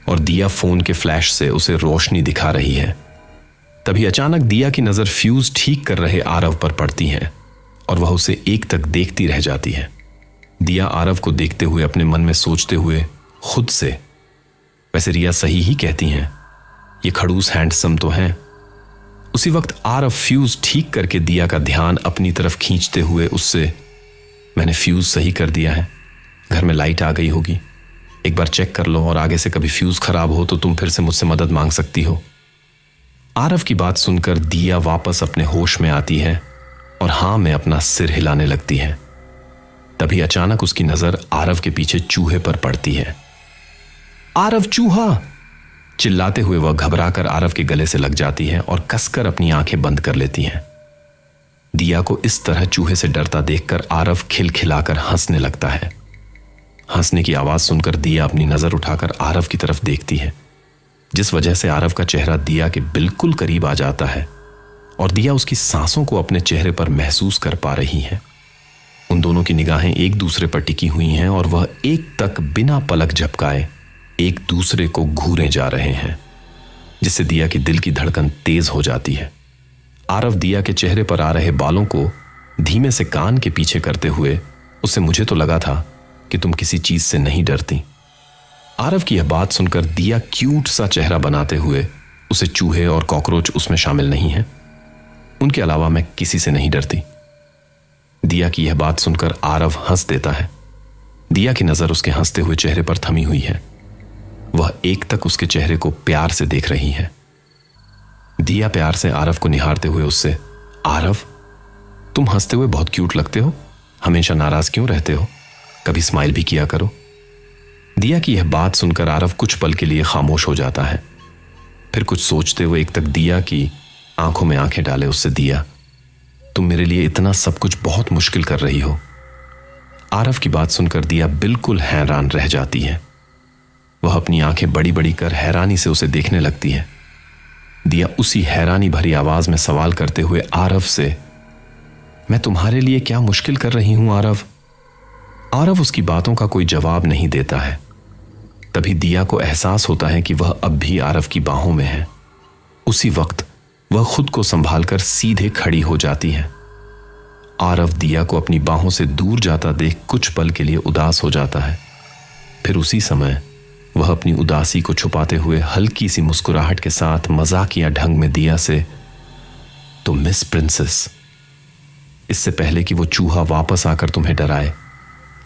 और दिया फोन के फ्लैश से उसे रोशनी दिखा रही है। तभी अचानक दिया की नजर फ्यूज ठीक कर रहे आरव पर पड़ती है और वह उसे एक तक देखती रह जाती है। दिया आरव को देखते हुए अपने मन में सोचते हुए खुद से, वैसे रिया सही ही कहती हैं, ये खड़ूस हैंडसम तो हैं। उसी वक्त आरव फ्यूज ठीक करके दिया का ध्यान अपनी तरफ खींचते हुए उससे, मैंने फ्यूज सही कर दिया है, घर में लाइट आ गई होगी, एक बार चेक कर लो और आगे से कभी फ्यूज खराब हो तो तुम फिर से मुझसे मदद मांग सकती हो। आरव की बात सुनकर दिया वापस अपने होश में आती है और हां में अपना सिर हिलाने लगती है। तभी अचानक उसकी नजर आरव के पीछे चूहे पर पड़ती है। आरव, चूहा! चिल्लाते हुए वह घबराकर आरव के गले से लग जाती है और कसकर अपनी आंखें बंद कर लेती है। दिया को इस तरह चूहे से डरता देखकर आरव खिलखिलाकर हंसने लगता है। हंसने की आवाज सुनकर दिया अपनी नजर उठाकर आरव की तरफ देखती है, जिस वजह से आरव का चेहरा दिया के बिल्कुल करीब आ जाता है और दिया उसकी सांसों को अपने चेहरे पर महसूस कर पा रही है। उन दोनों की निगाहें एक दूसरे पर टिकी हुई हैं और वह एक तक बिना पलक झपकाए एक दूसरे को घूरे जा रहे हैं, जिससे दिया की दिल की धड़कन तेज हो जाती है। आरव दिया के चेहरे पर आ रहे बालों को धीमे से कान के पीछे करते हुए उससे, मुझे तो लगा था कि तुम किसी चीज से नहीं डरती। आरव की यह बात सुनकर दिया क्यूट सा चेहरा बनाते हुए उसे, चूहे और कॉकरोच उसमें शामिल नहीं है, उनके अलावा मैं किसी से नहीं डरती। दिया की यह बात सुनकर आरव हंस देता है। दिया की नजर उसके हंसते हुए चेहरे पर थमी हुई है। वह एक तक उसके चेहरे को प्यार से देख रही है। दिया प्यार से आरव को निहारते हुए उससे, आरव, तुम हंसते हुए बहुत क्यूट लगते हो, हमेशा नाराज क्यों रहते हो, कभी स्माइल भी किया करो। दिया की यह बात सुनकर आरव कुछ पल के लिए खामोश हो जाता है। फिर कुछ सोचते हुए एक तक दिया की आंखों में आंखें डाले उससे, दिया, तुम मेरे लिए इतना सब कुछ बहुत मुश्किल कर रही हो। आरव की बात सुनकर दिया बिल्कुल हैरान रह जाती है। वह अपनी आंखें बड़ी बड़ी कर हैरानी से उसे देखने लगती है। दिया उसी हैरानी भरी आवाज में सवाल करते हुए आरव से, मैं तुम्हारे लिए क्या मुश्किल कर रही हूं आरव? आरव उसकी बातों का कोई जवाब नहीं देता है। तभी दिया को एहसास होता है कि वह अब भी आरव की बाहों में है। उसी वक्त वह खुद को संभालकर सीधे खड़ी हो जाती है। आरव दिया को अपनी बाहों से दूर जाता देख कुछ पल के लिए उदास हो जाता है। फिर उसी समय वह अपनी उदासी को छुपाते हुए हल्की सी मुस्कुराहट के साथ मजाकिया ढंग में दिया से, तो मिस प्रिंसेस, इससे पहले कि वो चूहा वापस आकर तुम्हें डराए,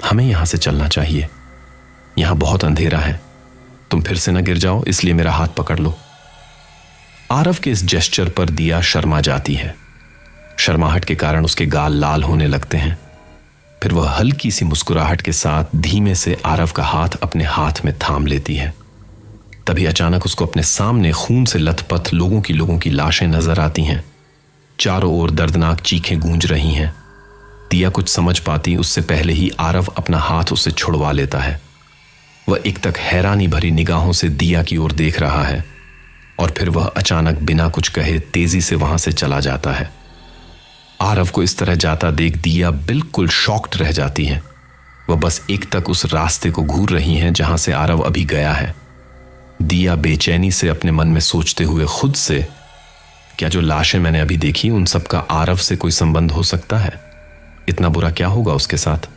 हमें यहां से चलना चाहिए। यहां बहुत अंधेरा है, तुम फिर से न गिर जाओ, इसलिए मेरा हाथ पकड़ लो। आरव के इस जेस्चर पर दिया शर्मा जाती है। शर्माहट के कारण उसके गाल लाल होने लगते हैं। फिर वह हल्की सी मुस्कुराहट के साथ धीमे से आरव का हाथ अपने हाथ में थाम लेती है। तभी अचानक उसको अपने सामने खून से लथपथ लोगों की लाशें नजर आती हैं। चारों ओर दर्दनाक चीखें गूंज रही हैं। दिया कुछ समझ पाती उससे पहले ही आरव अपना हाथ उससे छुड़वा लेता है। वह एक तक हैरानी भरी निगाहों से दिया की ओर देख रहा है और फिर वह अचानक बिना कुछ कहे तेजी से वहां से चला जाता है। आरव को इस तरह जाता देख दिया बिल्कुल शॉक्ड रह जाती है। वह बस एक तक उस रास्ते को घूर रही हैं जहां से आरव अभी गया है। दिया बेचैनी से अपने मन में सोचते हुए खुद से, क्या जो लाशें मैंने अभी देखी उन सब का आरव से कोई संबंध हो सकता है? इतना बुरा क्या होगा उसके साथ?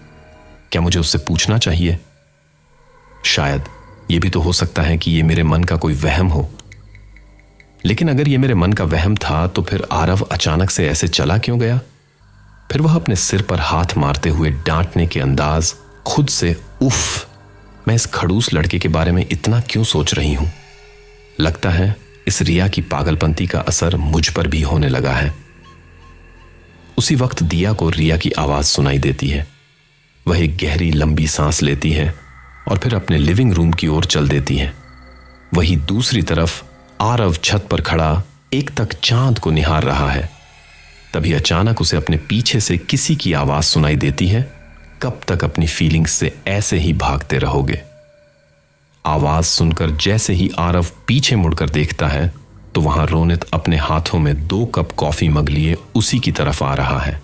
क्या मुझे उससे पूछना चाहिए? शायद यह भी तो हो सकता है कि यह मेरे मन का कोई वहम हो। लेकिन अगर यह मेरे मन का वहम था तो फिर आरव अचानक से ऐसे चला क्यों गया? फिर वह अपने सिर पर हाथ मारते हुए डांटने के अंदाज खुद से, उफ, मैं इस खड़ूस लड़के के बारे में इतना क्यों सोच रही हूं? लगता है इस रिया की पागलपंती का असर मुझ पर भी होने लगा है। उसी वक्त दिया को रिया की आवाज सुनाई देती है। वह एक गहरी लंबी सांस लेती है और फिर अपने लिविंग रूम की ओर चल देती है। वहीं दूसरी तरफ आरव छत पर खड़ा एक तक चांद को निहार रहा है। तभी अचानक उसे अपने पीछे से किसी की आवाज सुनाई देती है, कब तक अपनी फीलिंग्स से ऐसे ही भागते रहोगे? आवाज सुनकर जैसे ही आरव पीछे मुड़कर देखता है तो वहां रोनित अपने हाथों में 2 कप कॉफी मग लिए उसी की तरफ आ रहा है।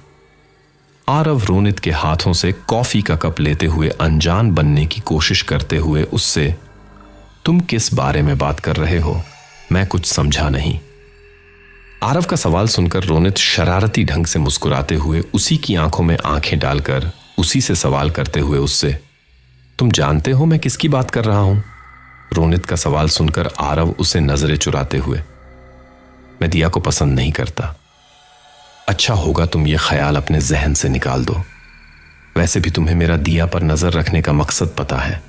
आरव रोनित के हाथों से कॉफी का कप लेते हुए अनजान बनने की कोशिश करते हुए उससे, तुम किस बारे में बात कर रहे हो? मैं कुछ समझा नहीं। आरव का सवाल सुनकर रोनित शरारती ढंग से मुस्कुराते हुए उसी की आंखों में आंखें डालकर उसी से सवाल करते हुए उससे, तुम जानते हो मैं किसकी बात कर रहा हूं? रोनित का सवाल सुनकर आरव उसे नजरें चुराते हुए, मैं दिया को पसंद नहीं करता। अच्छा होगा तुम ये ख्याल अपने जहन से निकाल दो। वैसे भी तुम्हें मेरा दिया पर नजर रखने का मकसद पता है।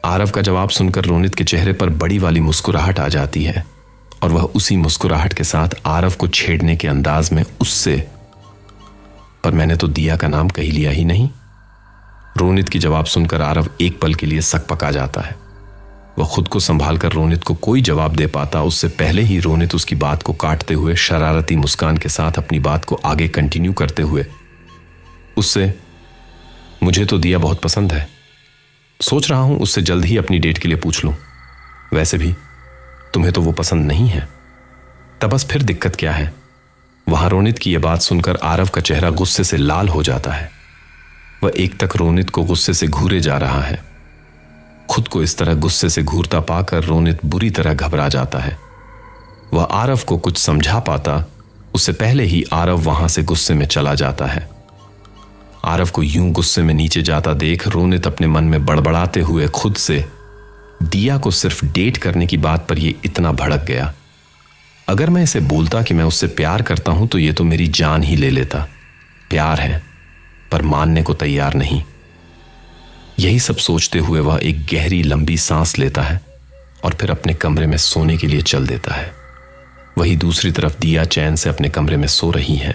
आरव का जवाब सुनकर रोनित के चेहरे पर बड़ी वाली मुस्कुराहट आ जाती है और वह उसी मुस्कुराहट के साथ आरव को छेड़ने के अंदाज में उससे, पर मैंने तो दिया का नाम कही लिया ही नहीं। रोनित की जवाब सुनकर आरव एक पल के लिए सकपका जाता है। वह खुद को संभालकर रोनित को कोई जवाब दे पाता उससे पहले ही रोनित उसकी बात को काटते हुए शरारती मुस्कान के साथ अपनी बात को आगे कंटिन्यू करते हुए उससे, मुझे तो दिया बहुत पसंद है। सोच रहा हूं उससे जल्द ही अपनी डेट के लिए पूछ लूं। वैसे भी तुम्हें तो वो पसंद नहीं है, तब बस फिर दिक्कत क्या है? वहां रोनित की यह बात सुनकर आरव का चेहरा गुस्से से लाल हो जाता है। वह एक तक रोनित को गुस्से से घूरे जा रहा है। खुद को इस तरह गुस्से से घूरता पाकर रोनित बुरी तरह घबरा जाता है। वह आरव को कुछ समझा पाता उससे पहले ही आरव वहां से गुस्से में चला जाता है। आरव को यूं गुस्से में नीचे जाता देख रोनित अपने मन में बड़बड़ाते हुए खुद से, दिया को सिर्फ डेट करने की बात पर यह इतना भड़क गया। अगर मैं इसे बोलता कि मैं उससे प्यार करता हूं तो यह तो मेरी जान ही ले लेता। प्यार है पर मानने को तैयार नहीं। यही सब सोचते हुए वह एक गहरी लंबी सांस लेता है और फिर अपने कमरे में सोने के लिए चल देता है। वही दूसरी तरफ दिया चैन से अपने कमरे में सो रही है।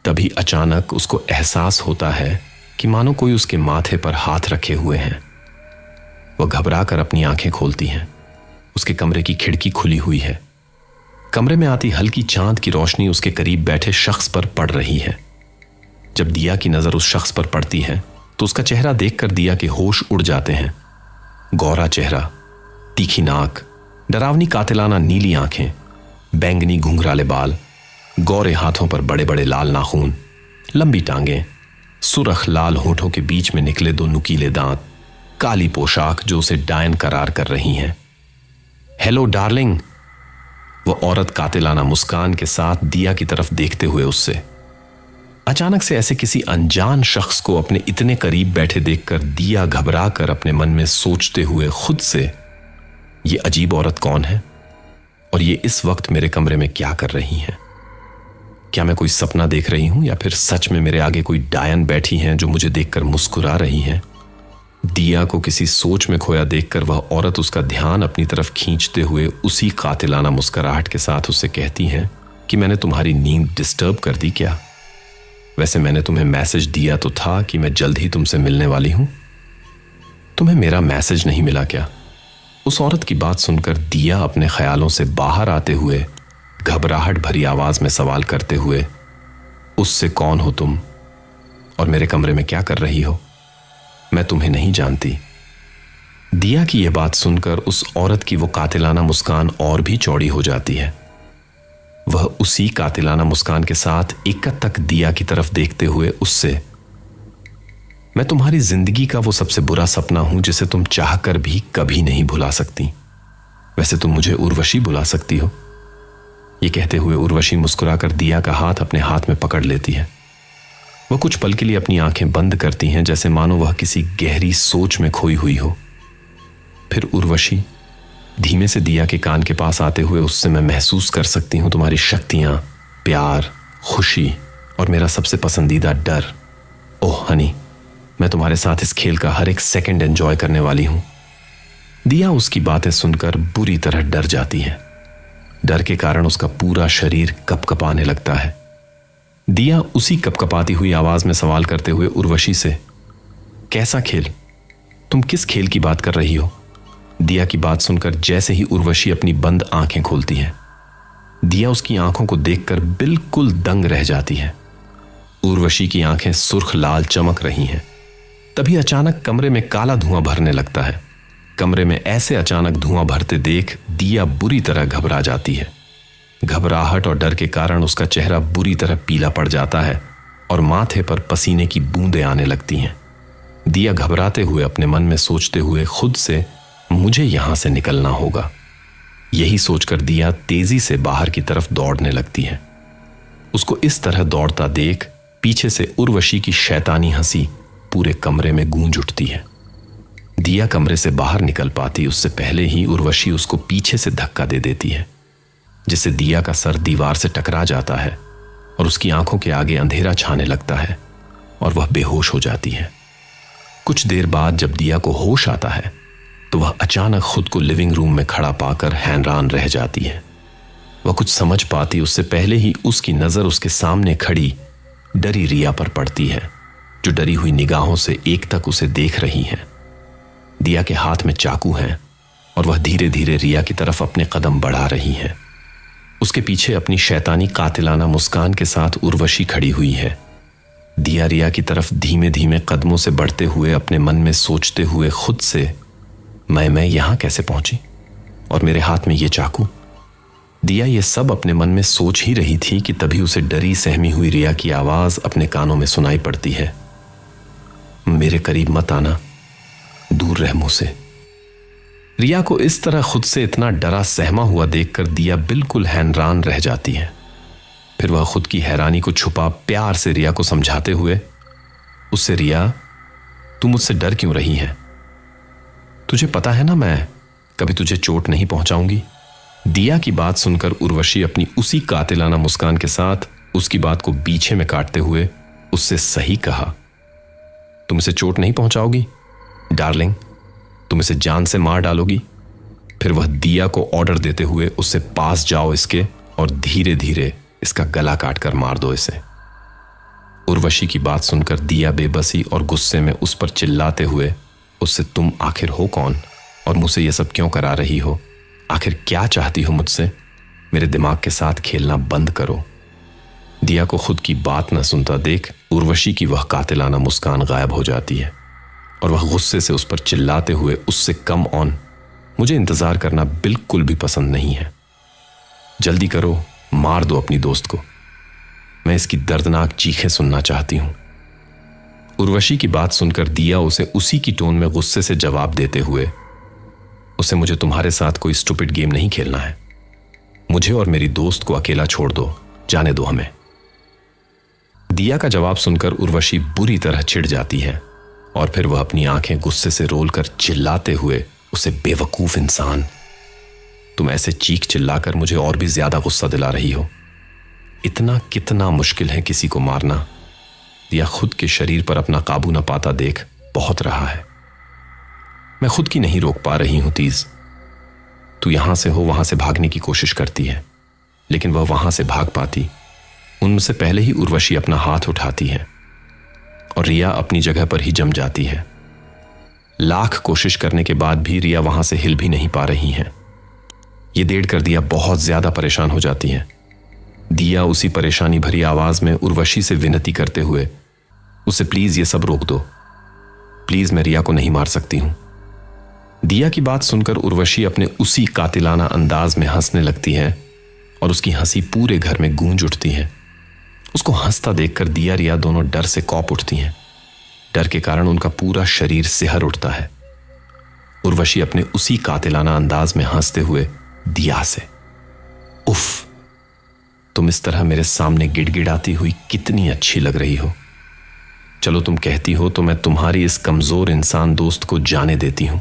तभी अचानक उसको एहसास होता है कि मानो कोई उसके माथे पर हाथ रखे हुए हैं। वह घबराकर अपनी आंखें खोलती हैं। उसके कमरे की खिड़की खुली हुई है। कमरे में आती हल्की चांद की रोशनी उसके करीब बैठे शख्स पर पड़ रही है। जब दिया की नजर उस शख्स पर पड़ती है तो उसका चेहरा देखकर दिया के होश उड़ जाते हैं। गौरा चेहरा, तीखी नाक, डरावनी कातिलाना नीली आंखें, बैंगनी घुंघराले बाल, गौरे हाथों पर बड़े बड़े लाल नाखून, लंबी टांगें, सुरख लाल होठों के बीच में निकले 2 नुकीले दांत, काली पोशाक जो उसे डायन करार कर रही हैं। हेलो डार्लिंग, वह औरत कातिलाना मुस्कान के साथ दिया की तरफ देखते हुए उससे। अचानक से ऐसे किसी अनजान शख्स को अपने इतने करीब बैठे देखकर दिया घबरा कर अपने मन में सोचते हुए खुद से, ये अजीब औरत कौन है और ये इस वक्त मेरे कमरे में क्या कर रही है? क्या मैं कोई सपना देख रही हूं या फिर सच में मेरे आगे कोई डायन बैठी हैं जो मुझे देखकर मुस्कुरा रही हैं? दिया को किसी सोच में खोया देखकर वह औरत उसका ध्यान अपनी तरफ खींचते हुए उसी कातिलाना मुस्कुराहट के साथ उससे कहती है, कि मैंने तुम्हारी नींद डिस्टर्ब कर दी क्या? वैसे मैंने तुम्हें मैसेज दिया तो था कि मैं जल्द ही तुमसे मिलने वाली हूं। तुम्हें मेरा मैसेज नहीं मिला क्या? उस औरत की बात सुनकर दिया अपने ख्यालों से बाहर आते हुए घबराहट भरी आवाज में सवाल करते हुए, उससे कौन हो तुम और मेरे कमरे में क्या कर रही हो? मैं तुम्हें नहीं जानती। दिया की यह बात सुनकर उस औरत की वो कातिलाना मुस्कान और भी चौड़ी हो जाती है। वह उसी कातिलाना मुस्कान के साथ एकटक दिया की तरफ देखते हुए उससे, मैं तुम्हारी जिंदगी का वो सबसे बुरा सपना हूं जिसे तुम चाहकर भी कभी नहीं भुला सकती। वैसे तुम मुझे उर्वशी बुला सकती हो। यह कहते हुए उर्वशी मुस्कुराकर दिया का हाथ अपने हाथ में पकड़ लेती है। वह कुछ पल के लिए अपनी आंखें बंद करती हैं, जैसे मानो वह किसी गहरी सोच में खोई हुई हो। फिर उर्वशी धीमे से दिया के कान के पास आते हुए उससे, मैं महसूस कर सकती हूं तुम्हारी शक्तियां, प्यार, खुशी और मेरा सबसे पसंदीदा डर। ओह हनी, मैं तुम्हारे साथ इस खेल का हर एक सेकंड एंजॉय करने वाली हूं। दिया उसकी बातें सुनकर बुरी तरह डर जाती है। डर के कारण उसका पूरा शरीर कपकपाने लगता है। दिया उसी कपकपाती हुई आवाज में सवाल करते हुए उर्वशी से, कैसा खेल? तुम किस खेल की बात कर रही हो? दिया की बात सुनकर जैसे ही उर्वशी अपनी बंद आंखें खोलती है, दिया उसकी आंखों को देखकर बिल्कुल दंग रह जाती है। उर्वशी की आंखें सुर्ख लाल चमक रही हैं। तभी अचानक कमरे में काला धुआं भरने लगता है। कमरे में ऐसे अचानक धुआं भरते देख दिया बुरी तरह घबरा जाती है। घबराहट और डर के कारण उसका चेहरा बुरी तरह पीला पड़ जाता है और माथे पर पसीने की बूंदें आने लगती हैं। दिया घबराते हुए अपने मन में सोचते हुए खुद से, मुझे यहां से निकलना होगा। यही सोचकर दिया तेजी से बाहर की तरफ दौड़ने लगती है। उसको इस तरह दौड़ता देख पीछे से उर्वशी की शैतानी हंसी पूरे कमरे में गूंज उठती है। दिया कमरे से बाहर निकल पाती उससे पहले ही उर्वशी उसको पीछे से धक्का दे देती है, जिससे दिया का सर दीवार से टकरा जाता है और उसकी आंखों के आगे अंधेरा छाने लगता है और वह बेहोश हो जाती है। कुछ देर बाद जब दिया को होश आता है तो वह अचानक खुद को लिविंग रूम में खड़ा पाकर हैरान रह जाती है। वह कुछ समझ पाती उससे पहले ही उसकी नजर उसके सामने खड़ी डरी रिया पर पड़ती है, जो डरी हुई निगाहों से एकटक उसे देख रही है। दिया के हाथ में चाकू है और वह धीरे धीरे रिया की तरफ अपने कदम बढ़ा रही है। उसके पीछे अपनी शैतानी कातिलाना मुस्कान के साथ उर्वशी खड़ी हुई है। दिया रिया की तरफ धीमे धीमे कदमों से बढ़ते हुए अपने मन में सोचते हुए खुद से, मैं यहां कैसे पहुंची और मेरे हाथ में ये चाकू? दिया ये सब अपने मन में सोच ही रही थी कि तभी उसे डरी सहमी हुई रिया की आवाज अपने कानों में सुनाई पड़ती है, मेरे करीब मत आना, दूर रह मुझसे। रिया को इस तरह खुद से इतना डरा सहमा हुआ देखकर दिया बिल्कुल हैरान रह जाती है। फिर वह खुद की हैरानी को छुपा प्यार से रिया को समझाते हुए उससे, रिया तू मुझसे डर क्यों रही है? तुझे पता है ना मैं कभी तुझे चोट नहीं पहुंचाऊंगी। दिया की बात सुनकर उर्वशी अपनी उसी कातिलाना मुस्कान के साथ उसकी बात को पीछे में काटते हुए उससे सही कहा, तुम इसे चोट नहीं पहुंचाओगी डार्लिंग, तुम इसे जान से मार डालोगी। फिर वह दिया को ऑर्डर देते हुए उससे, पास जाओ इसके और धीरे धीरे इसका गला काटकर मार दो इसे। उर्वशी की बात सुनकर दिया बेबसी और गुस्से में उस पर चिल्लाते हुए उससे, तुम आखिर हो कौन और मुझसे यह सब क्यों करा रही हो? आखिर क्या चाहती हो मुझसे? मेरे दिमाग के साथ खेलना बंद करो। दिया को खुद की बात न सुनता देख उर्वशी की वह कातिलाना मुस्कान गायब हो जाती है और वह गुस्से से उस पर चिल्लाते हुए उससे, कम ऑन, मुझे इंतजार करना बिल्कुल भी पसंद नहीं है। जल्दी करो, मार दो अपनी दोस्त को, मैं इसकी दर्दनाक चीखें सुनना चाहती हूं। उर्वशी की बात सुनकर दिया उसे उसी की टोन में गुस्से से जवाब देते हुए उसे, मुझे तुम्हारे साथ कोई स्टूपिड गेम नहीं खेलना है। मुझे और मेरी दोस्त को अकेला छोड़ दो, जाने दो हमें। दिया का जवाब सुनकर उर्वशी बुरी तरह चिढ़ जाती है और फिर वह अपनी आंखें गुस्से से रोलकर चिल्लाते हुए उसे, बेवकूफ इंसान, तुम ऐसे चीख चिल्लाकर मुझे और भी ज्यादा गुस्सा दिला रही हो। इतना कितना मुश्किल है किसी को मारना। दिया खुद के शरीर पर अपना काबू न पाता देख बहुत रहा है। मैं खुद की नहीं रोक पा रही हूं तीज। तू यहां से हो वहां से भागने की कोशिश करती है, लेकिन वह वहां से भाग पाती उनसे पहले ही उर्वशी अपना हाथ उठाती है और रिया अपनी जगह पर ही जम जाती है। लाख कोशिश करने के बाद भी रिया वहां से हिल भी नहीं पा रही हैं। ये देखकर दिया बहुत ज्यादा परेशान हो जाती है। दिया उसी परेशानी भरी आवाज में उर्वशी से विनती करते हुए उसे प्लीज ये सब रोक दो, प्लीज मैं रिया को नहीं मार सकती हूं। दिया की बात सुनकर उर्वशी अपने उसी कातिलाना अंदाज में हंसने लगती है और उसकी हंसी पूरे घर में गूंज उठती है। उसको हंसता देखकर दिया रिया दोनों डर से कौप उठती हैं। डर के कारण उनका पूरा शरीर सिहर उठता है। उर्वशी अपने उसी कातिलाना अंदाज में हंसते हुए दिया से, उफ, तुम इस तरह मेरे सामने गिड़गिड़ाती हुई कितनी अच्छी लग रही हो। चलो तुम कहती हो तो मैं तुम्हारी इस कमजोर इंसान दोस्त को जाने देती हूं।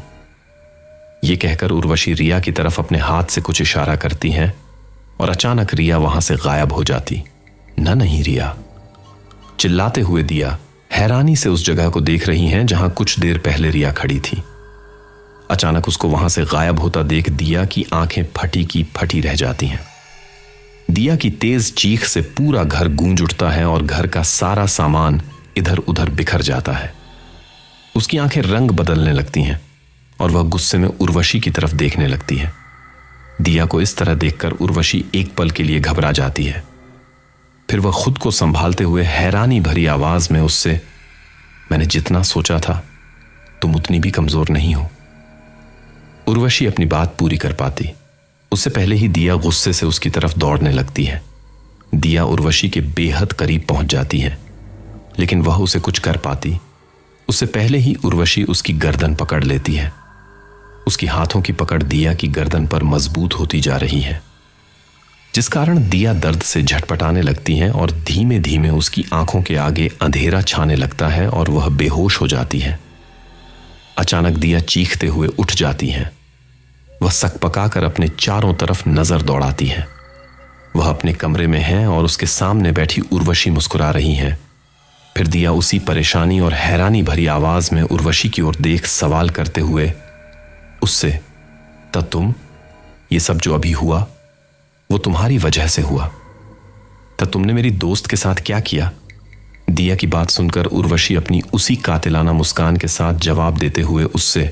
यह कहकर उर्वशी रिया की तरफ अपने हाथ से कुछ इशारा करती है और अचानक रिया वहां से गायब हो जाती। नहीं रिया, चिल्लाते हुए दिया हैरानी से उस जगह को देख रही हैं जहां कुछ देर पहले रिया खड़ी थी। अचानक उसको वहां से गायब होता देख दिया की आंखें फटी की फटी रह जाती हैं। दिया की तेज चीख से पूरा घर गूंज उठता है और घर का सारा सामान इधर उधर बिखर जाता है। उसकी आंखें रंग बदलने लगती हैं और वह गुस्से में उर्वशी की तरफ देखने लगती है। दिया को इस तरह देखकर उर्वशी एक पल के लिए घबरा जाती है। फिर वह खुद को संभालते हुए हैरानी भरी आवाज में उससे, मैंने जितना सोचा था तुम उतनी भी कमजोर नहीं हो। उर्वशी अपनी बात पूरी कर पाती उससे पहले ही दिया गुस्से से उसकी तरफ दौड़ने लगती है। दिया उर्वशी के बेहद करीब पहुंच जाती है, लेकिन वह उसे कुछ कर पाती उससे पहले ही उर्वशी उसकी गर्दन पकड़ लेती है। उसकी हाथों की पकड़ दिया की गर्दन पर मजबूत होती जा रही है, जिस कारण दिया दर्द से झटपटाने लगती है और धीमे धीमे उसकी आंखों के आगे अंधेरा छाने लगता है और वह बेहोश हो जाती है। अचानक दिया चीखते हुए उठ जाती है। वह सकपकाकर अपने चारों तरफ नजर दौड़ाती है। वह अपने कमरे में है और उसके सामने बैठी उर्वशी मुस्कुरा रही है। फिर दिया उसी परेशानी और हैरानी भरी आवाज में उर्वशी की ओर देख सवाल करते हुए उससे, तब तुम, ये सब जो अभी हुआ वो तुम्हारी वजह से हुआ, तब तुमने मेरी दोस्त के साथ क्या किया? दिया की बात सुनकर उर्वशी अपनी उसी कातिलाना मुस्कान के साथ जवाब देते हुए उससे,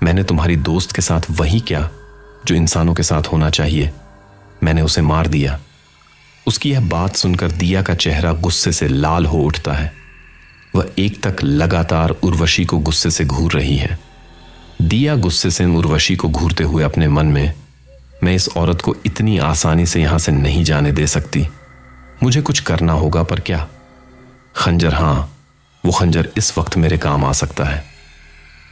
मैंने तुम्हारी दोस्त के साथ वही क्या जो इंसानों के साथ होना चाहिए, मैंने उसे मार दिया। उसकी यह बात सुनकर दिया का चेहरा गुस्से से लाल हो उठता है। वह एक तक लगातार उर्वशी को गुस्से से घूर रही है। दिया गुस्से से उर्वशी को घूरते हुए अपने मन में, मैं इस औरत को इतनी आसानी से यहां से नहीं जाने दे सकती, मुझे कुछ करना होगा, पर क्या? खंजर, हां, वो खंजर इस वक्त मेरे काम आ सकता है।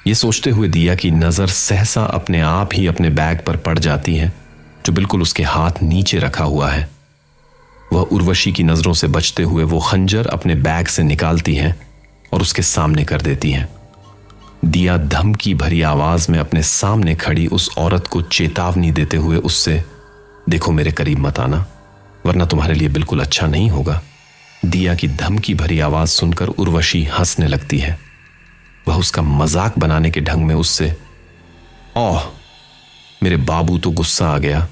ये सोचते हुए दिया की नजर सहसा अपने आप ही अपने बैग पर पड़ जाती है जो बिल्कुल उसके हाथ नीचे रखा हुआ है। वह उर्वशी की नजरों से बचते हुए वो खंजर अपने बैग से निकालती है और उसके सामने कर देती है। दिया धमकी भरी आवाज में अपने सामने खड़ी उस औरत को चेतावनी देते हुए उससे, देखो मेरे करीब मत आना, वरना तुम्हारे लिए बिल्कुल अच्छा नहीं होगा। दिया की धमकी भरी आवाज सुनकर उर्वशी हंसने लगती है। वह उसका मजाक बनाने के ढंग में उससे, ओह मेरे बाबू, तो गुस्सा आ गया,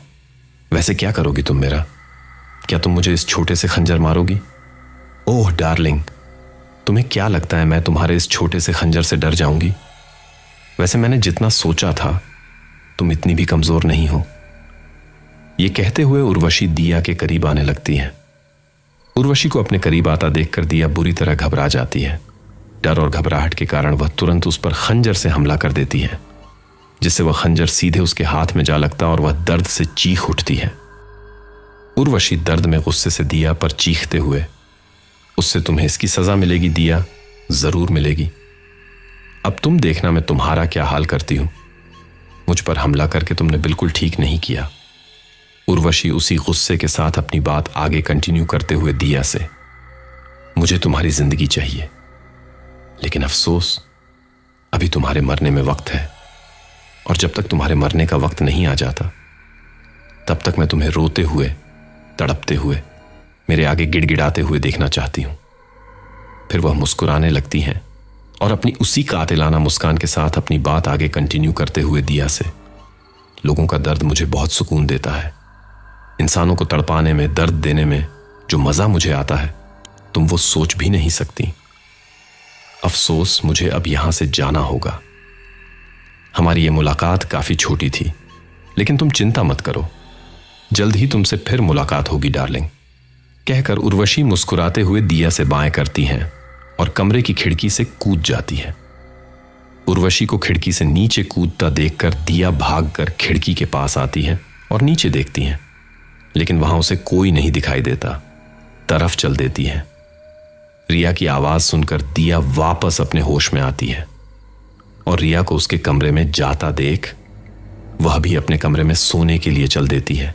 वैसे क्या करोगी तुम मेरा? क्या तुम मुझे इस छोटे से खंजर मारोगी? ओह डार्लिंग, तुम्हें क्या लगता है मैं तुम्हारे इस छोटे से खंजर से डर जाऊंगी? वैसे मैंने जितना सोचा था तुम इतनी भी कमजोर नहीं हो। यह कहते हुए उर्वशी दिया के करीब आने लगती है। उर्वशी को अपने करीब आता देखकर दिया बुरी तरह घबरा जाती है। डर और घबराहट के कारण वह तुरंत उस पर खंजर से हमला कर देती है, जिससे वह खंजर सीधे उसके हाथ में जा लगता और वह दर्द से चीख उठती है। उर्वशी दर्द में गुस्से से दिया पर चीखते हुए, उससे तुम्हें इसकी सजा मिलेगी दिया, जरूर मिलेगी। अब तुम देखना मैं तुम्हारा क्या हाल करती हूं। मुझ पर हमला करके तुमने बिल्कुल ठीक नहीं किया। उर्वशी उसी गुस्से के साथ अपनी बात आगे कंटिन्यू करते हुए दिया से, मुझे तुम्हारी जिंदगी चाहिए, लेकिन अफसोस अभी तुम्हारे मरने में वक्त है, और जब तक तुम्हारे मरने का वक्त नहीं आ जाता तब तक मैं तुम्हें रोते हुए, तड़पते हुए, मेरे आगे गिड़गिड़ाते हुए देखना चाहती हूं। फिर वह मुस्कुराने लगती हैं और अपनी उसी कातिलाना मुस्कान के साथ अपनी बात आगे कंटिन्यू करते हुए दिया से, लोगों का दर्द मुझे बहुत सुकून देता है। इंसानों को तड़पाने में, दर्द देने में जो मजा मुझे आता है, तुम वो सोच भी नहीं सकती। अफसोस, मुझे अब यहां से जाना होगा। हमारी ये मुलाकात काफी छोटी थी, लेकिन तुम चिंता मत करो, जल्द ही तुमसे फिर मुलाकात होगी डार्लिंग, कहकर उर्वशी मुस्कुराते हुए दिया से बाएं करती हैं और कमरे की खिड़की से कूद जाती है। उर्वशी को खिड़की से नीचे कूदता देखकर दिया भागकर खिड़की के पास आती है और नीचे देखती हैं, लेकिन वहां उसे कोई नहीं दिखाई देता। तरफ चल देती है। रिया की आवाज सुनकर दिया वापस अपने होश में आती है और रिया को उसके कमरे में जाता देख वह भी अपने कमरे में सोने के लिए चल देती है।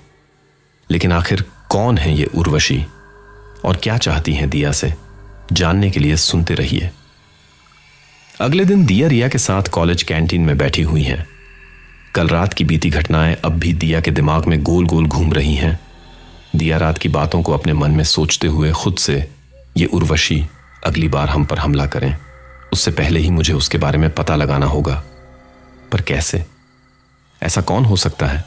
लेकिन आखिर कौन है ये उर्वशी और क्या चाहती हैं दिया से, जानने के लिए सुनते रहिए। अगले दिन दिया रिया के साथ कॉलेज कैंटीन में बैठी हुई हैं। कल रात की बीती घटनाएं अब भी दिया के दिमाग में गोल गोल घूम रही हैं। दिया रात की बातों को अपने मन में सोचते हुए खुद से, ये उर्वशी अगली बार हम पर हमला करें, उससे पहले ही मुझे उसके बारे में पता लगाना होगा। पर कैसे? ऐसा कौन हो सकता है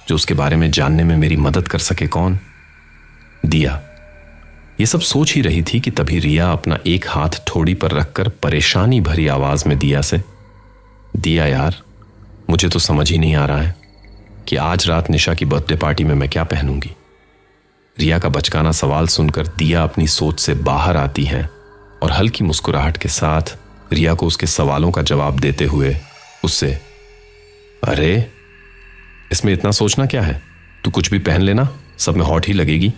जो उसके बारे में जानने में मेरी मदद कर सके? कौन? दिया। ये सब सोच ही रही थी कि तभी रिया अपना एक हाथ ठोड़ी पर रखकर परेशानी भरी आवाज में दिया से, दिया यार, मुझे तो समझ ही नहीं आ रहा है कि आज रात निशा की बर्थडे पार्टी में मैं क्या पहनूंगी। रिया का बचकाना सवाल सुनकर दिया अपनी सोच से बाहर आती है और हल्की मुस्कुराहट के साथ रिया को उसके सवालों का जवाब देते हुए उससे, अरे इसमें इतना सोचना क्या है, तू कुछ भी पहन लेना, सब में हॉट ही लगेगी।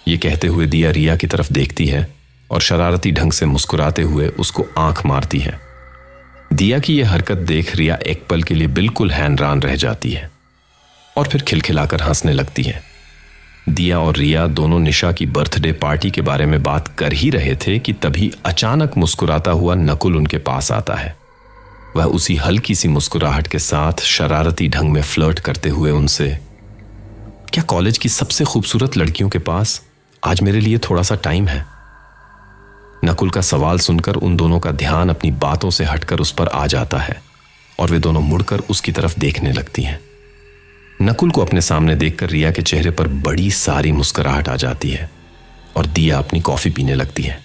ये कहते हुए दिया रिया की तरफ देखती है और शरारती ढंग से मुस्कुराते हुए उसको आंख मारती है। दिया की यह हरकत देख रिया एक पल के लिए बिल्कुल हैरान रह जाती है और फिर खिलखिलाकर हंसने लगती है। दिया और रिया दोनों निशा की बर्थडे पार्टी के बारे में बात कर ही रहे थे कि तभी अचानक मुस्कुराता हुआ नकुल उनके पास आता है। वह उसी हल्की सी मुस्कुराहट के साथ शरारती ढंग में फ्लर्ट करते हुए उनसे, क्या कॉलेज की सबसे खूबसूरत लड़कियों के पास आज मेरे लिए थोड़ा सा टाइम है? नकुल का सवाल सुनकर उन दोनों का ध्यान अपनी बातों से हटकर उस पर आ जाता है और वे दोनों मुड़कर उसकी तरफ देखने लगती हैं। नकुल को अपने सामने देखकर रिया के चेहरे पर बड़ी सारी मुस्कुराहट आ जाती है और दिया अपनी कॉफी पीने लगती है।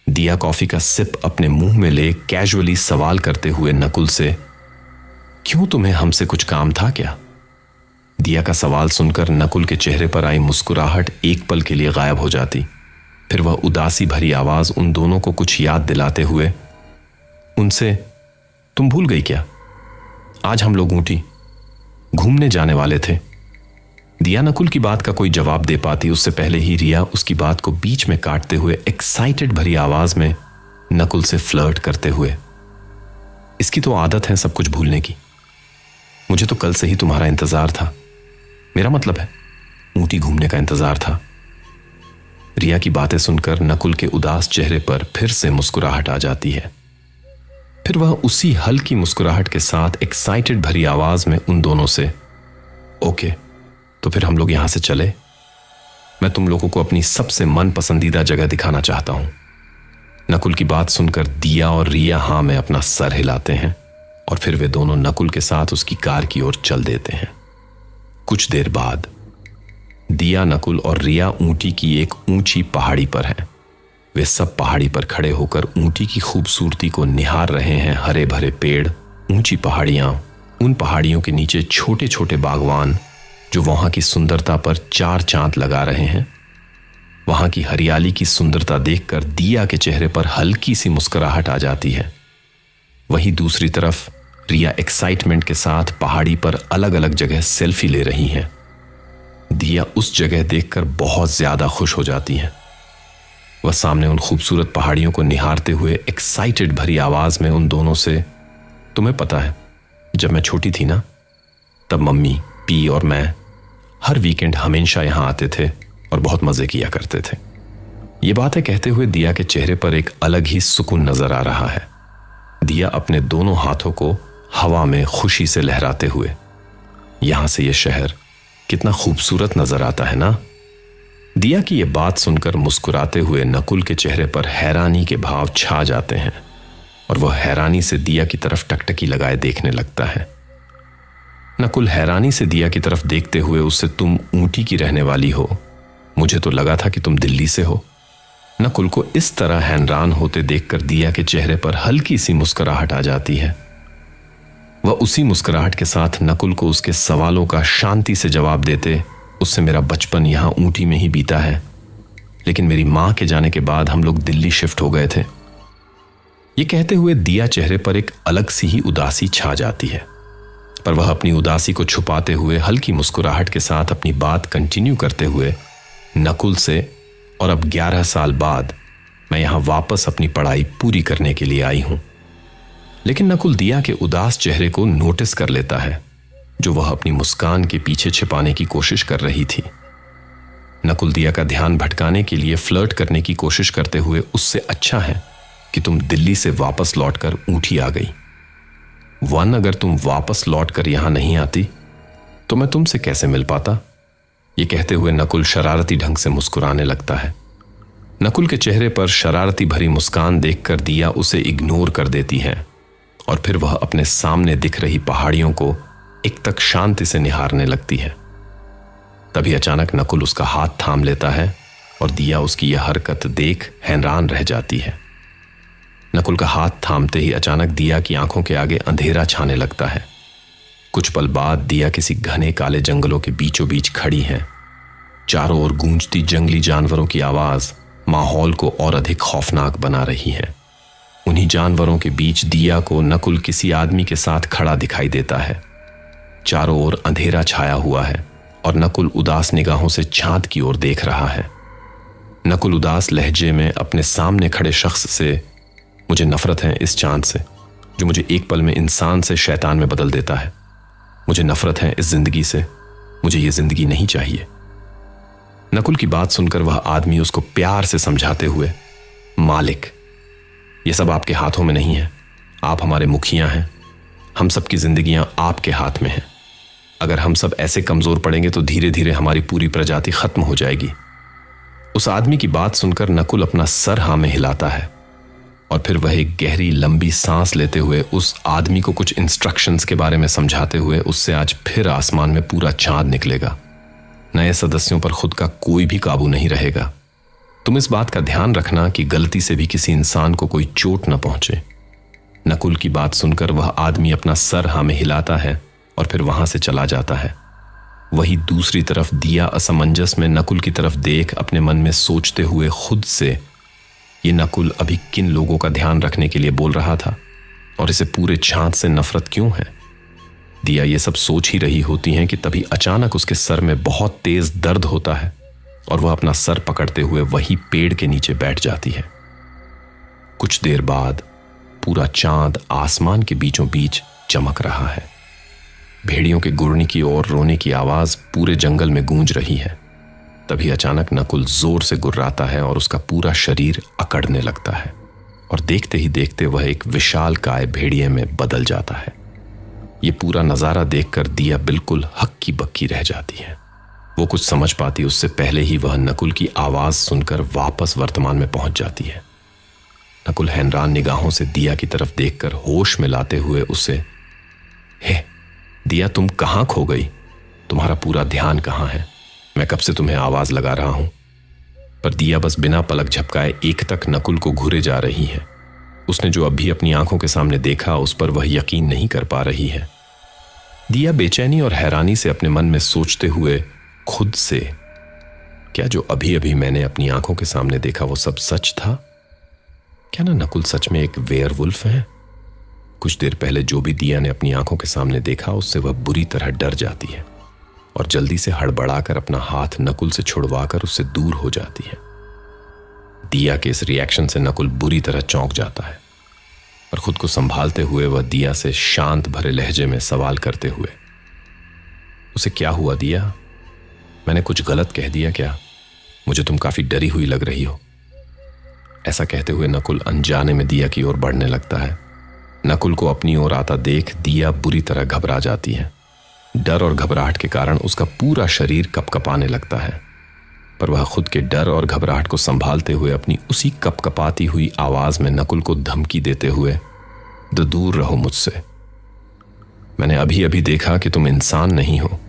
दिया कॉफी का सिप अपने मुंह में ले कैजुअली सवाल करते हुए नकुल से, क्यों, तुम्हें हमसे कुछ काम था क्या? दिया का सवाल सुनकर नकुल के चेहरे पर आई मुस्कुराहट एक पल के लिए गायब हो जाती। फिर वह उदासी भरी आवाज उन दोनों को कुछ याद दिलाते हुए उनसे, तुम भूल गई क्या, आज हम लोग ऊटी घूमने जाने वाले थे। दिया नकुल की बात का कोई जवाब दे पाती उससे पहले ही रिया उसकी बात को बीच में काटते हुए एक्साइटेड भरी आवाज में नकुल से फ्लर्ट करते हुए, इसकी तो आदत है सब कुछ भूलने की। मुझे तो कल से ही तुम्हारा इंतजार था, मेरा मतलब है ऊटी घूमने का इंतजार था। रिया की बातें सुनकर नकुल के उदास चेहरे पर फिर से मुस्कुराहट आ जाती है। फिर वह उसी हल्की मुस्कुराहट के साथ एक्साइटेड भरी आवाज में उन दोनों से, ओके तो फिर हम लोग यहां से चले, मैं तुम लोगों को अपनी सबसे मन पसंदीदा जगह दिखाना चाहता हूं। नकुल की बात सुनकर दिया और रिया हां में अपना सर हिलाते हैं और फिर वे दोनों नकुल के साथ उसकी कार की ओर चल देते हैं। कुछ देर बाद दिया, नकुल और रिया ऊटी की एक ऊंची पहाड़ी पर हैं। वे सब पहाड़ी पर खड़े होकर ऊटी की खूबसूरती को निहार रहे हैं। हरे भरे पेड़, ऊंची पहाड़ियां, उन पहाड़ियों के नीचे छोटे छोटे बागवान जो वहां की सुंदरता पर चार चांद लगा रहे हैं। वहां की हरियाली की सुंदरता देखकर दिया के चेहरे पर हल्की सी मुस्कुराहट आ जाती है। वहीं दूसरी तरफ रिया एक्साइटमेंट के साथ पहाड़ी पर अलग अलग जगह सेल्फी ले रही हैं। दिया उस जगह देखकर बहुत ज्यादा खुश हो जाती हैं। वह सामने उन खूबसूरत पहाड़ियों को निहारते हुए एक्साइटेड भरी आवाज में उन दोनों से, तुम्हें पता है जब मैं छोटी थी ना, तब मम्मी, पी और मैं हर वीकेंड हमेशा यहां आते थे और बहुत मजे किया करते थे। ये बातें कहते हुए दिया के चेहरे पर एक अलग ही सुकून नजर आ रहा है। दिया अपने दोनों हाथों को हवा में खुशी से लहराते हुए, यहां से यह शहर कितना खूबसूरत नजर आता है ना। दिया की यह बात सुनकर मुस्कुराते हुए नकुल के चेहरे पर हैरानी के भाव छा जाते हैं और वह हैरानी से दिया की तरफ टकटकी लगाए देखने लगता है। नकुल हैरानी से दिया की तरफ देखते हुए उससे, तुम ऊंटी की रहने वाली हो, मुझे तो लगा था कि तुम दिल्ली से हो। नकुल को इस तरह हैरान होते देखकर दिया के चेहरे पर हल्की सी मुस्कुराहट आ जाती है। वह उसी मुस्कुराहट के साथ नकुल को उसके सवालों का शांति से जवाब देते, उससे मेरा बचपन यहां ऊंटी में ही बीता है, लेकिन मेरी मां के जाने के बाद हम लोग दिल्ली शिफ्ट हो गए थे। ये कहते हुए दिया चेहरे पर एक अलग सी ही उदासी छा जाती है, पर वह अपनी उदासी को छुपाते हुए हल्की मुस्कुराहट के साथ अपनी बात कंटिन्यू करते हुए नकुल से, और अब 11 साल बाद मैं यहां वापस अपनी पढ़ाई पूरी करने के लिए आई हूं। लेकिन नकुल दिया के उदास चेहरे को नोटिस कर लेता है, जो वह अपनी मुस्कान के पीछे छिपाने की कोशिश कर रही थी। नकुल दिया का ध्यान भटकाने के लिए फ्लर्ट करने की कोशिश करते हुए, उससे अच्छा है कि तुम दिल्ली से वापस लौटकर ऊंटी आ गई। अगर तुम वापस लौटकर यहां नहीं आती तो मैं तुमसे कैसे मिल पाता। ये कहते हुए नकुल शरारती ढंग से मुस्कुराने लगता है। नकुल के चेहरे पर शरारती भरी मुस्कान देखकर दिया उसे इग्नोर कर देती है, और फिर वह अपने सामने दिख रही पहाड़ियों को एक तक शांति से निहारने लगती है। तभी अचानक नकुल उसका हाथ थाम लेता है और दिया उसकी यह हरकत देख हैरान रह जाती है। नकुल का हाथ थामते ही अचानक दिया की आंखों के आगे अंधेरा छाने लगता है। कुछ पल बाद दिया किसी घने काले जंगलों के बीचों बीच खड़ी है। चारों ओर गूंजती जंगली जानवरों की आवाज माहौल को और अधिक खौफनाक बना रही है। उन्हीं जानवरों के बीच दिया को नकुल किसी आदमी के साथ खड़ा दिखाई देता है। चारों ओर अंधेरा छाया हुआ है और नकुल उदास निगाहों से चांद की ओर देख रहा है। नकुल उदास लहजे में अपने सामने खड़े शख्स से, मुझे नफरत है इस चांद से जो मुझे एक पल में इंसान से शैतान में बदल देता है। मुझे नफरत है इस जिंदगी से, मुझे ये जिंदगी नहीं चाहिए। नकुल की बात सुनकर वह आदमी उसको प्यार से समझाते हुए, मालिक, ये सब आपके हाथों में नहीं है, आप हमारे मुखिया हैं, हम सब की जिंदगियां आपके हाथ में हैं। अगर हम सब ऐसे कमजोर पड़ेंगे तो धीरे धीरे हमारी पूरी प्रजाति खत्म हो जाएगी। उस आदमी की बात सुनकर नकुल अपना सर हाँ में हिलाता है और फिर वह एक गहरी लंबी सांस लेते हुए उस आदमी को कुछ इंस्ट्रक्शंस के बारे में समझाते हुए, उससे आज फिर आसमान में पूरा चांद निकलेगा। नए सदस्यों पर खुद का कोई भी काबू नहीं रहेगा। तुम इस बात का ध्यान रखना कि गलती से भी किसी इंसान को कोई चोट न पहुंचे। नकुल की बात सुनकर वह आदमी अपना सर हाँ में हिलाता है और फिर वहां से चला जाता है। वही दूसरी तरफ दिया असमंजस में नकुल की तरफ देख अपने मन में सोचते हुए खुद से, ये नकुल अभी किन लोगों का ध्यान रखने के लिए बोल रहा था और इसे पूरे चांद से नफरत क्यों है। दिया ये सब सोच ही रही होती हैं कि तभी अचानक उसके सर में बहुत तेज दर्द होता है और वह अपना सर पकड़ते हुए वही पेड़ के नीचे बैठ जाती है। कुछ देर बाद पूरा चांद आसमान के बीचों बीच चमक रहा है। भेड़ियों के गुड़ने की और रोने की आवाज पूरे जंगल में गूंज रही है। तभी अचानक नकुल जोर से गुर्राता है और उसका पूरा शरीर अकड़ने लगता है और देखते ही देखते वह एक विशाल काय भेड़िए में बदल जाता है। ये पूरा नजारा देखकर दिया बिल्कुल हक्की बक्की रह जाती है। वो कुछ समझ पाती उससे पहले ही वह नकुल की आवाज सुनकर वापस वर्तमान में पहुंच जाती है। नकुल हैरान निगाहों से दिया की तरफ देखकर होश में लाते हुए उसे, हे दिया, तुम कहां खो गई? तुम्हारा पूरा ध्यान कहां है? मैं कब से तुम्हें आवाज लगा रहा हूं। पर दिया बस बिना पलक झपकाए एकटक नकुल को घूरे जा रही है। उसने जो अभी अपनी आंखों के सामने देखा उस पर वह यकीन नहीं कर पा रही है। दिया बेचैनी और हैरानी से अपने मन में सोचते हुए खुद से, क्या जो अभी अभी मैंने अपनी आंखों के सामने देखा वो सब सच था? क्या ना नकुल सच में एक वेयरवुल्फ है? कुछ देर पहले जो भी दिया ने अपनी आंखों के सामने देखा उससे वह बुरी तरह डर जाती है और जल्दी से हड़बड़ाकर अपना हाथ नकुल से छुड़वाकर उससे दूर हो जाती है। दिया के इस रिएक्शन से नकुल बुरी तरह चौंक जाता है और खुद को संभालते हुए वह दिया से शांत भरे लहजे में सवाल करते हुए, उसे क्या हुआ दिया? मैंने कुछ गलत कह दिया क्या? मुझे तुम काफी डरी हुई लग रही हो। ऐसा कहते हुए नकुल अनजाने में दिया की ओर बढ़ने लगता है। नकुल को अपनी ओर आता देख दिया बुरी तरह घबरा जाती है। डर और घबराहट के कारण उसका पूरा शरीर कपकपाने लगता है, पर वह खुद के डर और घबराहट को संभालते हुए अपनी उसी कपकपाती हुई आवाज में नकुल को धमकी देते हुए, दूर रहो मुझसे। मैंने अभी अभी देखा कि तुम इंसान नहीं हो।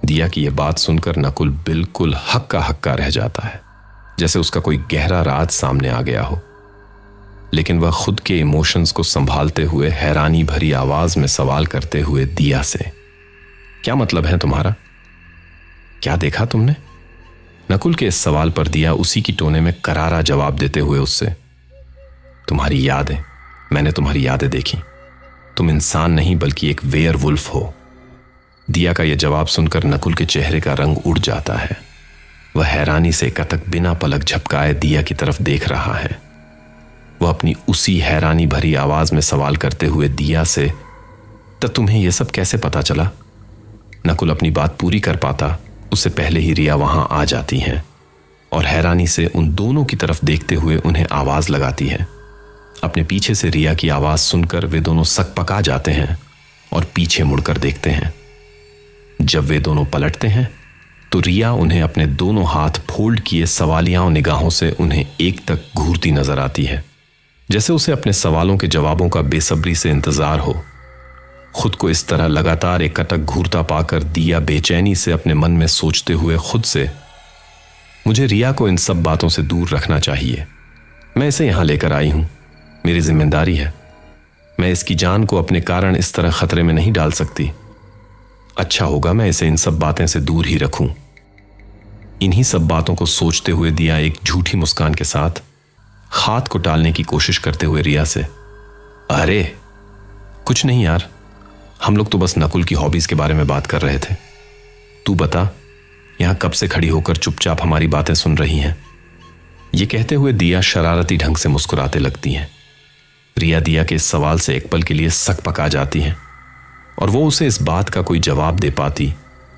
दिया की यह बात सुनकर नकुल बिल्कुल हक्का हक्का रह जाता है, जैसे उसका कोई गहरा राज सामने आ गया हो। लेकिन वह खुद के इमोशंस को संभालते हुए हैरानी भरी आवाज में सवाल करते हुए दिया से, क्या मतलब है तुम्हारा? क्या देखा तुमने? नकुल के इस सवाल पर दिया उसी की टोने में करारा जवाब देते हुए उससे, तुम्हारी यादें, मैंने तुम्हारी यादें देखी। तुम इंसान नहीं बल्कि एक वेयरवुल्फ हो। दिया का यह जवाब सुनकर नकुल के चेहरे का रंग उड़ जाता है। वह हैरानी से कतक बिना पलक झपकाए दिया की तरफ देख रहा है। वह अपनी उसी हैरानी भरी आवाज में सवाल करते हुए दिया से, तब तुम्हें यह सब कैसे पता चला? नकुल अपनी बात पूरी कर पाता उससे पहले ही रिया वहां आ जाती हैं और हैरानी से उन दोनों की तरफ देखते हुए उन्हें आवाज लगाती है। अपने पीछे से रिया की आवाज सुनकर वे दोनों सकपका जाते हैं और पीछे मुड़कर देखते हैं। जब वे दोनों पलटते हैं तो रिया उन्हें अपने दोनों हाथ फोल्ड किए सवालियाओं निगाहों से उन्हें एक तक घूरती नजर आती है, जैसे उसे अपने सवालों के जवाबों का बेसब्री से इंतजार हो। खुद को इस तरह लगातार एक कटक घूरता पाकर दिया बेचैनी से अपने मन में सोचते हुए खुद से, मुझे रिया को इन सब बातों से दूर रखना चाहिए। मैं इसे यहां लेकर आई हूं, मेरी जिम्मेदारी है। मैं इसकी जान को अपने कारण इस तरह खतरे में नहीं डाल सकती। अच्छा होगा मैं इसे इन सब बातें से दूर ही रखूं। इन्हीं सब बातों को सोचते हुए दिया एक झूठी मुस्कान के साथ हाथ को टालने की कोशिश करते हुए रिया से, अरे कुछ नहीं यार, हम लोग तो बस नकुल की हॉबीज के बारे में बात कर रहे थे। तू बता, यहां कब से खड़ी होकर चुपचाप हमारी बातें सुन रही हैं? ये कहते हुए दिया शरारती ढंग से मुस्कुराते लगती हैं। रिया दिया के इस सवाल से एक पल के लिए सकपका जाती हैं और वो उसे इस बात का कोई जवाब दे पाती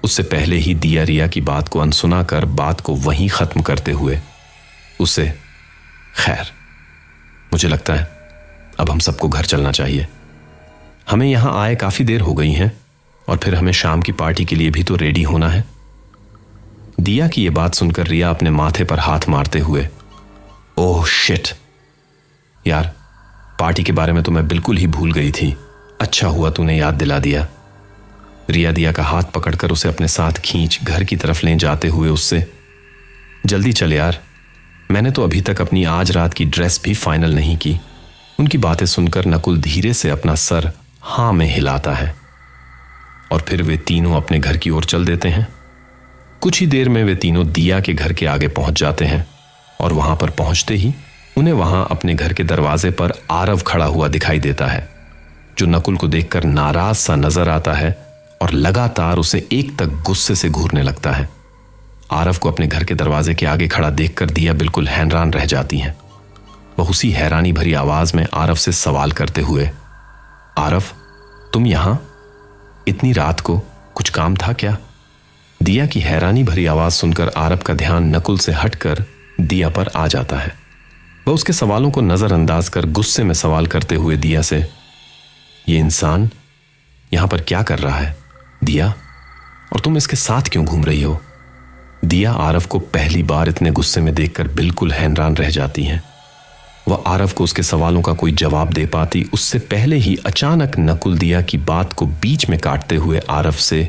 उससे पहले ही दिया रिया की बात को अनसुना कर बात को वहीं खत्म करते हुए उसे, खैर मुझे लगता है अब हम सबको घर चलना चाहिए। हमें यहां आए काफी देर हो गई है और फिर हमें शाम की पार्टी के लिए भी तो रेडी होना है। दिया की यह बात सुनकर रिया अपने माथे पर हाथ मारते हुए, ओह शिट यार, पार्टी के बारे में तो मैं बिल्कुल ही भूल गई थी। अच्छा हुआ तूने याद दिला दिया। रिया दिया का हाथ पकड़कर उसे अपने साथ खींच घर की तरफ ले जाते हुए उससे, जल्दी चल यार, मैंने तो अभी तक अपनी आज रात की ड्रेस भी फाइनल नहीं की। उनकी बातें सुनकर नकुल धीरे से अपना सर हां में हिलाता है और फिर वे तीनों अपने घर की ओर चल देते हैं। कुछ ही देर में वे तीनों दिया के घर के आगे पहुंच जाते हैं और वहां पर पहुंचते ही उन्हें वहां अपने घर के दरवाजे पर आरव खड़ा हुआ दिखाई देता है, जो नकुल को देखकर नाराज सा नजर आता है और लगातार उसे एक तक गुस्से से घूरने लगता है। आरव को अपने घर के दरवाजे के आगे खड़ा देखकर दिया बिल्कुल हैरान रह जाती हैं। वह उसी हैरानी भरी आवाज में आरव से सवाल करते हुए, आरव तुम यहां इतनी रात को, कुछ काम था क्या? दिया की हैरानी भरी आवाज सुनकर आरव का ध्यान नकुल से हटकर दिया पर आ जाता है। वह उसके सवालों को नजरअंदाज कर गुस्से में सवाल करते हुए दिया से, ये इंसान यहां पर क्या कर रहा है दिया, और तुम इसके साथ क्यों घूम रही हो? दिया आरव को पहली बार इतने गुस्से में देखकर बिल्कुल हैरान रह जाती हैं। वह आरव को उसके सवालों का कोई जवाब दे पाती उससे पहले ही अचानक नकुल दिया की बात को बीच में काटते हुए आरव से,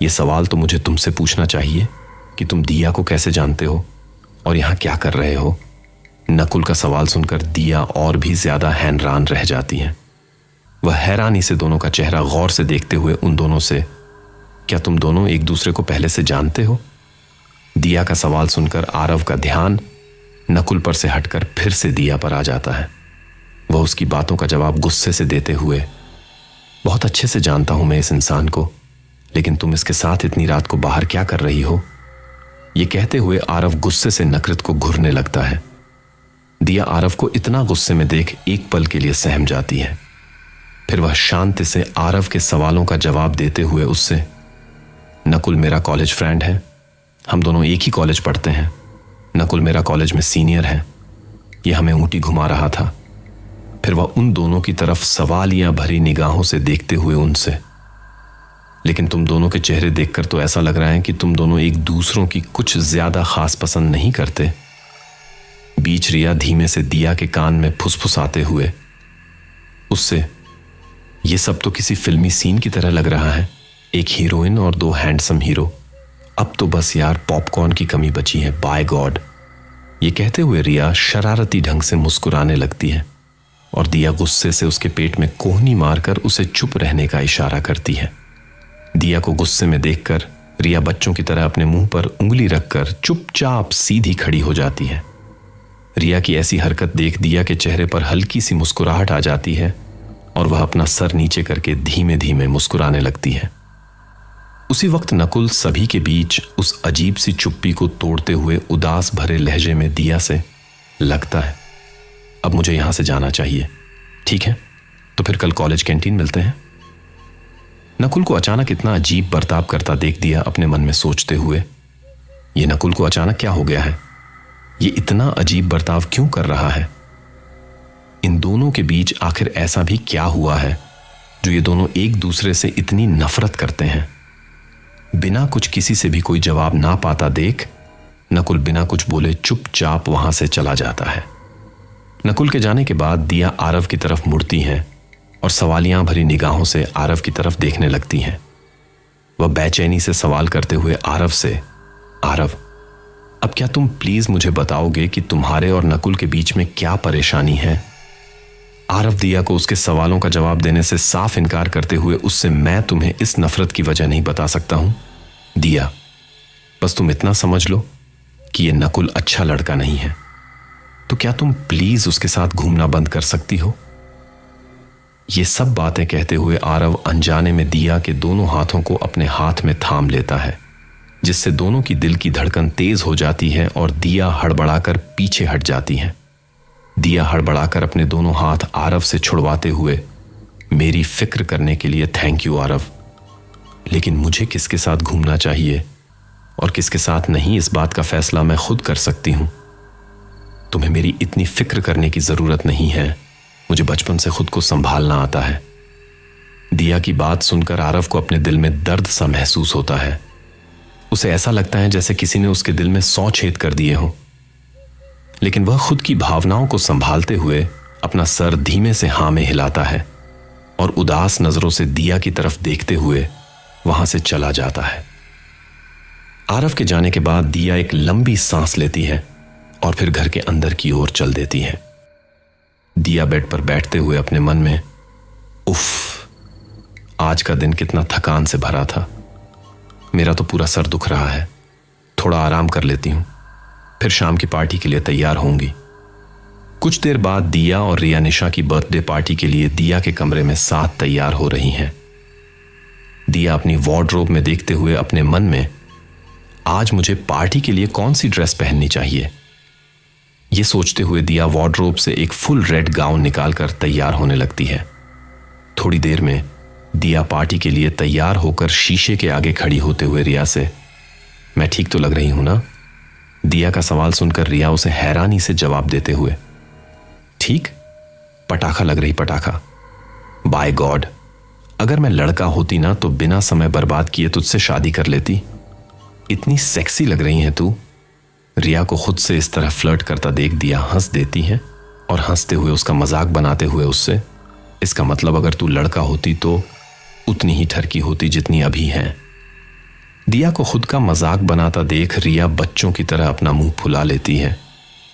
यह सवाल तो मुझे तुमसे पूछना चाहिए कि तुम दिया को कैसे जानते हो और यहां क्या कर रहे हो? नकुल का सवाल सुनकर दिया और भी ज्यादा हैरान रह जाती हैं। वह हैरानी से दोनों का चेहरा गौर से देखते हुए उन दोनों से, क्या तुम दोनों एक दूसरे को पहले से जानते हो? दिया का सवाल सुनकर आरव का ध्यान नकुल पर से हटकर फिर से दिया पर आ जाता है। वह उसकी बातों का जवाब गुस्से से देते हुए, बहुत अच्छे से जानता हूं मैं इस इंसान को, लेकिन तुम इसके साथ इतनी रात को बाहर क्या कर रही हो? यह कहते हुए आरव गुस्से से नकृत को घूरने लगता है। दिया आरव को इतना गुस्से में देख एक पल के लिए सहम जाती है। फिर वह शांति से आरव के सवालों का जवाब देते हुए उससे, नकुल मेरा कॉलेज फ्रेंड है, हम दोनों एक ही कॉलेज पढ़ते हैं। नकुल मेरा कॉलेज में सीनियर है। यह हमें ऊटी घुमा रहा था। फिर वह उन दोनों की तरफ सवालियां भरी निगाहों से देखते हुए उनसे, लेकिन तुम दोनों के चेहरे देखकर तो ऐसा लग रहा है कि तुम दोनों एक दूसरों की कुछ ज्यादा खास पसंद नहीं करते। बीच रिया धीमे से दिया के कान में फुसफुसाते हुए उससे, ये सब तो किसी फिल्मी सीन की तरह लग रहा है, एक हीरोइन और 2 हैंडसम हीरो। अब तो बस यार पॉपकॉर्न की कमी बची है, बाय गॉड। ये कहते हुए रिया शरारती ढंग से मुस्कुराने लगती है और दिया गुस्से से उसके पेट में कोहनी मारकर उसे चुप रहने का इशारा करती है। दिया को गुस्से में देखकर रिया बच्चों की तरह अपने मुंह पर उंगली रखकर चुपचाप सीधी खड़ी हो जाती है। रिया की ऐसी हरकत देख दिया के चेहरे पर हल्की सी मुस्कुराहट आ जाती है और वह अपना सर नीचे करके धीमे धीमे मुस्कुराने लगती है। उसी वक्त नकुल सभी के बीच उस अजीब सी चुप्पी को तोड़ते हुए उदास भरे लहजे में दिया से, लगता है अब मुझे यहां से जाना चाहिए, ठीक है तो फिर कल कॉलेज कैंटीन मिलते हैं। नकुल को अचानक इतना अजीब बर्ताव करता देख दिया अपने मन में सोचते हुए, ये नकुल को अचानक क्या हो गया है, ये इतना अजीब बर्ताव क्यों कर रहा है। इन दोनों के बीच आखिर ऐसा भी क्या हुआ है जो ये दोनों एक दूसरे से इतनी नफरत करते हैं। बिना कुछ किसी से भी कोई जवाब ना पाता देख नकुल बिना कुछ बोले चुपचाप वहां से चला जाता है। नकुल के जाने के बाद दिया आरव की तरफ मुड़ती हैं और सवालियां भरी निगाहों से आरव की तरफ देखने लगती हैं। वह बेचैनी से सवाल करते हुए आरव से, आरव अब क्या तुम प्लीज मुझे बताओगे कि तुम्हारे और नकुल के बीच में क्या परेशानी है। आरव दिया को उसके सवालों का जवाब देने से साफ इनकार करते हुए उससे, मैं तुम्हें इस नफरत की वजह नहीं बता सकता हूं दिया, बस तुम इतना समझ लो कि यह नकुल अच्छा लड़का नहीं है, तो क्या तुम प्लीज उसके साथ घूमना बंद कर सकती हो। ये सब बातें कहते हुए आरव अनजाने में दिया के दोनों हाथों को अपने हाथ में थाम लेता है, जिससे दोनों की दिल की धड़कन तेज हो जाती है और दिया हड़बड़ाकर पीछे हट जाती है। दिया हड़बड़ाकर अपने दोनों हाथ आरव से छुड़वाते हुए, मेरी फिक्र करने के लिए थैंक यू आरव, लेकिन मुझे किसके साथ घूमना चाहिए और किसके साथ नहीं, इस बात का फैसला मैं खुद कर सकती हूं। तुम्हें मेरी इतनी फिक्र करने की जरूरत नहीं है, मुझे बचपन से खुद को संभालना आता है। दिया की बात सुनकर आरव को अपने दिल में दर्द सा महसूस होता है। उसे ऐसा लगता है जैसे किसी ने उसके दिल में 100 छेद कर दिए हों, लेकिन वह खुद की भावनाओं को संभालते हुए अपना सर धीमे से हाँ में हिलाता है और उदास नजरों से दिया की तरफ देखते हुए वहां से चला जाता है। आरव के जाने के बाद दिया एक लंबी सांस लेती है और फिर घर के अंदर की ओर चल देती है। दिया बेड पर बैठते हुए अपने मन में, उफ, आज का दिन कितना थकान से भरा था, मेरा तो पूरा सर दुख रहा है, थोड़ा आराम कर लेती हूं, फिर शाम की पार्टी के लिए तैयार होंगी। कुछ देर बाद दिया और रिया निशा की बर्थडे पार्टी के लिए दिया के कमरे में साथ तैयार हो रही हैं। दिया अपनी वार्डरोब में देखते हुए अपने मन में, आज मुझे पार्टी के लिए कौन सी ड्रेस पहननी चाहिए, यह सोचते हुए दिया वार्डरोब से एक फुल रेड गाउन निकालकर तैयार होने लगती है। थोड़ी देर में दिया पार्टी के लिए तैयार होकर शीशे के आगे खड़ी होते हुए रिया से, मैं ठीक तो लग रही हूं ना। दिया का सवाल सुनकर रिया उसे हैरानी से जवाब देते हुए, ठीक, पटाखा लग रही पटाखा। बाय गॉड, अगर मैं लड़का होती ना तो बिना समय बर्बाद किए तुझसे शादी कर लेती, इतनी सेक्सी लग रही है तू। रिया को खुद से इस तरह फ्लर्ट करता देख दिया हंस देती है और हंसते हुए उसका मजाक बनाते हुए उससे, इसका मतलब अगर तू लड़का होती तो उतनी ही ठरकी होती जितनी अभी है। दिया को खुद का मजाक बनाता देख रिया बच्चों की तरह अपना मुंह फुला लेती है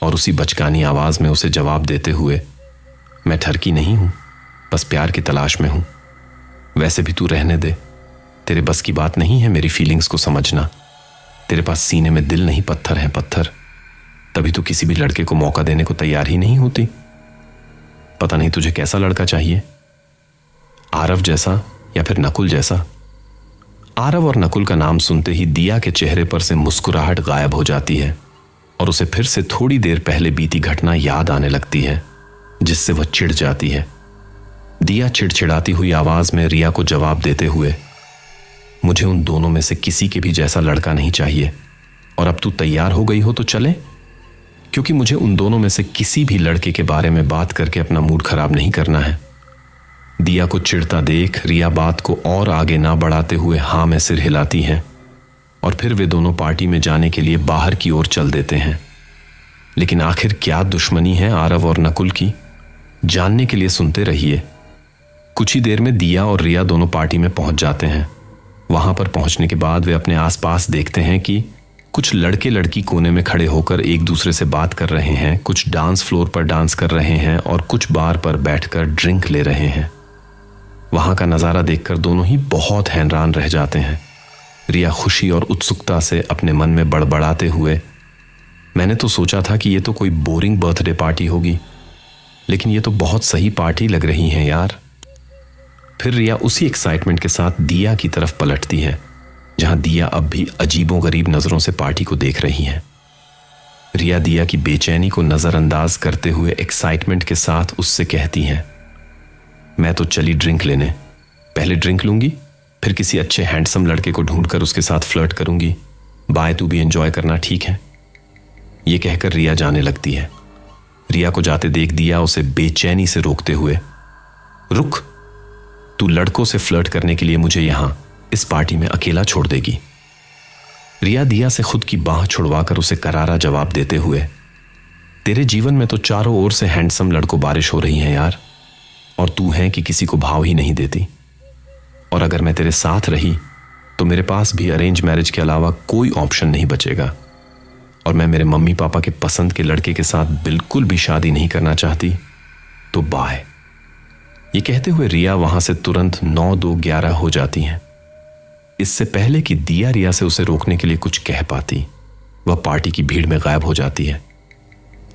और उसी बचकानी आवाज में उसे जवाब देते हुए, मैं ठरकी नहीं हूं, बस प्यार की तलाश में हूं। वैसे भी तू रहने दे, तेरे बस की बात नहीं है मेरी फीलिंग्स को समझना। तेरे पास सीने में दिल नहीं पत्थर है पत्थर, तभी तू किसी भी लड़के को मौका देने को तैयार ही नहीं होती। पता नहीं तुझे कैसा लड़का चाहिए, आरव जैसा या फिर नकुल जैसा। आरव और नकुल का नाम सुनते ही दिया के चेहरे पर से मुस्कुराहट गायब हो जाती है और उसे फिर से थोड़ी देर पहले बीती घटना याद आने लगती है, जिससे वह चिढ़ जाती है। दिया चिड़चिड़ाती हुई आवाज में रिया को जवाब देते हुए, मुझे उन दोनों में से किसी के भी जैसा लड़का नहीं चाहिए और अब तू तैयार हो गई हो तो चले, क्योंकि मुझे उन दोनों में से किसी भी लड़के के बारे में बात करके अपना मूड खराब नहीं करना है। दिया को चिढ़ता देख रिया बात को और आगे ना बढ़ाते हुए हाँ में सिर हिलाती है और फिर वे दोनों पार्टी में जाने के लिए बाहर की ओर चल देते हैं। लेकिन आखिर क्या दुश्मनी है आरव और नकुल की, जानने के लिए सुनते रहिए कुछ ही देर में दिया और रिया दोनों पार्टी में पहुंच जाते हैं। वहां पर पहुंचने के बाद वे अपने आसपास देखते हैं कि कुछ लड़के लड़की कोने में खड़े होकर एक दूसरे से बात कर रहे हैं, कुछ डांस फ्लोर पर डांस कर रहे हैं और कुछ बार पर बैठकर ड्रिंक ले रहे हैं। वहां का नज़ारा देखकर दोनों ही बहुत हैरान रह जाते हैं। रिया खुशी और उत्सुकता से अपने मन में बड़बड़ाते हुए, मैंने तो सोचा था कि ये तो कोई बोरिंग बर्थडे पार्टी होगी, लेकिन ये तो बहुत सही पार्टी लग रही है यार। फिर रिया उसी एक्साइटमेंट के साथ दिया की तरफ पलटती है, जहां दिया अब भी अजीबो गरीब नजरों से पार्टी को देख रही है। रिया दिया की बेचैनी को नजरअंदाज करते हुए एक्साइटमेंट के साथ उससे कहती है, मैं तो चली ड्रिंक लेने, पहले ड्रिंक लूंगी, फिर किसी अच्छे हैंडसम लड़के को ढूंढकर उसके साथ फ्लर्ट करूंगी। बाय, तू भी एंजॉय करना, ठीक है? ये कहकर रिया जाने लगती है। रिया को जाते देख दिया उसे बेचैनी से रोकते हुए, रुक, तू लड़कों से फ्लर्ट करने के लिए मुझे यहां इस पार्टी में अकेला छोड़ देगी? रिया दिया से खुद की बाह छुड़वाकर उसे करारा जवाब देते हुए, तेरे जीवन में तो चारों ओर से हैंडसम लड़कों बारिश हो रही है यार, और तू है कि किसी को भाव ही नहीं देती। और अगर मैं तेरे साथ रही तो मेरे पास भी अरेंज मैरिज के अलावा कोई ऑप्शन नहीं बचेगा, और मैं मेरे मम्मी पापा के पसंद के लड़के के साथ बिल्कुल भी शादी नहीं करना चाहती, तो बाय। ये कहते हुए रिया वहां से तुरंत 9-2-11 हो जाती हैं। इससे पहले कि दिया रिया से उसे रोकने के लिए कुछ कह पाती, वह पार्टी की भीड़ में गायब हो जाती है।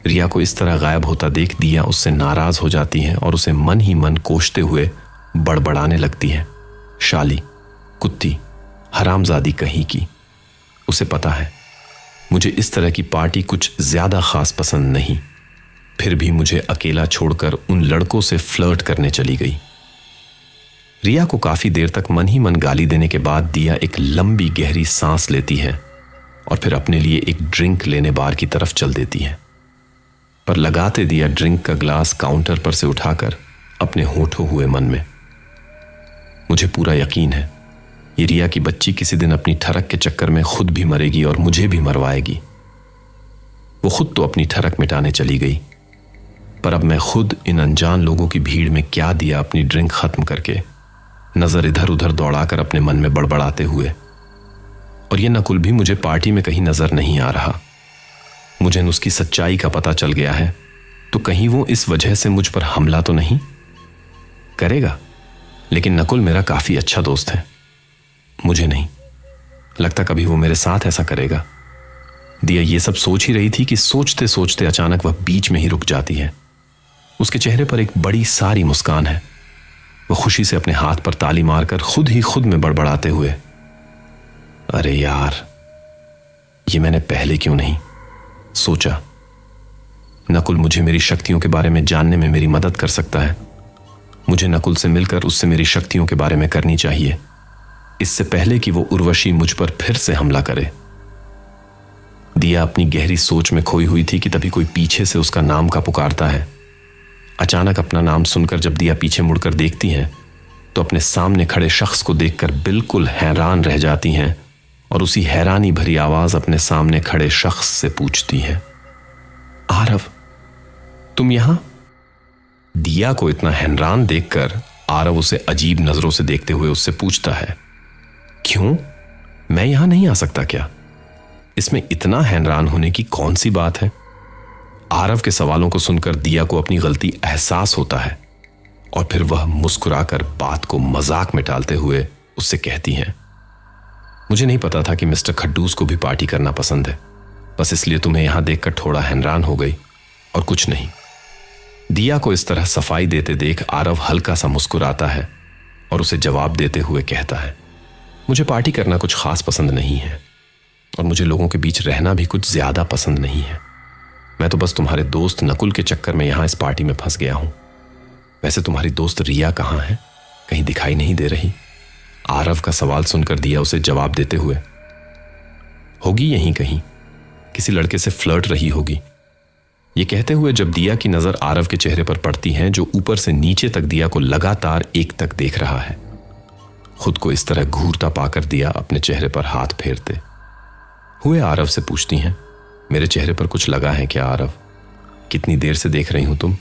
रिया को इस तरह गायब होता देख दिया उससे नाराज हो जाती है और उसे मन ही मन कोसते हुए बड़बड़ाने लगती है, शाली, कुत्ती, हरामजादी कहीं की। उसे पता है मुझे इस तरह की पार्टी कुछ ज्यादा खास पसंद नहीं, फिर भी मुझे अकेला छोड़कर उन लड़कों से फ्लर्ट करने चली गई। रिया को काफी देर तक मन ही मन गाली देने के बाद दिया एक लंबी गहरी सांस लेती है और फिर अपने लिए एक ड्रिंक लेने बार की तरफ चल देती है। पर लगाते दिया ड्रिंक का ग्लास काउंटर पर से उठाकर अपने होठों हुए मन में, मुझे पूरा यकीन है ये रिया की बच्ची किसी दिन अपनी ठरक के चक्कर में खुद भी मरेगी और मुझे भी मरवाएगी। वो खुद तो अपनी ठरक मिटाने चली गई, पर अब मैं खुद इन अनजान लोगों की भीड़ में क्या दिया अपनी ड्रिंक खत्म करके, नजर इधर उधर दौड़ाकर अपने मन में बड़बड़ाते हुए। और ये नकुल भी मुझे पार्टी में कहीं नजर नहीं आ रहा। मुझे उसकी सच्चाई का पता चल गया है, तो कहीं वो इस वजह से मुझ पर हमला तो नहीं करेगा। लेकिन नकुल मेरा काफी अच्छा दोस्त है, मुझे नहीं लगता कभी वो मेरे साथ ऐसा करेगा। दिया ये सब सोच ही रही थी कि सोचते सोचते अचानक वह बीच में ही रुक जाती है। उसके चेहरे पर एक बड़ी सारी मुस्कान है। वह खुशी से अपने हाथ पर ताली मारकर खुद ही खुद में बड़बड़ाते हुए, अरे यार, ये मैंने पहले क्यों नहीं सोचा। नकुल मुझे मेरी शक्तियों के बारे में जानने में मेरी मदद कर सकता है। मुझे नकुल से मिलकर उससे मेरी शक्तियों के बारे में करनी चाहिए, इससे पहले कि वो उर्वशी मुझ पर फिर से हमला करे। दिया अपनी गहरी सोच में खोई हुई थी कि तभी कोई पीछे से उसका नाम का पुकारता है। अचानक अपना नाम सुनकर जब दिया पीछे मुड़कर देखती हैं तो अपने सामने खड़े शख्स को देखकर बिल्कुल हैरान रह जाती हैं और उसी हैरानी भरी आवाज अपने सामने खड़े शख्स से पूछती है, आरव, तुम यहां? दिया को इतना हैरान देखकर आरव उसे अजीब नजरों से देखते हुए उससे पूछता है, क्यों, मैं यहां नहीं आ सकता क्या? इसमें इतना हैरान होने की कौन सी बात है? आरव के सवालों को सुनकर दिया को अपनी गलती एहसास होता है और फिर वह मुस्कुराकर बात को मजाक में टालते हुए उससे कहती हैं, मुझे नहीं पता था कि मिस्टर खड्डूस को भी पार्टी करना पसंद है, बस इसलिए तुम्हें यहां देखकर थोड़ा हैरान हो गई और कुछ नहीं। दिया को इस तरह सफाई देते देख आरव हल्का सा मुस्कुराता है और उसे जवाब देते हुए कहता है, मुझे पार्टी करना कुछ खास पसंद नहीं है और मुझे लोगों के बीच रहना भी कुछ ज्यादा पसंद नहीं है। मैं तो बस तुम्हारे दोस्त नकुल के चक्कर में यहां इस पार्टी में फंस गया हूं। वैसे तुम्हारी दोस्त रिया कहां है? कहीं दिखाई नहीं दे रही। आरव का सवाल सुनकर दिया उसे जवाब देते हुए, होगी यहीं कहीं, किसी लड़के से फ्लर्ट रही होगी। ये कहते हुए जब दिया की नजर आरव के चेहरे पर पड़ती है, जो ऊपर से नीचे तक दिया को लगातार एक तक देख रहा है, खुद को इस तरह घूरता पाकर दिया अपने चेहरे पर हाथ फेरते हुए आरव से पूछती हैं, मेरे चेहरे पर कुछ लगा है क्या आरव? कितनी देर से देख रही हूं तुम?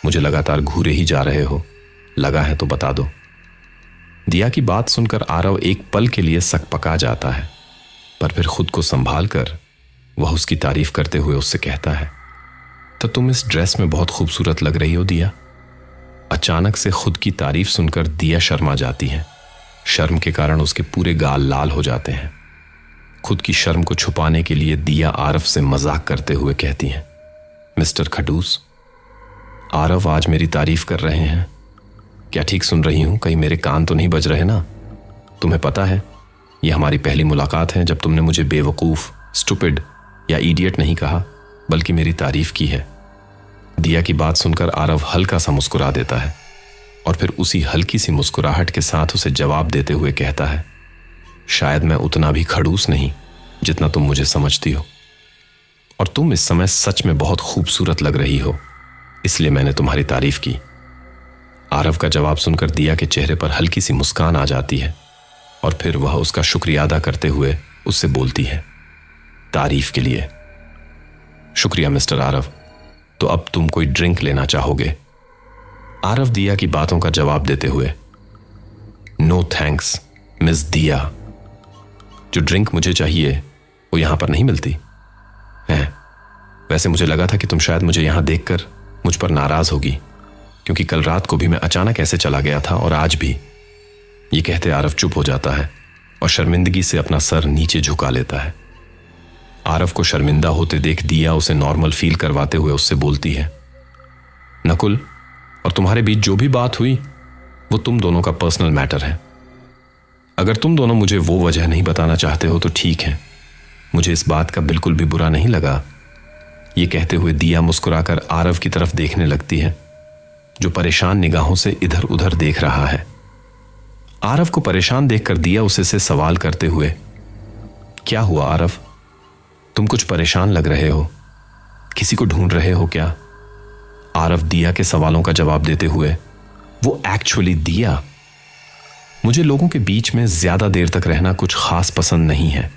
मुझे लगातार घूरे ही जा रहे हो, लगा है तो बता दो। दिया की बात सुनकर आरव एक पल के लिए सकपका जाता है, पर फिर खुद को संभाल कर वह उसकी तारीफ करते हुए उससे कहता है, तो तुम इस ड्रेस में बहुत खूबसूरत लग रही हो दिया। अचानक से खुद की तारीफ सुनकर दिया शर्मा जाती है। शर्म के कारण उसके पूरे गाल लाल हो जाते हैं। खुद की शर्म को छुपाने के लिए दिया आरव से मजाक करते हुए कहती हैं, मिस्टर खडूस, आरव आज मेरी तारीफ कर रहे हैं। क्या ठीक सुन रही हूं? कहीं मेरे कान तो नहीं बज रहे ना? तुम्हें पता है यह हमारी पहली मुलाकात है जब तुमने मुझे बेवकूफ, स्टूपिड या इडियट नहीं कहा, बल्कि मेरी तारीफ की है। दिया की बात सुनकर आरव हल्का सा मुस्कुरा देता है और फिर उसी हल्की सी मुस्कुराहट के साथ उसे जवाब देते हुए कहता है, शायद मैं उतना भी खड़ूस नहीं जितना तुम मुझे समझती हो, और तुम इस समय सच में बहुत खूबसूरत लग रही हो, इसलिए मैंने तुम्हारी तारीफ की। आरव का जवाब सुनकर दिया के चेहरे पर हल्की सी मुस्कान आ जाती है और फिर वह उसका शुक्रिया अदा करते हुए उससे बोलती है, तारीफ के लिए शुक्रिया मिस्टर आरव। तो अब तुम कोई ड्रिंक लेना चाहोगे? आरव दिया की बातों का जवाब देते हुए, नो थैंक्स मिस दिया, जो ड्रिंक मुझे चाहिए वो यहां पर नहीं मिलती है। वैसे मुझे लगा था कि तुम शायद मुझे यहां देखकर मुझ पर नाराज होगी, क्योंकि कल रात को भी मैं अचानक ऐसे चला गया था और आज भी। ये कहते आरव चुप हो जाता है और शर्मिंदगी से अपना सर नीचे झुका लेता है। आरव को शर्मिंदा होते देख दिया उसे नॉर्मल फील करवाते हुए उससे बोलती है, नकुल, और तुम्हारे बीच जो भी बात हुई वो तुम दोनों का पर्सनल मैटर है। अगर तुम दोनों मुझे वो वजह नहीं बताना चाहते हो तो ठीक है, मुझे इस बात का बिल्कुल भी बुरा नहीं लगा। ये कहते हुए दिया मुस्कुराकर आरव की तरफ देखने लगती है, जो परेशान निगाहों से इधर उधर देख रहा है। आरव को परेशान देखकर दिया उसे से सवाल करते हुए, क्या हुआ आरव, तुम कुछ परेशान लग रहे हो, किसी को ढूंढ रहे हो क्या? आरव दिया के सवालों का जवाब देते हुए, वो एक्चुअली दिया, मुझे लोगों के बीच में ज्यादा देर तक रहना कुछ खास पसंद नहीं है।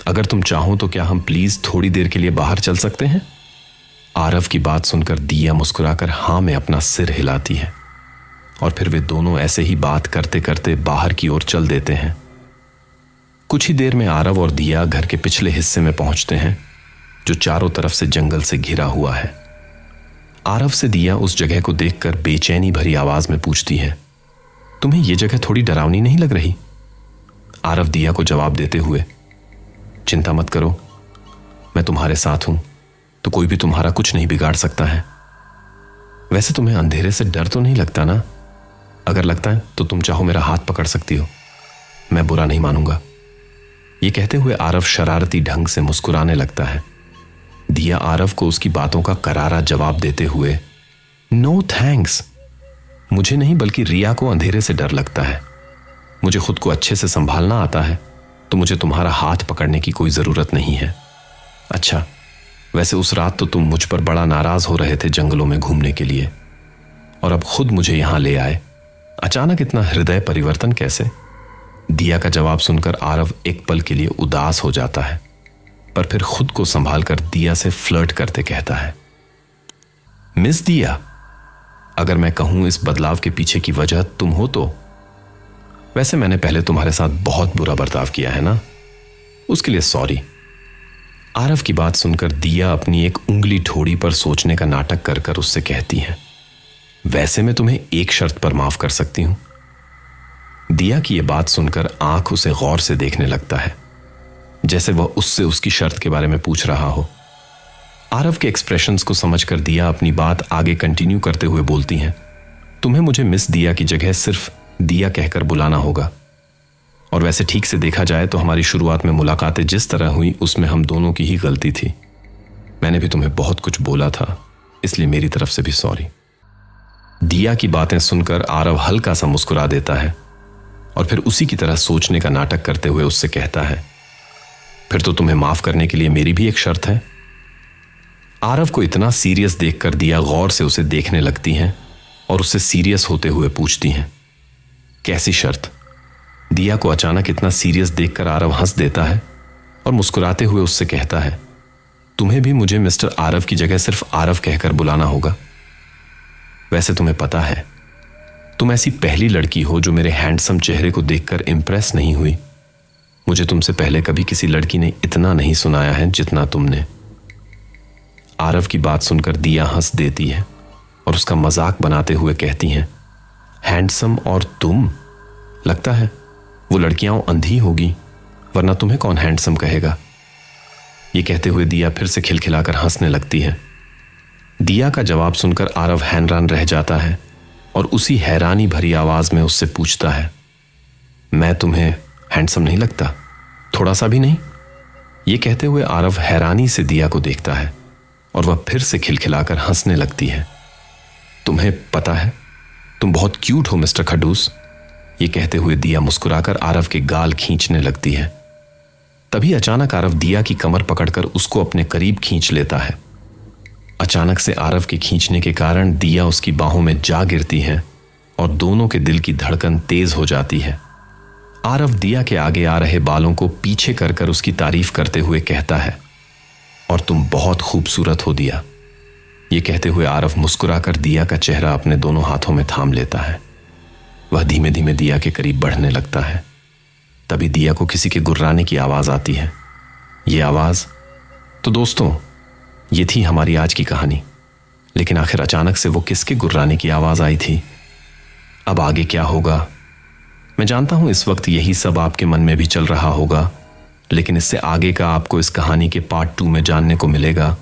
अगर तुम चाहो तो क्या हम प्लीज थोड़ी देर के लिए बाहर चल सकते हैं? आरव की बात सुनकर दिया मुस्कुराकर हाँ में अपना सिर हिलाती है और फिर वे दोनों ऐसे ही बात करते करते बाहर की ओर चल देते हैं। कुछ ही देर में आरव और दिया घर के पिछले हिस्से में पहुंचते हैं, जो चारों तरफ से जंगल से घिरा हुआ है। आरव से दिया उस जगह को देखकर बेचैनी भरी आवाज में पूछती है, तुम्हें यह जगह थोड़ी डरावनी नहीं लग रही? आरव दिया को जवाब देते हुए, चिंता मत करो, मैं तुम्हारे साथ हूं, तो कोई भी तुम्हारा कुछ नहीं बिगाड़ सकता है। वैसे तुम्हें अंधेरे से डर तो नहीं लगता ना? अगर लगता है तो तुम चाहो मेरा हाथ पकड़ सकती हो, मैं बुरा नहीं मानूंगा। ये कहते हुए आरव शरारती ढंग से मुस्कुराने लगता है। दिया आरव को उसकी बातों का करारा जवाब देते हुए, नो थैंक्स, मुझे नहीं बल्कि रिया को अंधेरे से डर लगता है। मुझे खुद को अच्छे से संभालना आता है, तो मुझे तुम्हारा हाथ पकड़ने की कोई जरूरत नहीं है। अच्छा, वैसे उस रात तो तुम मुझ पर बड़ा नाराज हो रहे थे जंगलों में घूमने के लिए, और अब खुद मुझे यहां ले आए। अचानक इतना हृदय परिवर्तन कैसे? दिया का जवाब सुनकर आरव एक पल के लिए उदास हो जाता है, पर फिर खुद को संभालकर दिया से फ्लर्ट करते कहता है, मिस दिया, अगर मैं कहूं इस बदलाव के पीछे की वजह तुम हो तो? वैसे मैंने पहले तुम्हारे साथ बहुत बुरा बर्ताव किया है ना, उसके लिए सॉरी। आरव की बात सुनकर दिया अपनी एक उंगली ठोड़ी पर सोचने का नाटक कर कर उससे कहती है, वैसे मैं तुम्हें एक शर्त पर माफ कर सकती हूं। दिया की यह बात सुनकर आंख उसे गौर से देखने लगता है, जैसे वह उससे उसकी शर्त के बारे में पूछ रहा हो। आरव के एक्सप्रेशंस को समझकर दिया अपनी बात आगे कंटिन्यू करते हुए बोलती हैं, तुम्हें मुझे मिस दिया की जगह सिर्फ दिया कहकर बुलाना होगा। और वैसे ठीक से देखा जाए तो हमारी शुरुआत में मुलाकातें जिस तरह हुई उसमें हम दोनों की ही गलती थी। मैंने भी तुम्हें बहुत कुछ बोला था, इसलिए मेरी तरफ से भी सॉरी। दिया की बातें सुनकर आरव हल्का सा मुस्कुरा देता है और फिर उसी की तरह सोचने का नाटक करते हुए उससे कहता है, फिर तो तुम्हें माफ करने के लिए मेरी भी एक शर्त है। आरव को इतना सीरियस देखकर दिया गौर से उसे देखने लगती हैं और उससे सीरियस होते हुए पूछती हैं, कैसी शर्त? दिया को अचानक इतना सीरियस देखकर आरव हंस देता है और मुस्कुराते हुए उससे कहता है, तुम्हें भी मुझे मिस्टर आरव की जगह सिर्फ आरव कहकर बुलाना होगा। वैसे तुम्हें पता है तुम ऐसी पहली लड़की हो जो मेरे हैंडसम चेहरे को देखकर इंप्रेस नहीं हुई। मुझे तुमसे पहले कभी किसी लड़की ने इतना नहीं सुनाया है जितना तुमने। आरव की बात सुनकर दिया हंस देती है और उसका मजाक बनाते हुए कहती हैं, हैंडसम और तुम? लगता है वो लड़कियां अंधी होगी, वरना तुम्हें कौन हैंडसम कहेगा। ये कहते हुए दिया फिर से खिलखिलाकर हंसने लगती है। दिया का जवाब सुनकर आरव हैरान रह जाता है और उसी हैरानी भरी आवाज में उससे पूछता है, मैं तुम्हें हैंडसम नहीं लगता? थोड़ा सा भी नहीं? ये कहते हुए आरव हैरानी से दिया को देखता है और वह फिर से खिलखिलाकर हंसने लगती है। तुम्हें पता है तुम बहुत क्यूट हो मिस्टर खडूस। ये कहते हुए दिया मुस्कुराकर आरव के गाल खींचने लगती है। तभी अचानक आरव दिया की कमर पकड़कर उसको अपने करीब खींच लेता है। अचानक से आरव के खींचने के कारण दिया उसकी बाहों में जा गिरती है और दोनों के दिल की धड़कन तेज हो जाती है। आरव दिया के आगे आ रहे बालों को पीछे कर कर उसकी तारीफ करते हुए कहता है, और तुम बहुत खूबसूरत हो दिया। ये कहते हुए आरव मुस्कुराकर दिया का चेहरा अपने दोनों हाथों में थाम लेता है। वह धीमे धीमे दिया के करीब बढ़ने लगता है। तभी दिया को किसी के गुर्राने की आवाज आती है। ये आवाज तो दोस्तों ये थी हमारी आज की कहानी, लेकिन आखिर अचानक से वो किसके गुर्राने की आवाज आई थी? अब आगे क्या होगा? मैं जानता हूं इस वक्त यही सब आपके मन में भी चल रहा होगा, लेकिन इससे आगे का आपको इस कहानी के पार्ट 2 में जानने को मिलेगा।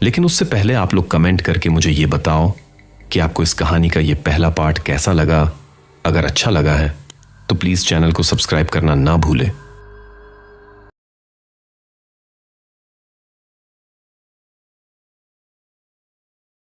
लेकिन उससे पहले आप लोग कमेंट करके मुझे ये बताओ कि आपको इस कहानी का ये पहला पार्ट कैसा लगा। अगर अच्छा लगा है तो प्लीज़ चैनल को सब्सक्राइब करना ना भूलें।